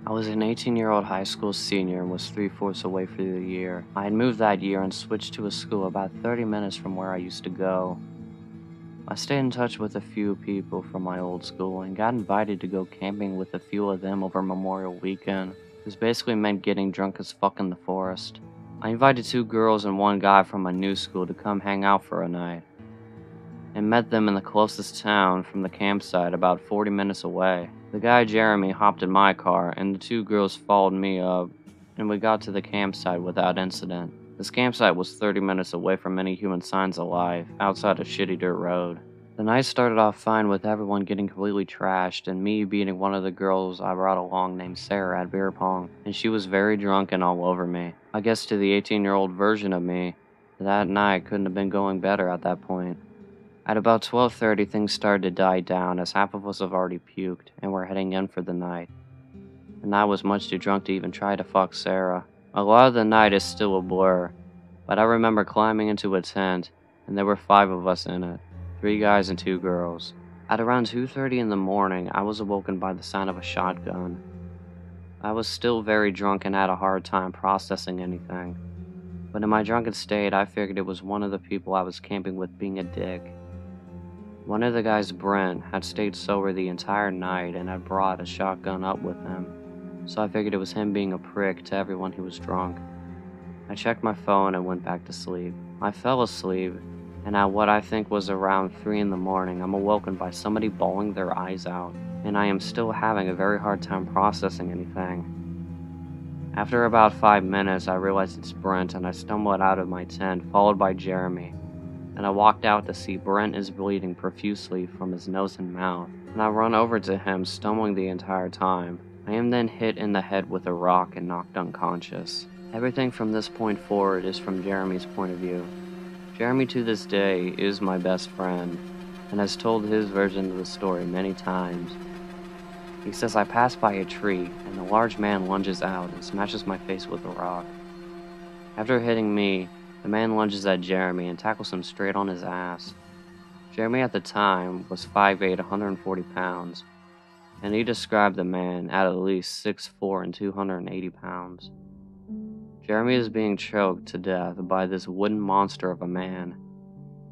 I was an 18-year-old high school senior and was 3/4 away for the year. I had moved that year and switched to a school about 30 minutes from where I used to go. I stayed in touch with a few people from my old school and got invited to go camping with a few of them over Memorial Weekend. This basically meant getting drunk as fuck in the forest. I invited 2 girls and 1 guy from my new school to come hang out for a night, and met them in the closest town from the campsite about 40 minutes away. The guy Jeremy hopped in my car and the 2 girls followed me up, and we got to the campsite without incident. This campsite was 30 minutes away from any human signs of life, outside a shitty dirt road. The night started off fine with everyone getting completely trashed and me beating one of the girls I brought along named Sarah at beer pong, and she was very drunk and all over me. I guess to the 18-year-old version of me, that night couldn't have been going better at that point. At about 12:30, things started to die down as half of us have already puked and were heading in for the night. And I was much too drunk to even try to fuck Sarah. A lot of the night is still a blur, but I remember climbing into a tent and there were 5 of us in it, 3 guys and 2 girls. At around 2:30 in the morning, I was awoken by the sound of a shotgun. I was still very drunk and had a hard time processing anything, but in my drunken state, I figured it was one of the people I was camping with being a dick. One of the guys, Brent, had stayed sober the entire night and had brought a shotgun up with him, so I figured it was him being a prick to everyone who was drunk. I checked my phone and went back to sleep. I fell asleep, and at what I think was around 3 in the morning, I'm awoken by somebody bawling their eyes out, and I am still having a very hard time processing anything. After about 5 minutes, I realized it's Brent, and I stumbled out of my tent, followed by Jeremy. And I walked out to see Brent is bleeding profusely from his nose and mouth, and I run over to him, stumbling the entire time. I am then hit in the head with a rock and knocked unconscious. Everything from this point forward is from Jeremy's point of view. Jeremy to this day is my best friend, and has told his version of the story many times. He says I passed by a tree, and a large man lunges out and smashes my face with a rock. After hitting me, the man lunges at Jeremy and tackles him straight on his ass. Jeremy at the time was 5'8", 140 pounds, and he described the man at least 6'4" and 280 pounds. Jeremy is being choked to death by this wooden monster of a man,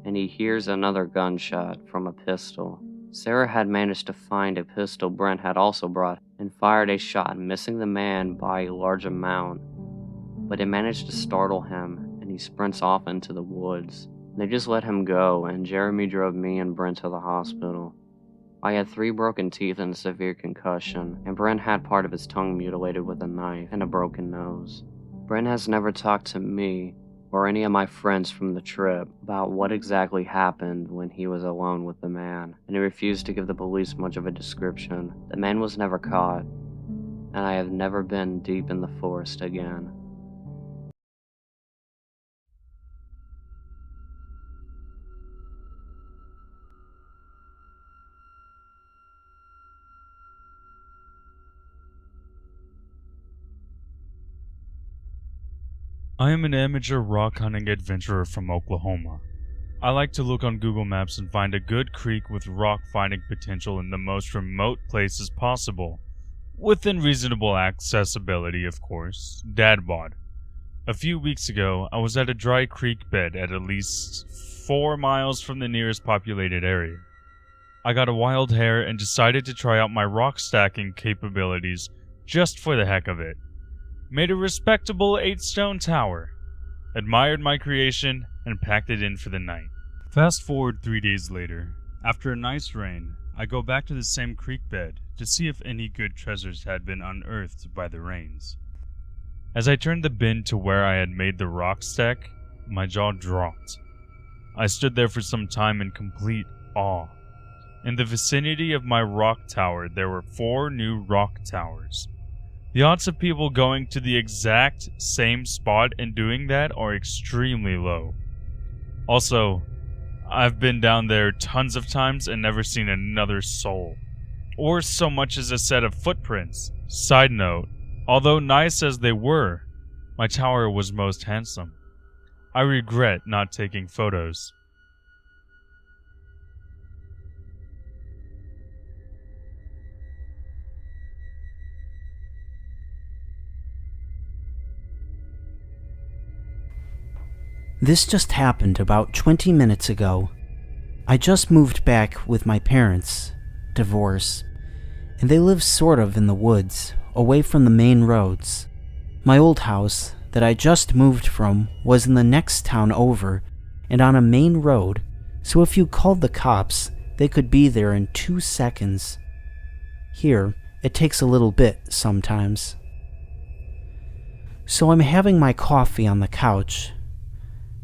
and he hears another gunshot from a pistol. Sarah had managed to find a pistol Brent had also brought and fired a shot, missing the man by a large amount, but it managed to startle him and he sprints off into the woods. They just let him go, and Jeremy drove me and Brent to the hospital. I had 3 broken teeth and a severe concussion, and Brent had part of his tongue mutilated with a knife and a broken nose. Brent has never talked to me or any of my friends from the trip about what exactly happened when he was alone with the man, and he refused to give the police much of a description. The man was never caught, and I have never been deep in the forest again. I am an amateur rock hunting adventurer from Oklahoma. I like to look on Google Maps and find a good creek with rock finding potential in the most remote places possible, within reasonable accessibility, of course. Dad bod. A few weeks ago, I was at a dry creek bed at least 4 miles from the nearest populated area. I got a wild hair and decided to try out my rock stacking capabilities just for the heck of it. Made a respectable 8-stone tower, admired my creation, and packed it in for the night. Fast forward 3 days later, after a nice rain, I go back to the same creek bed to see if any good treasures had been unearthed by the rains. As I turned the bin to where I had made the rock stack, my jaw dropped. I stood there for some time in complete awe. In the vicinity of my rock tower, there were 4 new rock towers. The odds of people going to the exact same spot and doing that are extremely low. Also, I've been down there tons of times and never seen another soul, or so much as a set of footprints. Side note, although nice as they were, my tower was most handsome. I regret not taking photos. This just happened about 20 minutes ago. I just moved back with my parents, divorce, and they live sort of in the woods, away from the main roads. My old house that I just moved from was in the next town over and on a main road, so if you called the cops, they could be there in 2 seconds. Here, it takes a little bit sometimes. So I'm having my coffee on the couch.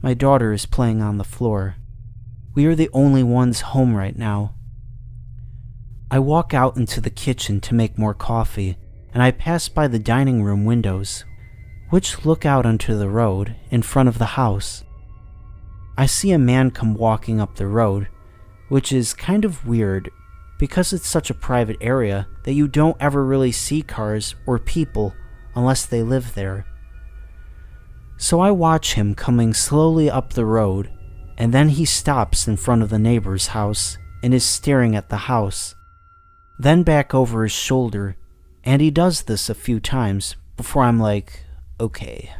My daughter is playing on the floor. We are the only ones home right now. I walk out into the kitchen to make more coffee, and I pass by the dining room windows, which look out onto the road in front of the house. I see a man come walking up the road, which is kind of weird because it's such a private area that you don't ever really see cars or people unless they live there. So I watch him coming slowly up the road, and then he stops in front of the neighbor's house and is staring at the house, then back over his shoulder, and he does this a few times before I'm like, okay.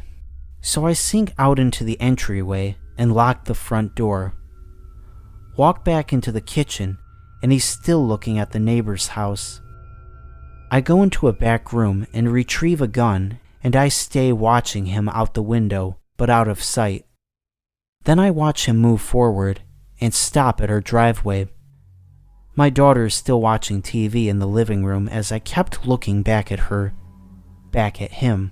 So I sink out into the entryway and lock the front door. Walk back into the kitchen, and he's still looking at the neighbor's house. I go into a back room and retrieve a gun, and I stay watching him out the window, but out of sight. Then I watch him move forward and stop at our driveway. My daughter is still watching TV in the living room as I kept looking back at her, back at him.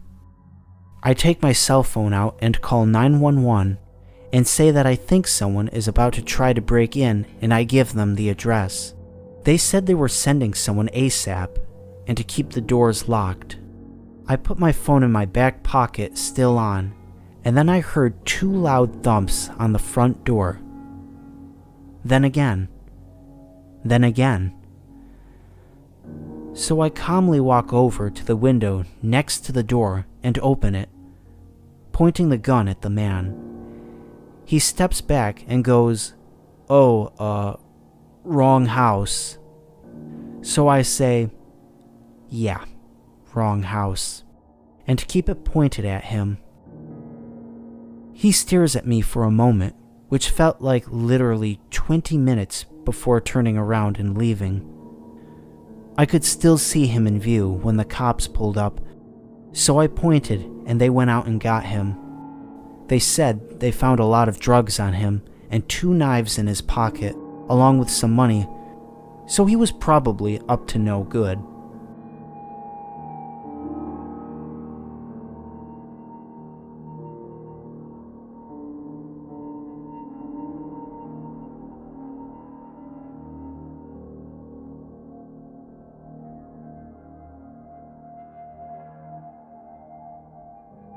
I take my cell phone out and call 911 and say that I think someone is about to try to break in, and I give them the address. They said they were sending someone ASAP and to keep the doors locked. I put my phone in my back pocket, still on, and then I heard 2 loud thumps on the front door. Then again. Then again. So I calmly walk over to the window next to the door and open it, pointing the gun at the man. He steps back and goes, "Oh, wrong house." So I say, "Yeah, wrong house," and keep it pointed at him. He stares at me for a moment, which felt like literally 20 minutes before turning around and leaving. I could still see him in view when the cops pulled up, so I pointed and they went out and got him. They said they found a lot of drugs on him and 2 knives in his pocket, along with some money, so he was probably up to no good.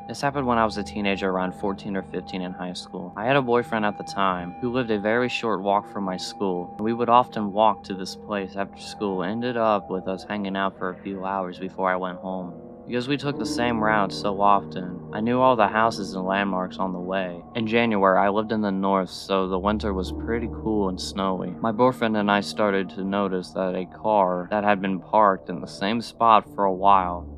This happened when I was a teenager, around 14 or 15 in high school. I had a boyfriend at the time who lived a very short walk from my school, and we would often walk to this place after school. It ended up with us hanging out for a few hours before I went home. Because we took the same route so often, I knew all the houses and landmarks on the way. In January, I lived in the north, so the winter was pretty cool and snowy. My boyfriend and I started to notice that a car that had been parked in the same spot for a while,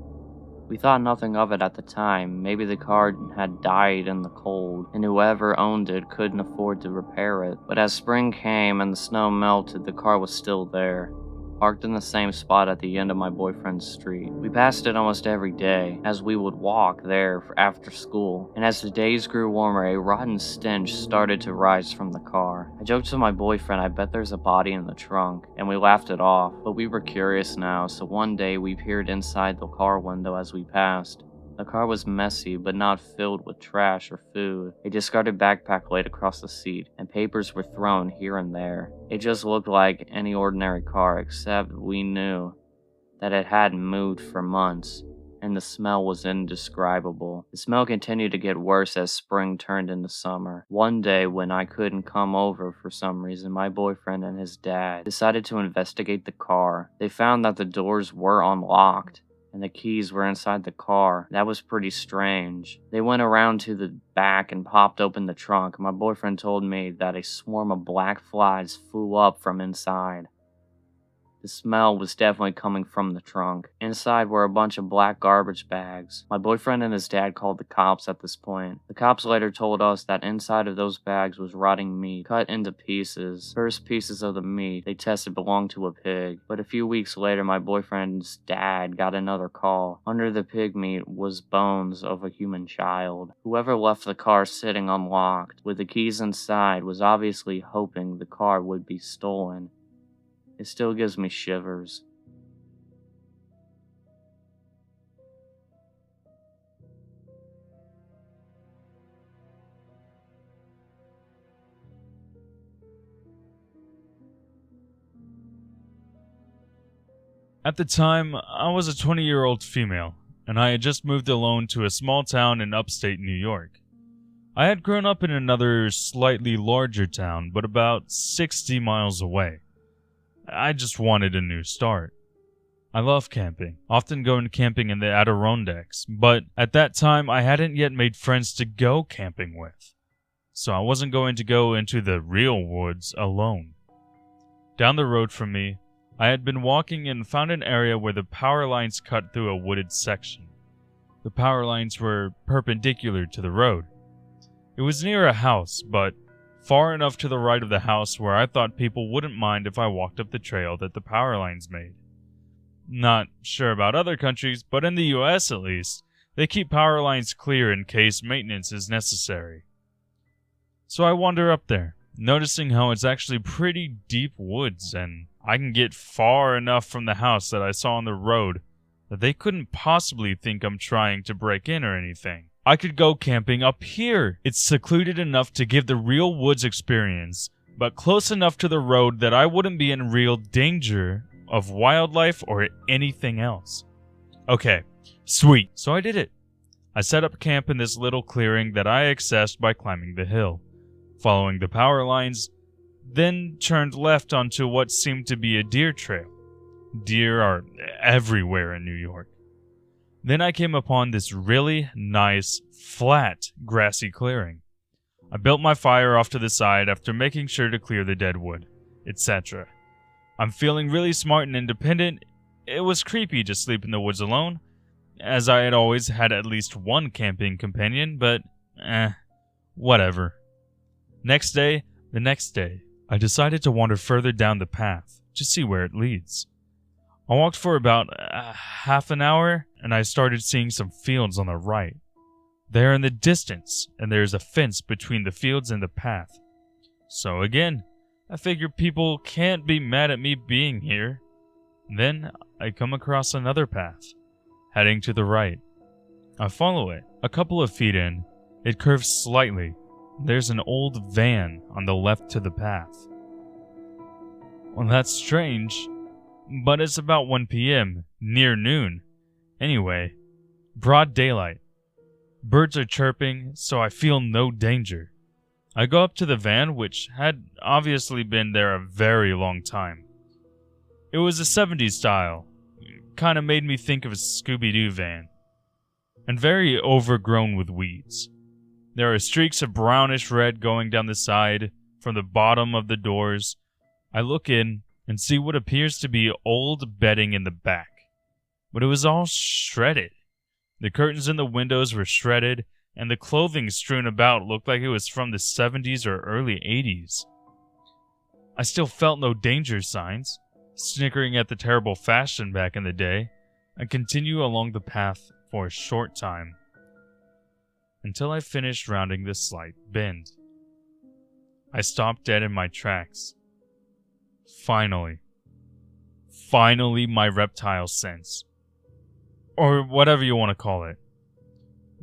We thought nothing of it at the time. Maybe the car had died in the cold, and whoever owned it couldn't afford to repair it. But as spring came and the snow melted, the car was still there, parked in the same spot at the end of my boyfriend's street. We passed it almost every day, as we would walk there for after school, and as the days grew warmer, a rotten stench started to rise from the car. I joked to my boyfriend, I bet there's a body in the trunk, and we laughed it off, but we were curious now, so one day we peered inside the car window as we passed. The car was messy, but not filled with trash or food. A discarded backpack laid across the seat, and papers were thrown here and there. It just looked like any ordinary car, except we knew that it hadn't moved for months, and the smell was indescribable. The smell continued to get worse as spring turned into summer. One day, when I couldn't come over for some reason, my boyfriend and his dad decided to investigate the car. They found that the doors were unlocked, and the keys were inside the car. That was pretty strange. They went around to the back and popped open the trunk. My boyfriend told me that a swarm of black flies flew up from inside. The smell was definitely coming from the trunk. Inside were a bunch of black garbage bags. My boyfriend and his dad called the cops at this point. The cops later told us that inside of those bags was rotting meat, cut into pieces. First pieces of the meat they tested belonged to a pig. But a few weeks later, my boyfriend's dad got another call. Under the pig meat was bones of a human child. Whoever left the car sitting unlocked with the keys inside was obviously hoping the car would be stolen. It still gives me shivers. At the time, I was a 20-year-old female, and I had just moved alone to a small town in upstate New York. I had grown up in another slightly larger town, but about 60 miles away. I just wanted a new start. I love camping, often going camping in the Adirondacks, but at that time I hadn't yet made friends to go camping with, so I wasn't going to go into the real woods alone. Down the road from me, I had been walking and found an area where the power lines cut through a wooded section. The power lines were perpendicular to the road. It was near a house, but far enough to the right of the house where I thought people wouldn't mind if I walked up the trail that the power lines made. Not sure about other countries, but in the US at least, they keep power lines clear in case maintenance is necessary. So I wander up there, noticing how it's actually pretty deep woods, and I can get far enough from the house that I saw on the road that they couldn't possibly think I'm trying to break in or anything. I could go camping up here. It's secluded enough to give the real woods experience, but close enough to the road that I wouldn't be in real danger of wildlife or anything else. Okay, sweet. So I did it. I set up camp in this little clearing that I accessed by climbing the hill, following the power lines, then turned left onto what seemed to be a deer trail. Deer are everywhere in New York. Then I came upon this really nice, flat, grassy clearing. I built my fire off to the side after making sure to clear the dead wood, etc. I'm feeling really smart and independent. It was creepy to sleep in the woods alone, as I had always had at least one camping companion, but whatever. The next day, I decided to wander further down the path to see where it leads. I walked for about half an hour, and I started seeing some fields on the right. They're in the distance, and there's a fence between the fields and the path. So again, I figured people can't be mad at me being here. Then I come across another path, heading to the right. I follow it. A couple of feet in, it curves slightly. There's an old van on the left to the path. Well, that's strange. But it's about 1 p.m., near noon. Anyway, broad daylight. Birds are chirping, so I feel no danger. I go up to the van, which had obviously been there a very long time. It was a 70s style. Kinda made me think of a Scooby-Doo van. And very overgrown with weeds. There are streaks of brownish red going down the side, from the bottom of the doors. I look in and see what appears to be old bedding in the back. But it was all shredded. The curtains in the windows were shredded, and the clothing strewn about looked like it was from the 70s or early 80s. I still felt no danger signs, snickering at the terrible fashion back in the day, and continue along the path for a short time, until I finished rounding the slight bend. I stopped dead in my tracks. Finally, my reptile sense, or whatever you want to call it,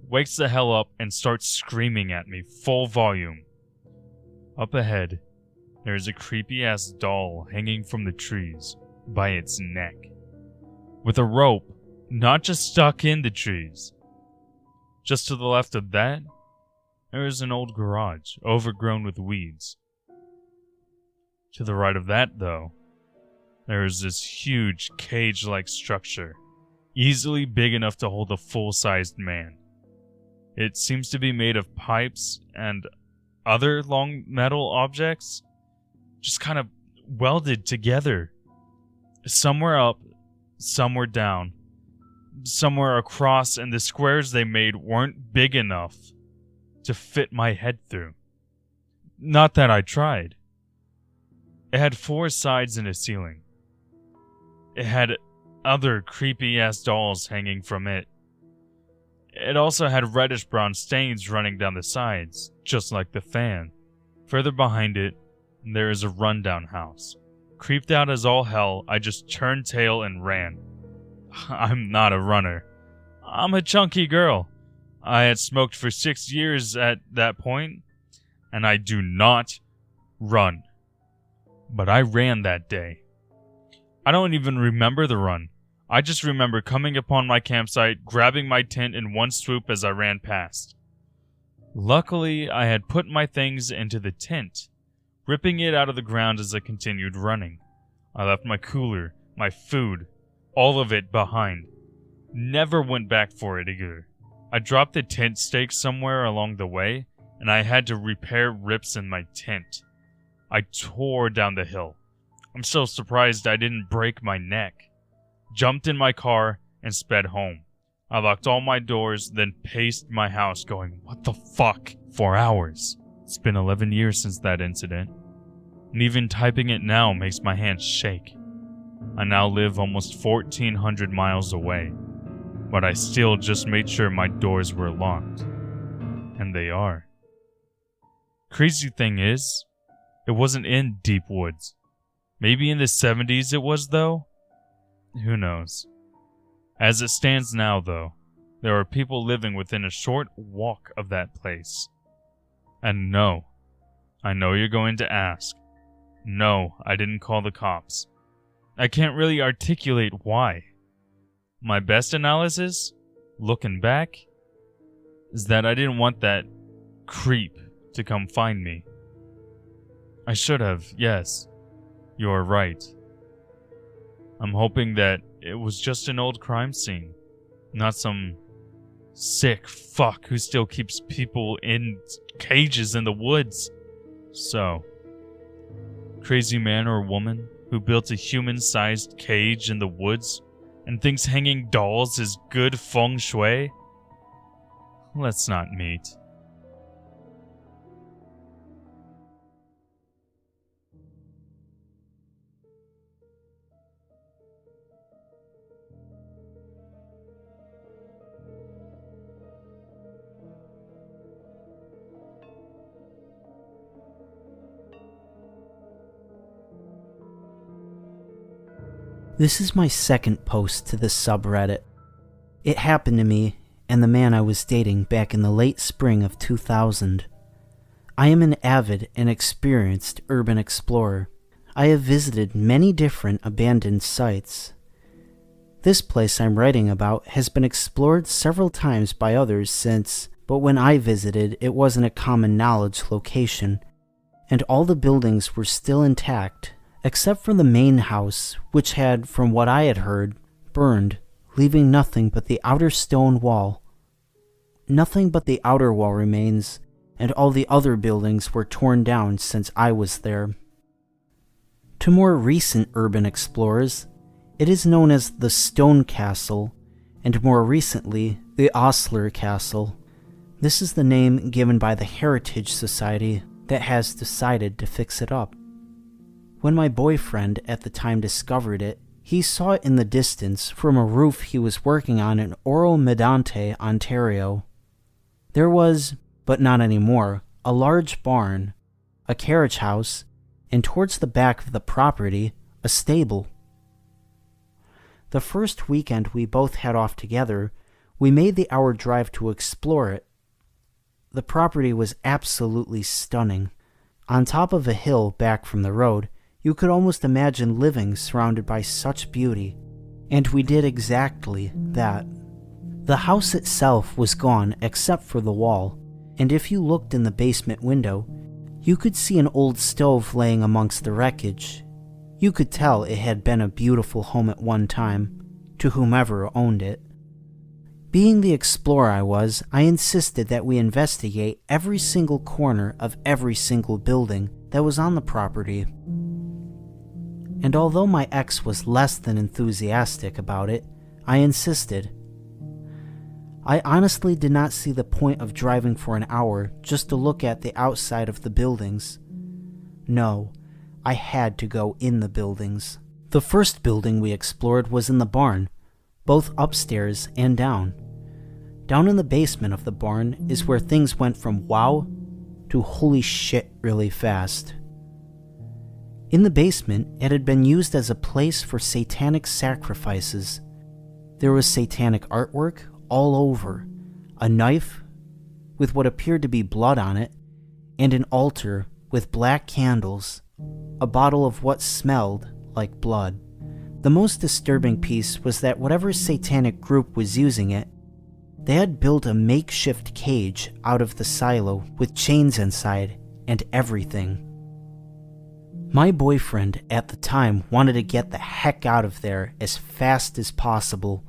wakes the hell up and starts screaming at me full volume. Up ahead, there is a creepy-ass doll hanging from the trees by its neck, with a rope not just stuck in the trees. Just to the left of that, there is an old garage overgrown with weeds. To the right of that, though, there is this huge cage-like structure, easily big enough to hold a full-sized man. It seems to be made of pipes and other long metal objects, just kind of welded together. Somewhere up, somewhere down, somewhere across, and the squares they made weren't big enough to fit my head through. Not that I tried. It had 4 sides and a ceiling. It had other creepy-ass dolls hanging from it. It also had reddish-brown stains running down the sides, just like the fan. Further behind it, there is a rundown house. Creeped out as all hell, I just turned tail and ran. I'm not a runner. I'm a chunky girl. I had smoked for 6 years at that point, and I do not run. But I ran that day. I don't even remember the run. I just remember coming upon my campsite, grabbing my tent in one swoop as I ran past. Luckily, I had put my things into the tent, ripping it out of the ground as I continued running. I left my cooler, my food, all of it behind. Never went back for it either. I dropped the tent stake somewhere along the way, and I had to repair rips in my tent. I tore down the hill. I'm so surprised I didn't break my neck. Jumped in my car and sped home. I locked all my doors, then paced my house going, "What the fuck?" for hours. It's been 11 years since that incident, and even typing it now makes my hands shake. I now live almost 1,400 miles away, but I still just made sure my doors were locked. And they are. Crazy thing is, it wasn't in deep woods. Maybe in the 70s it was, though? Who knows? As it stands now, though, there are people living within a short walk of that place. And no, I know you're going to ask. No, I didn't call the cops. I can't really articulate why. My best analysis, looking back, is that I didn't want that creep to come find me. I should have, yes. You're right. I'm hoping that it was just an old crime scene, not some sick fuck who still keeps people in cages in the woods. So, crazy man or woman who built a human-sized cage in the woods and thinks hanging dolls is good feng shui? Let's not meet. This is my second post to this subreddit. It happened to me and the man I was dating back in the late spring of 2000. I am an avid and experienced urban explorer. I have visited many different abandoned sites. This place I'm writing about has been explored several times by others since, but when I visited, it wasn't a common knowledge location, and all the buildings were still intact, except for the main house, which had, from what I had heard, burned, leaving nothing but the outer stone wall. Nothing but the outer wall remains, and all the other buildings were torn down since I was there. To more recent urban explorers, it is known as the Stone Castle, and more recently, the Osler Castle. This is the name given by the Heritage Society that has decided to fix it up. When my boyfriend at the time discovered it, he saw it in the distance from a roof he was working on in Oro Medonte, Ontario. There was, but not anymore, a large barn, a carriage house, and towards the back of the property, a stable. The first weekend we both had off together, we made the hour drive to explore it. The property was absolutely stunning. On top of a hill back from the road, you could almost imagine living surrounded by such beauty, and we did exactly that. The house itself was gone except for the wall, and if you looked in the basement window, you could see an old stove laying amongst the wreckage. You could tell it had been a beautiful home at one time, to whomever owned it. Being the explorer I was, I insisted that we investigate every single corner of every single building that was on the property. And although my ex was less than enthusiastic about it, I insisted. I honestly did not see the point of driving for an hour just to look at the outside of the buildings. No, I had to go in the buildings. The first building we explored was in the barn, both upstairs and down. Down in the basement of the barn is where things went from wow to holy shit really fast. In the basement, it had been used as a place for satanic sacrifices. There was satanic artwork all over, a knife with what appeared to be blood on it, and an altar with black candles, a bottle of what smelled like blood. The most disturbing piece was that whatever satanic group was using it, they had built a makeshift cage out of the silo with chains inside and everything. My boyfriend at the time wanted to get the heck out of there as fast as possible,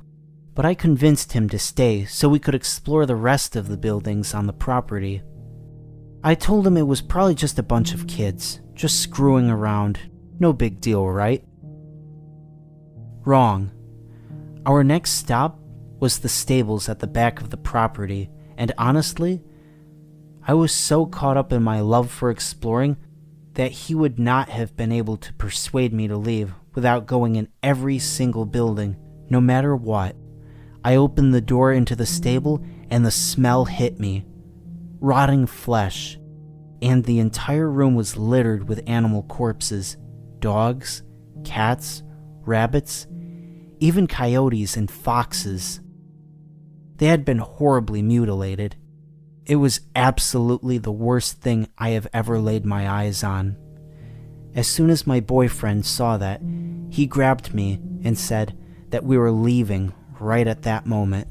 but I convinced him to stay so we could explore the rest of the buildings on the property. I told him it was probably just a bunch of kids, just screwing around. No big deal, right? Wrong. Our next stop was the stables at the back of the property, and honestly, I was so caught up in my love for exploring that he would not have been able to persuade me to leave without going in every single building, no matter what. I opened the door into the stable and the smell hit me. Rotting flesh. And the entire room was littered with animal corpses. Dogs, cats, rabbits, even coyotes and foxes. They had been horribly mutilated. It was absolutely the worst thing I have ever laid my eyes on. As soon as my boyfriend saw that, he grabbed me and said that we were leaving right at that moment.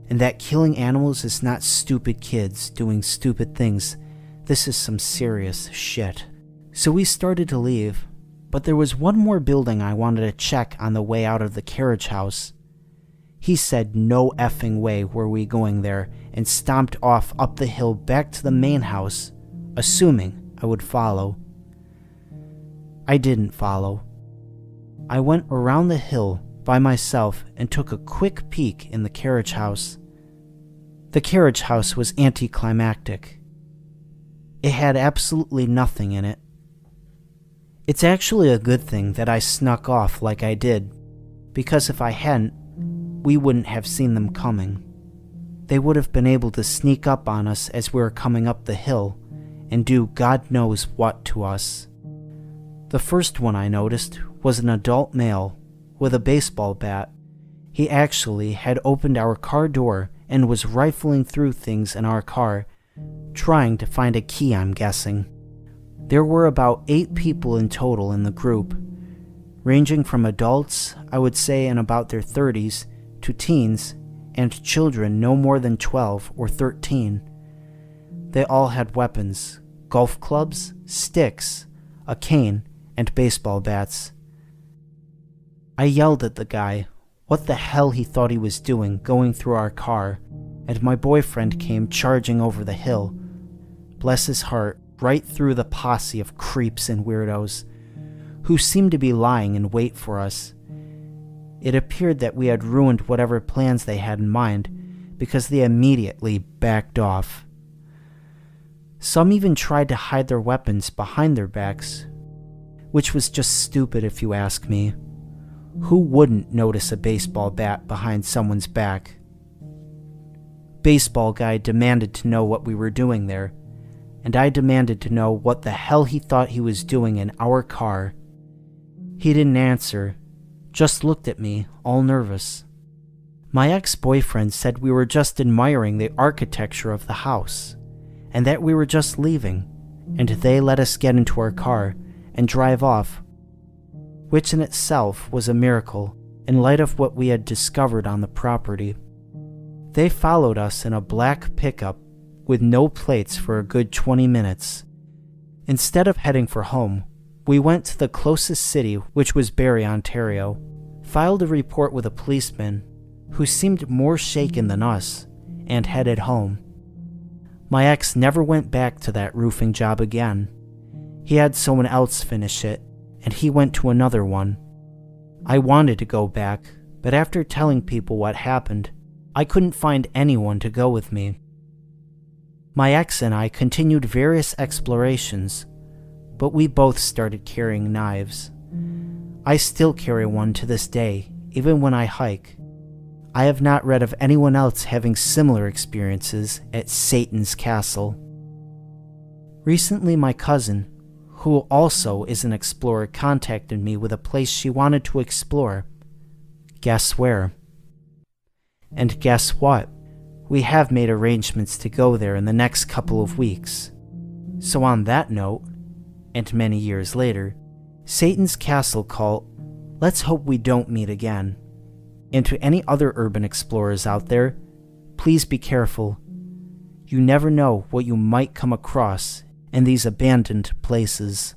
And that killing animals is not stupid kids doing stupid things. This is some serious shit. So we started to leave, but there was one more building I wanted to check on the way out of the carriage house. He said no effing way were we going there and stomped off up the hill back to the main house, assuming I would follow. I didn't follow. I went around the hill by myself and took a quick peek in the carriage house. The carriage house was anticlimactic. It had absolutely nothing in it. It's actually a good thing that I snuck off like I did, because if I hadn't, we wouldn't have seen them coming. They would have been able to sneak up on us as we were coming up the hill and do God knows what to us. The first one I noticed was an adult male with a baseball bat. He actually had opened our car door and was rifling through things in our car, trying to find a key, I'm guessing. There were about 8 people in total in the group, ranging from adults, I would say in about their 30s, to teens, and children no more than 12 or 13. They all had weapons, golf clubs, sticks, a cane, and baseball bats. I yelled at the guy what the hell he thought he was doing going through our car, and my boyfriend came charging over the hill. Bless his heart, right through the posse of creeps and weirdos, who seemed to be lying in wait for us. It appeared that we had ruined whatever plans they had in mind because they immediately backed off. Some even tried to hide their weapons behind their backs, which was just stupid if you ask me. Who wouldn't notice a baseball bat behind someone's back? Baseball guy demanded to know what we were doing there, and I demanded to know what the hell he thought he was doing in our car. He didn't answer, just looked at me, all nervous. My ex-boyfriend said we were just admiring the architecture of the house, and that we were just leaving, and they let us get into our car and drive off, which in itself was a miracle in light of what we had discovered on the property. They followed us in a black pickup with no plates for a good 20 minutes. Instead of heading for home, we went to the closest city, which was Barrie, Ontario, filed a report with a policeman who seemed more shaken than us, and headed home. My ex never went back to that roofing job again. He had someone else finish it, and he went to another one. I wanted to go back, but after telling people what happened, I couldn't find anyone to go with me. My ex and I continued various explorations, but we both started carrying knives. I still carry one to this day, even when I hike. I have not read of anyone else having similar experiences at Satan's Castle. Recently, my cousin, who also is an explorer, contacted me with a place she wanted to explore. Guess where? And guess what? We have made arrangements to go there in the next couple of weeks. So on that note, and many years later, Satan's Castle cult, let's hope we don't meet again. And to any other urban explorers out there, please be careful. You never know what you might come across in these abandoned places.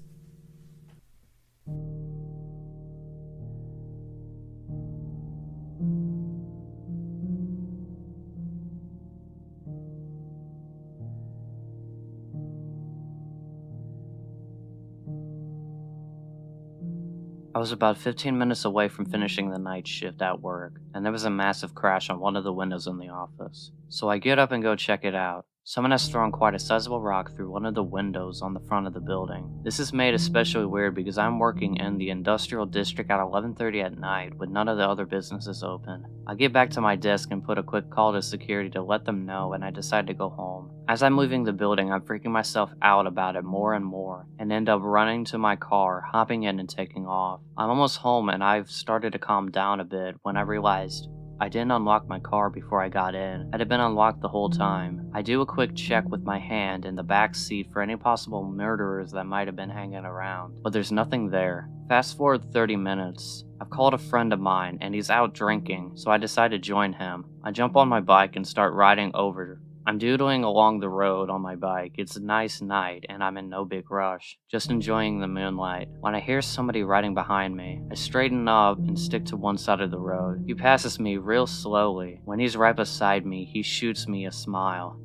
I was about 15 minutes away from finishing the night shift at work, and there was a massive crash on one of the windows in the office. So I get up and go check it out. Someone has thrown quite a sizable rock through one of the windows on the front of the building. This is made especially weird because I'm working in the industrial district at 11:30 at night with none of the other businesses open. I get back to my desk and put a quick call to security to let them know, and I decide to go home. As I'm leaving the building, I'm freaking myself out about it more and more, and end up running to my car, hopping in and taking off. I'm almost home and I've started to calm down a bit when I realized I didn't unlock my car before I got in. It had been unlocked the whole time. I do a quick check with my hand in the back seat for any possible murderers that might have been hanging around, but there's nothing there. Fast forward 30 minutes. I've called a friend of mine and he's out drinking, so I decide to join him. I jump on my bike and start riding over. I'm doodling along the road on my bike. It's a nice night and I'm in no big rush, just enjoying the moonlight. When I hear somebody riding behind me, I straighten up and stick to one side of the road. He passes me real slowly. When he's right beside me, he shoots me a smile,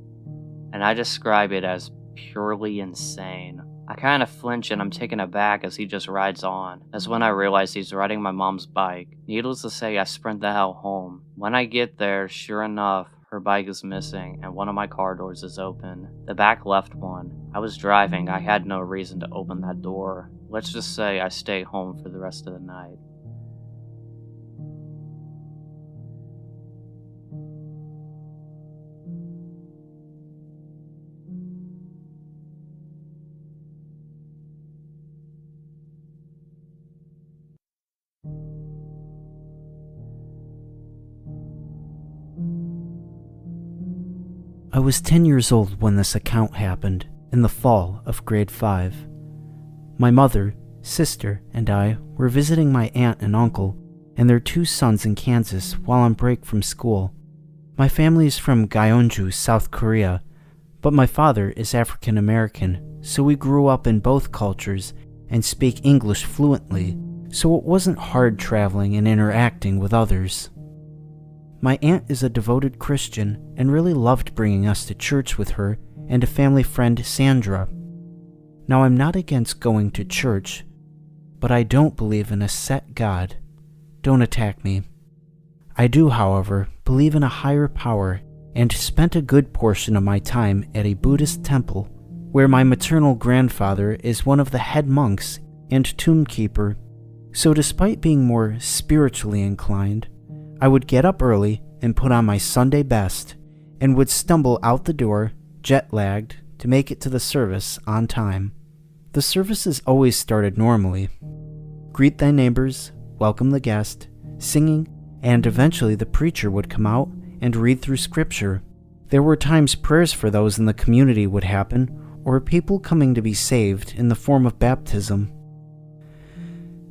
and I describe it as purely insane. I kind of flinch and I'm taken aback as he just rides on. That's when I realize he's riding my mom's bike. Needless to say, I sprint the hell home. When I get there, sure enough, her bike is missing and one of my car doors is open. The back left one. I was driving, I had no reason to open that door. Let's just say I stay home for the rest of the night. I was 10 years old when this account happened, in the fall of grade 5. My mother, sister, and I were visiting my aunt and uncle and their 2 sons in Kansas while on break from school. My family is from Gyeongju, South Korea, but my father is African American, so we grew up in both cultures and speak English fluently, so it wasn't hard traveling and interacting with others. My aunt is a devoted Christian and really loved bringing us to church with her and a family friend, Sandra. Now, I'm not against going to church, but I don't believe in a set God. Don't attack me. I do, however, believe in a higher power and spent a good portion of my time at a Buddhist temple where my maternal grandfather is one of the head monks and tomb keeper. So despite being more spiritually inclined, I would get up early and put on my Sunday best and would stumble out the door, jet-lagged, to make it to the service on time. The services always started normally. Greet thy neighbors, welcome the guest, singing, and eventually the preacher would come out and read through scripture. There were times prayers for those in the community would happen, or people coming to be saved in the form of baptism.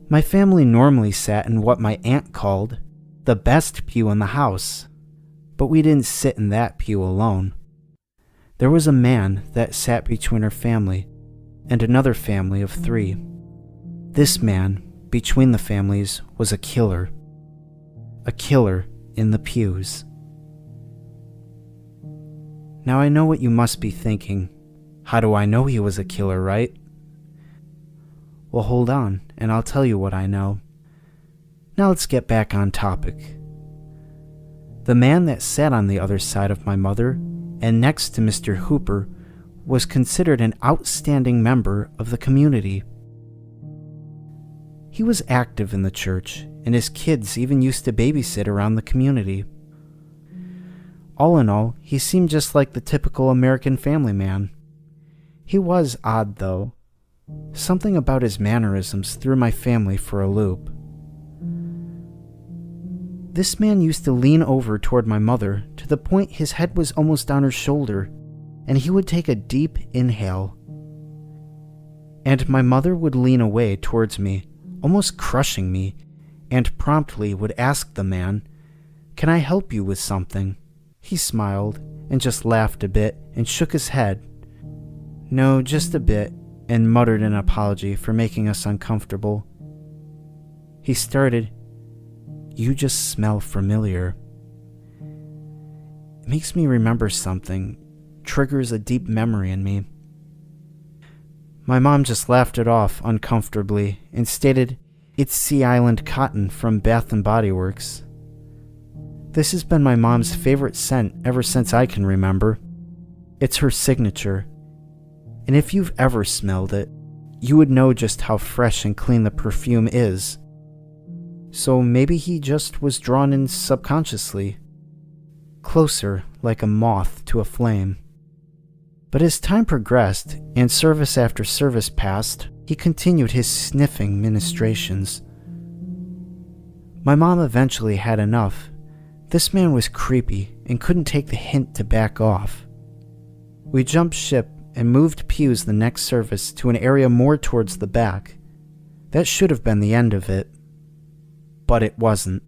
My family normally sat in what my aunt called the best pew in the house, but we didn't sit in that pew alone. There was a man that sat between our family and another family of 3. This man, between the families, was a killer. A killer in the pews. Now I know what you must be thinking. How do I know he was a killer, right? Well, hold on, and I'll tell you what I know. Now let's get back on topic. The man that sat on the other side of my mother and next to Mr. Hooper was considered an outstanding member of the community. He was active in the church, and his kids even used to babysit around the community. All in all, he seemed just like the typical American family man. He was odd, though. Something about his mannerisms threw my family for a loop. This man used to lean over toward my mother to the point his head was almost on her shoulder, and he would take a deep inhale. And my mother would lean away towards me, almost crushing me, and promptly would ask the man, "Can I help you with something?" He smiled and just laughed a bit and shook his head. "No, just a bit," and muttered an apology for making us uncomfortable. He started, "You just smell familiar." It makes me remember something, triggers a deep memory in me. My mom just laughed it off uncomfortably and stated, "It's Sea Island cotton from Bath & Body Works." This has been my mom's favorite scent ever since I can remember. It's her signature, and if you've ever smelled it, you would know just how fresh and clean the perfume is. So maybe he just was drawn in subconsciously, closer like a moth to a flame. But as time progressed and service after service passed, he continued his sniffing ministrations. My mom eventually had enough. This man was creepy and couldn't take the hint to back off. We jumped ship and moved pews the next service to an area more towards the back. That should have been the end of it, but it wasn't.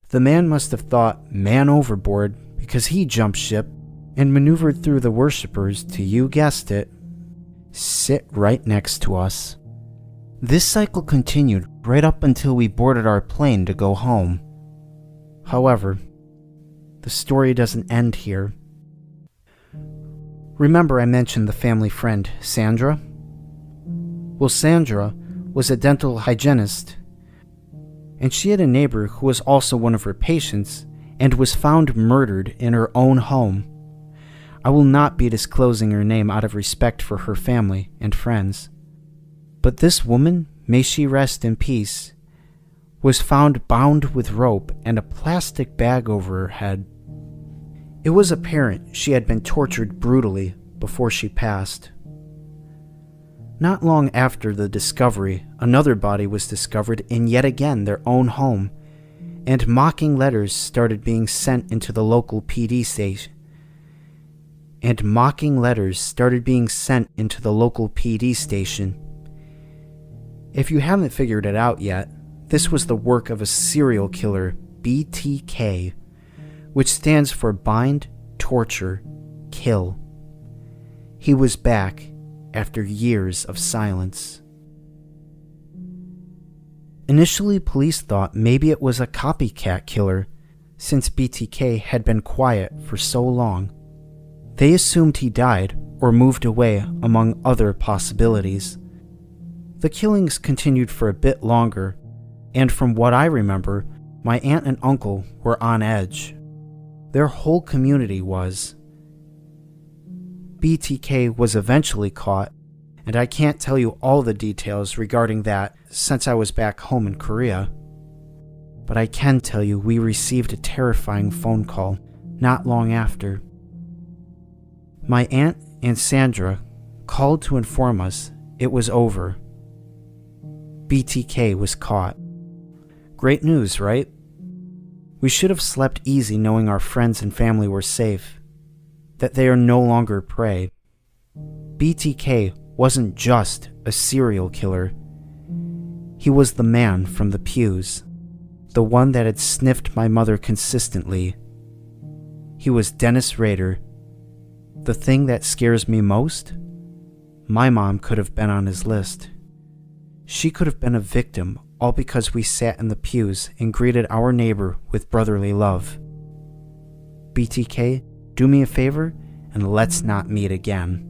The man must have thought man overboard because he jumped ship and maneuvered through the worshippers to, you guessed it, sit right next to us. This cycle continued right up until we boarded our plane to go home. However, the story doesn't end here. Remember I mentioned the family friend, Sandra? Well, Sandra was a dental hygienist, and she had a neighbor who was also one of her patients and was found murdered in her own home. I will not be disclosing her name out of respect for her family and friends. But this woman, may she rest in peace, was found bound with rope and a plastic bag over her head. It was apparent she had been tortured brutally before she passed. Not long after the discovery, another body was discovered in yet again their own home, and mocking letters started being sent into the local PD station. If you haven't figured it out yet, this was the work of a serial killer, BTK, which stands for Bind, Torture, Kill. He was back after years of silence. Initially, police thought maybe it was a copycat killer, since BTK had been quiet for so long. They assumed he died or moved away, among other possibilities. The killings continued for a bit longer, and from what I remember, My aunt and uncle were on edge. Their whole community was. BTK was eventually caught, and I can't tell you all the details regarding that since I was back home in Korea. But I can tell you we received a terrifying phone call not long after. My aunt and Sandra called to inform us it was over. BTK was caught. Great news, right? We should have slept easy knowing our friends and family were safe, that they are no longer prey. BTK wasn't just a serial killer. He was the man from the pews, the one that had sniffed my mother consistently. He was Dennis Rader. The thing that scares me most? My mom could have been on his list. She could have been a victim all because we sat in the pews and greeted our neighbor with brotherly love. BTK, do me a favor and let's not meet again.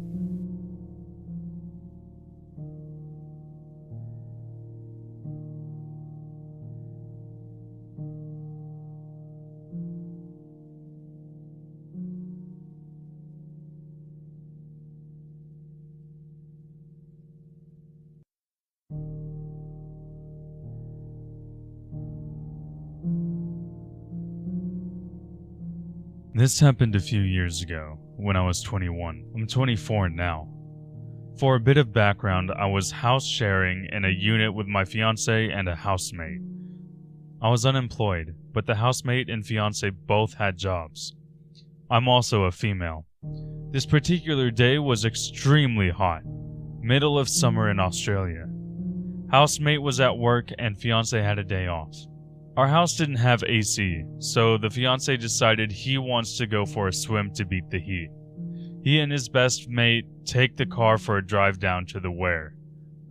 This happened a few years ago, when I was 21. I'm 24 now. For a bit of background, I was house sharing in a unit with my fiance and a housemate. I was unemployed, but the housemate and fiance both had jobs. I'm also a female. This particular day was extremely hot, middle of summer in Australia. Housemate was at work and fiance had a day off. Our house didn't have AC, so the fiancé decided he wants to go for a swim to beat the heat. He and his best mate take the car for a drive down to the Weir.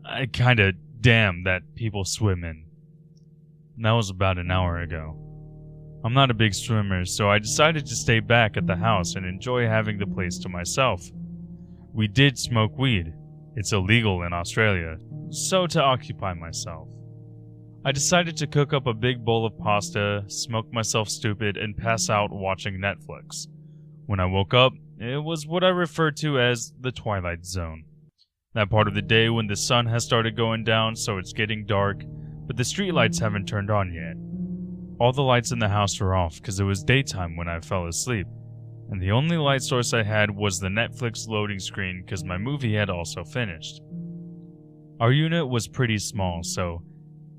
I kinda damn that people swim in. That was about an hour ago. I'm not a big swimmer, so I decided to stay back at the house and enjoy having the place to myself. We did smoke weed. It's illegal in Australia, so to occupy myself, I decided to cook up a big bowl of pasta, smoke myself stupid, and pass out watching Netflix. When I woke up, it was what I refer to as the Twilight Zone. That part of the day when the sun has started going down, so it's getting dark, but the streetlights haven't turned on yet. All the lights in the house were off because it was daytime when I fell asleep, and the only light source I had was the Netflix loading screen because my movie had also finished. Our unit was pretty small, so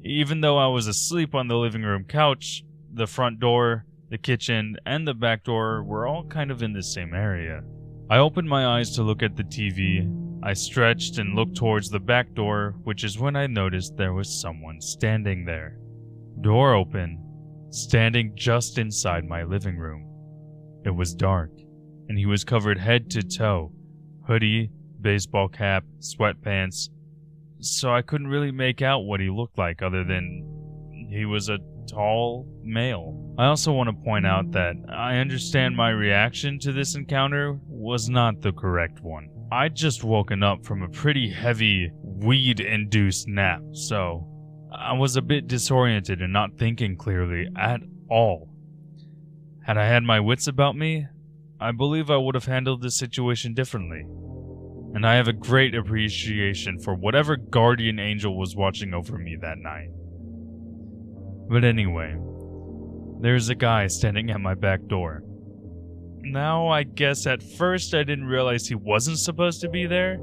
even though I was asleep on the living room couch, the front door, the kitchen, and the back door were all kind of in the same area. I opened my eyes to look at the TV. I stretched and looked towards the back door, which is when I noticed there was someone standing there. Door open, standing just inside my living room. It was dark, and he was covered head to toe, hoodie, baseball cap, sweatpants, so I couldn't really make out what he looked like other than he was a tall male. I also want to point out that I understand my reaction to this encounter was not the correct one. I'd just woken up from a pretty heavy weed-induced nap, so I was a bit disoriented and not thinking clearly at all. Had I had my wits about me, I believe I would have handled this situation differently. And I have a great appreciation for whatever guardian angel was watching over me that night. But anyway, there's a guy standing at my back door. Now, I guess at first I didn't realize he wasn't supposed to be there.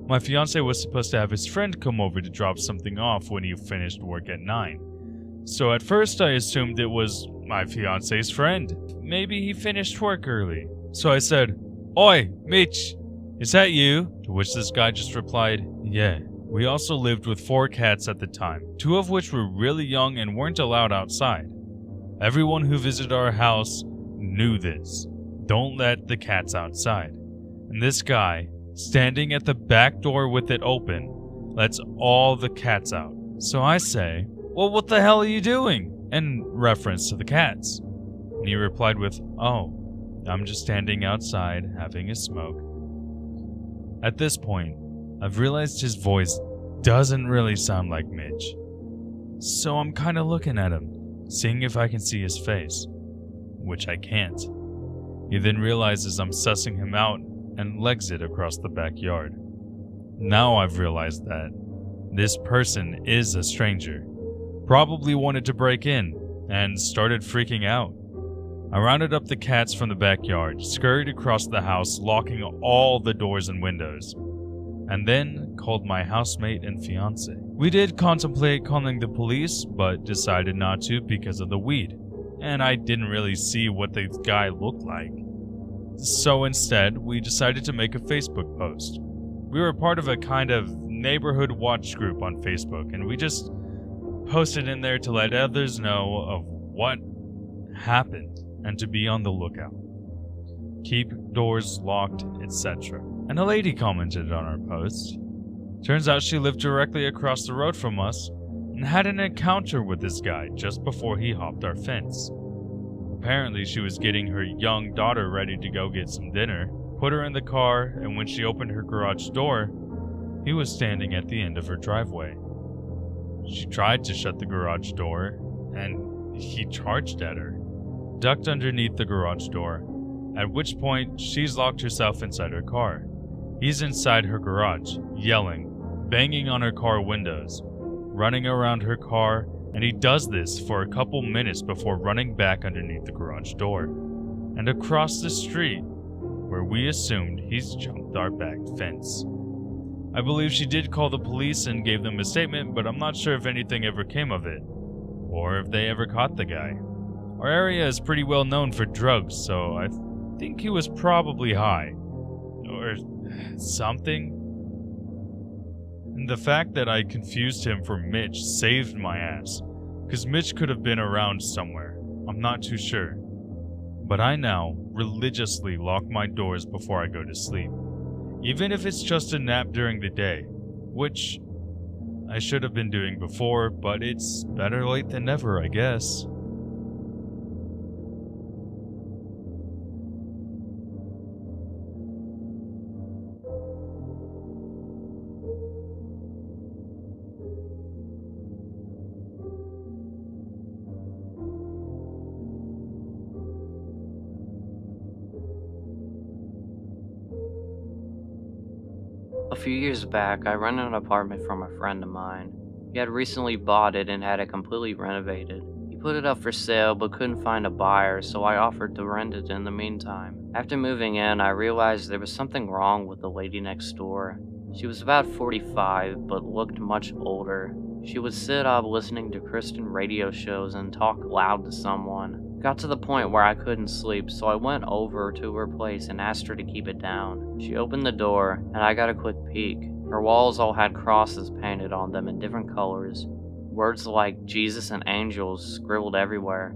My fiance was supposed to have his friend come over to drop something off when he finished work at 9. So at first I assumed it was my fiance's friend. Maybe he finished work early. So I said, "Oi, Mitch! Is that you?" To which this guy just replied, "Yeah." We also lived with 4 cats at the time, 2 of which were really young and weren't allowed outside. Everyone who visited our house knew this. Don't let the cats outside. And this guy, standing at the back door with it open, lets all the cats out. So I say, "Well, what the hell are you doing?" in reference to the cats. And he replied with, "Oh, I'm just standing outside having a smoke." At this point, I've realized his voice doesn't really sound like Mitch. So I'm kinda looking at him, seeing if I can see his face, which I can't. He then realizes I'm sussing him out and legs it across the backyard. Now I've realized that this person is a stranger, probably wanted to break in, and started freaking out. I rounded up the cats from the backyard, scurried across the house, locking all the doors and windows, and then called my housemate and fiance. We did contemplate calling the police, but decided not to because of the weed, and I didn't really see what the guy looked like. So instead, we decided to make a Facebook post. We were part of a kind of neighborhood watch group on Facebook, and we just posted in there to let others know of what happened and to be on the lookout. Keep doors locked, etc. And a lady commented on our post. Turns out she lived directly across the road from us and had an encounter with this guy just before he hopped our fence. Apparently she was getting her young daughter ready to go get some dinner, put her in the car, and when she opened her garage door, he was standing at the end of her driveway. She tried to shut the garage door, and he charged at her, ducked underneath the garage door, at which point she's locked herself inside her car. He's inside her garage, yelling, banging on her car windows, running around her car, and he does this for a couple minutes before running back underneath the garage door and across the street, where we assumed he's jumped our back fence. I believe she did call the police and gave them a statement, but I'm not sure if anything ever came of it, or if they ever caught the guy. Our area is pretty well known for drugs, so I think he was probably high, or something. And the fact that I confused him for Mitch saved my ass, because Mitch could have been around somewhere. I'm not too sure. But I now religiously lock my doors before I go to sleep, even if it's just a nap during the day, which I should have been doing before, but it's better late than never, I guess. A few years back, I rented an apartment from a friend of mine. He had recently bought it and had it completely renovated. He put it up for sale but couldn't find a buyer, so I offered to rent it in the meantime. After moving in, I realized there was something wrong with the lady next door. She was about 45 but looked much older. She would sit up listening to Christian radio shows and talk loud to someone. Got to the point where I couldn't sleep, so I went over to her place and asked her to keep it down. She opened the door, and I got a quick peek. Her walls all had crosses painted on them in different colors. Words like Jesus and angels scribbled everywhere.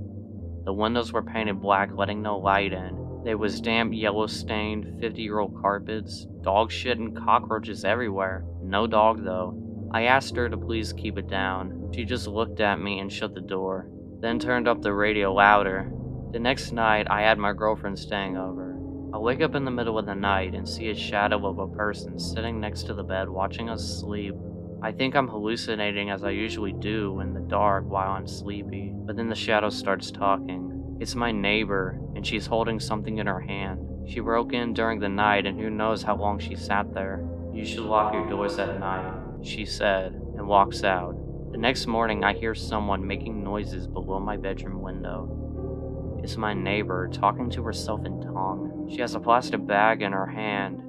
The windows were painted black, letting no light in. There was damp, yellow-stained, 50-year-old carpets, dog shit and cockroaches everywhere. No dog, though. I asked her to please keep it down. She just looked at me and shut the door, then turned up the radio louder. The next night, I had my girlfriend staying over. I wake up in the middle of the night and see a shadow of a person sitting next to the bed watching us sleep. I think I'm hallucinating as I usually do in the dark while I'm sleepy, but then the shadow starts talking. It's my neighbor, and she's holding something in her hand. She broke in during the night, and who knows how long she sat there. "You should lock your doors at night," she said, and walks out. The next morning, I hear someone making noises below my bedroom window. It's my neighbor talking to herself in tongue. She has a plastic bag in her hand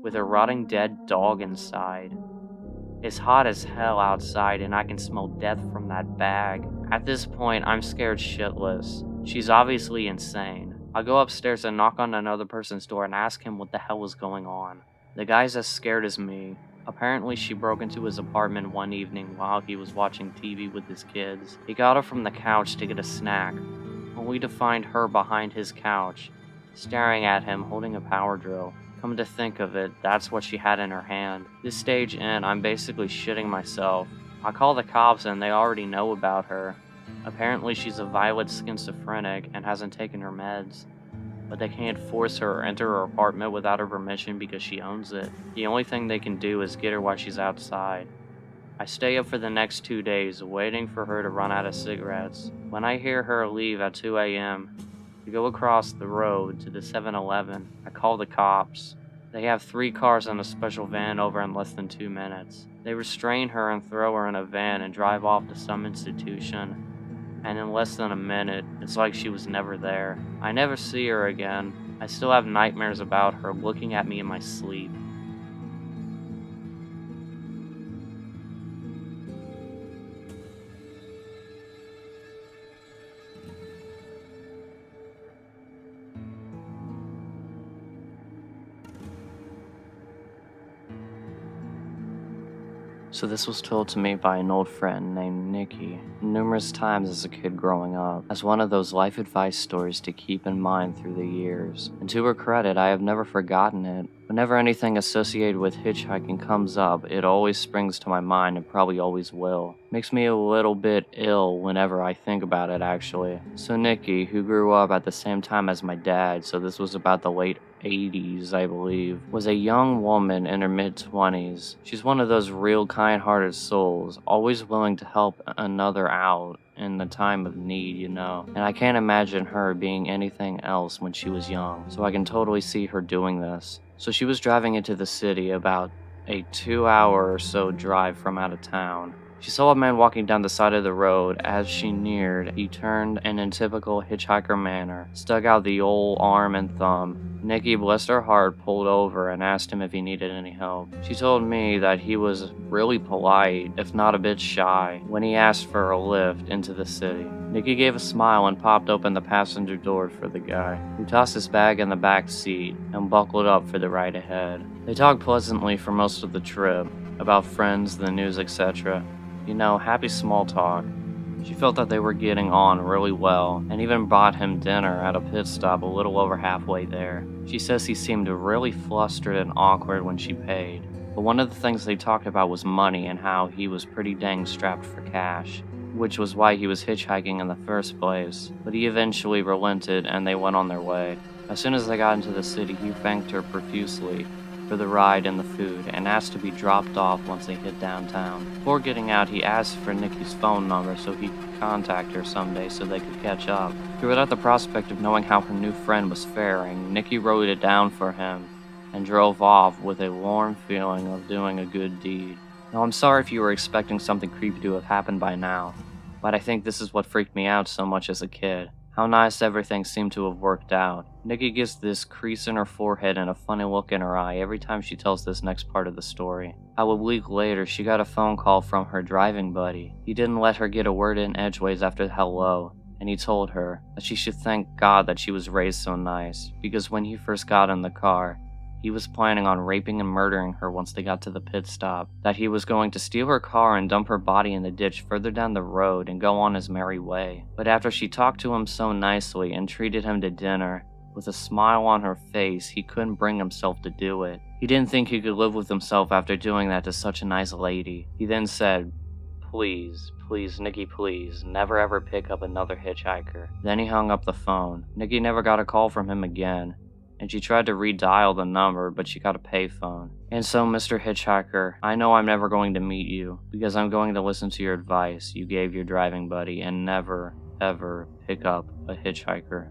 with a rotting dead dog inside. It's hot as hell outside and I can smell death from that bag. At this point, I'm scared shitless. She's obviously insane. I go upstairs and knock on another person's door and ask him what the hell is going on. The guy's as scared as me. Apparently, she broke into his apartment one evening while he was watching TV with his kids. He got up from the couch to get a snack, only to find her behind his couch, staring at him holding a power drill. Come to think of it, that's what she had in her hand. This stage in, I'm basically shitting myself. I call the cops and they already know about her. Apparently, she's a violent schizophrenic and hasn't taken her meds. But they can't force her or enter her apartment without her permission because she owns it. The only thing they can do is get her while she's outside. I stay up for the next 2 days, waiting for her to run out of cigarettes. When I hear her leave at 2 a.m. to go across the road to the 7-Eleven, I call the cops. They have 3 cars and a special van over in less than 2 minutes. They restrain her and throw her in a van and drive off to some institution. And in less than a minute, it's like she was never there. I never see her again. I still have nightmares about her looking at me in my sleep. So this was told to me by an old friend named Nikki numerous times as a kid growing up, as one of those life advice stories to keep in mind through the years. And to her credit, I have never forgotten it. Whenever anything associated with hitchhiking comes up, it always springs to my mind and probably always will. Makes me a little bit ill whenever I think about it, actually. So Nikki, who grew up at the same time as my dad, so this was about the late 80s, I believe, was a young woman in her mid-20s. She's one of those real kind-hearted souls, always willing to help another out in the time of need, you know. And I can't imagine her being anything else when she was young, so I can totally see her doing this. So she was driving into the city, about a 2-hour or so drive from out of town. She saw a man walking down the side of the road. As she neared, he turned and in typical hitchhiker manner, stuck out the old arm and thumb. Nikki, bless her heart, pulled over and asked him if he needed any help. She told me that he was really polite, if not a bit shy, when he asked for a lift into the city. Nikki gave a smile and popped open the passenger door for the guy, who tossed his bag in the back seat and buckled up for the ride ahead. They talked pleasantly for most of the trip, about friends, the news, etc. You know, happy small talk. She felt that they were getting on really well, and even bought him dinner at a pit stop a little over halfway there. She says he seemed really flustered and awkward when she paid, but one of the things they talked about was money and how he was pretty dang strapped for cash, which was why he was hitchhiking in the first place. But he eventually relented and they went on their way. As soon as they got into the city, he thanked her profusely for the ride and the food, and asked to be dropped off once they hit downtown. Before getting out, he asked for Nikki's phone number so he could contact her someday so they could catch up. Without the prospect of knowing how her new friend was faring, Nikki wrote it down for him and drove off with a warm feeling of doing a good deed. Now, I'm sorry if you were expecting something creepy to have happened by now, but I think this is what freaked me out so much as a kid. How nice everything seemed to have worked out. Nikki gets this crease in her forehead and a funny look in her eye every time she tells this next part of the story. How a week later, she got a phone call from her driving buddy. He didn't let her get a word in edgeways after hello, and he told her that she should thank God that she was raised so nice, because when he first got in the car, he was planning on raping and murdering her once they got to the pit stop, that he was going to steal her car and dump her body in the ditch further down the road and go on his merry way. But after she talked to him so nicely and treated him to dinner, with a smile on her face, he couldn't bring himself to do it. He didn't think he could live with himself after doing that to such a nice lady. He then said, "Please, Nikki, please, never ever pick up another hitchhiker." Then he hung up the phone. Nikki never got a call from him again, and she tried to redial the number, but she got a payphone. And so, Mr. Hitchhiker, I know I'm never going to meet you, because I'm going to listen to your advice you gave your driving buddy and never, ever pick up a hitchhiker.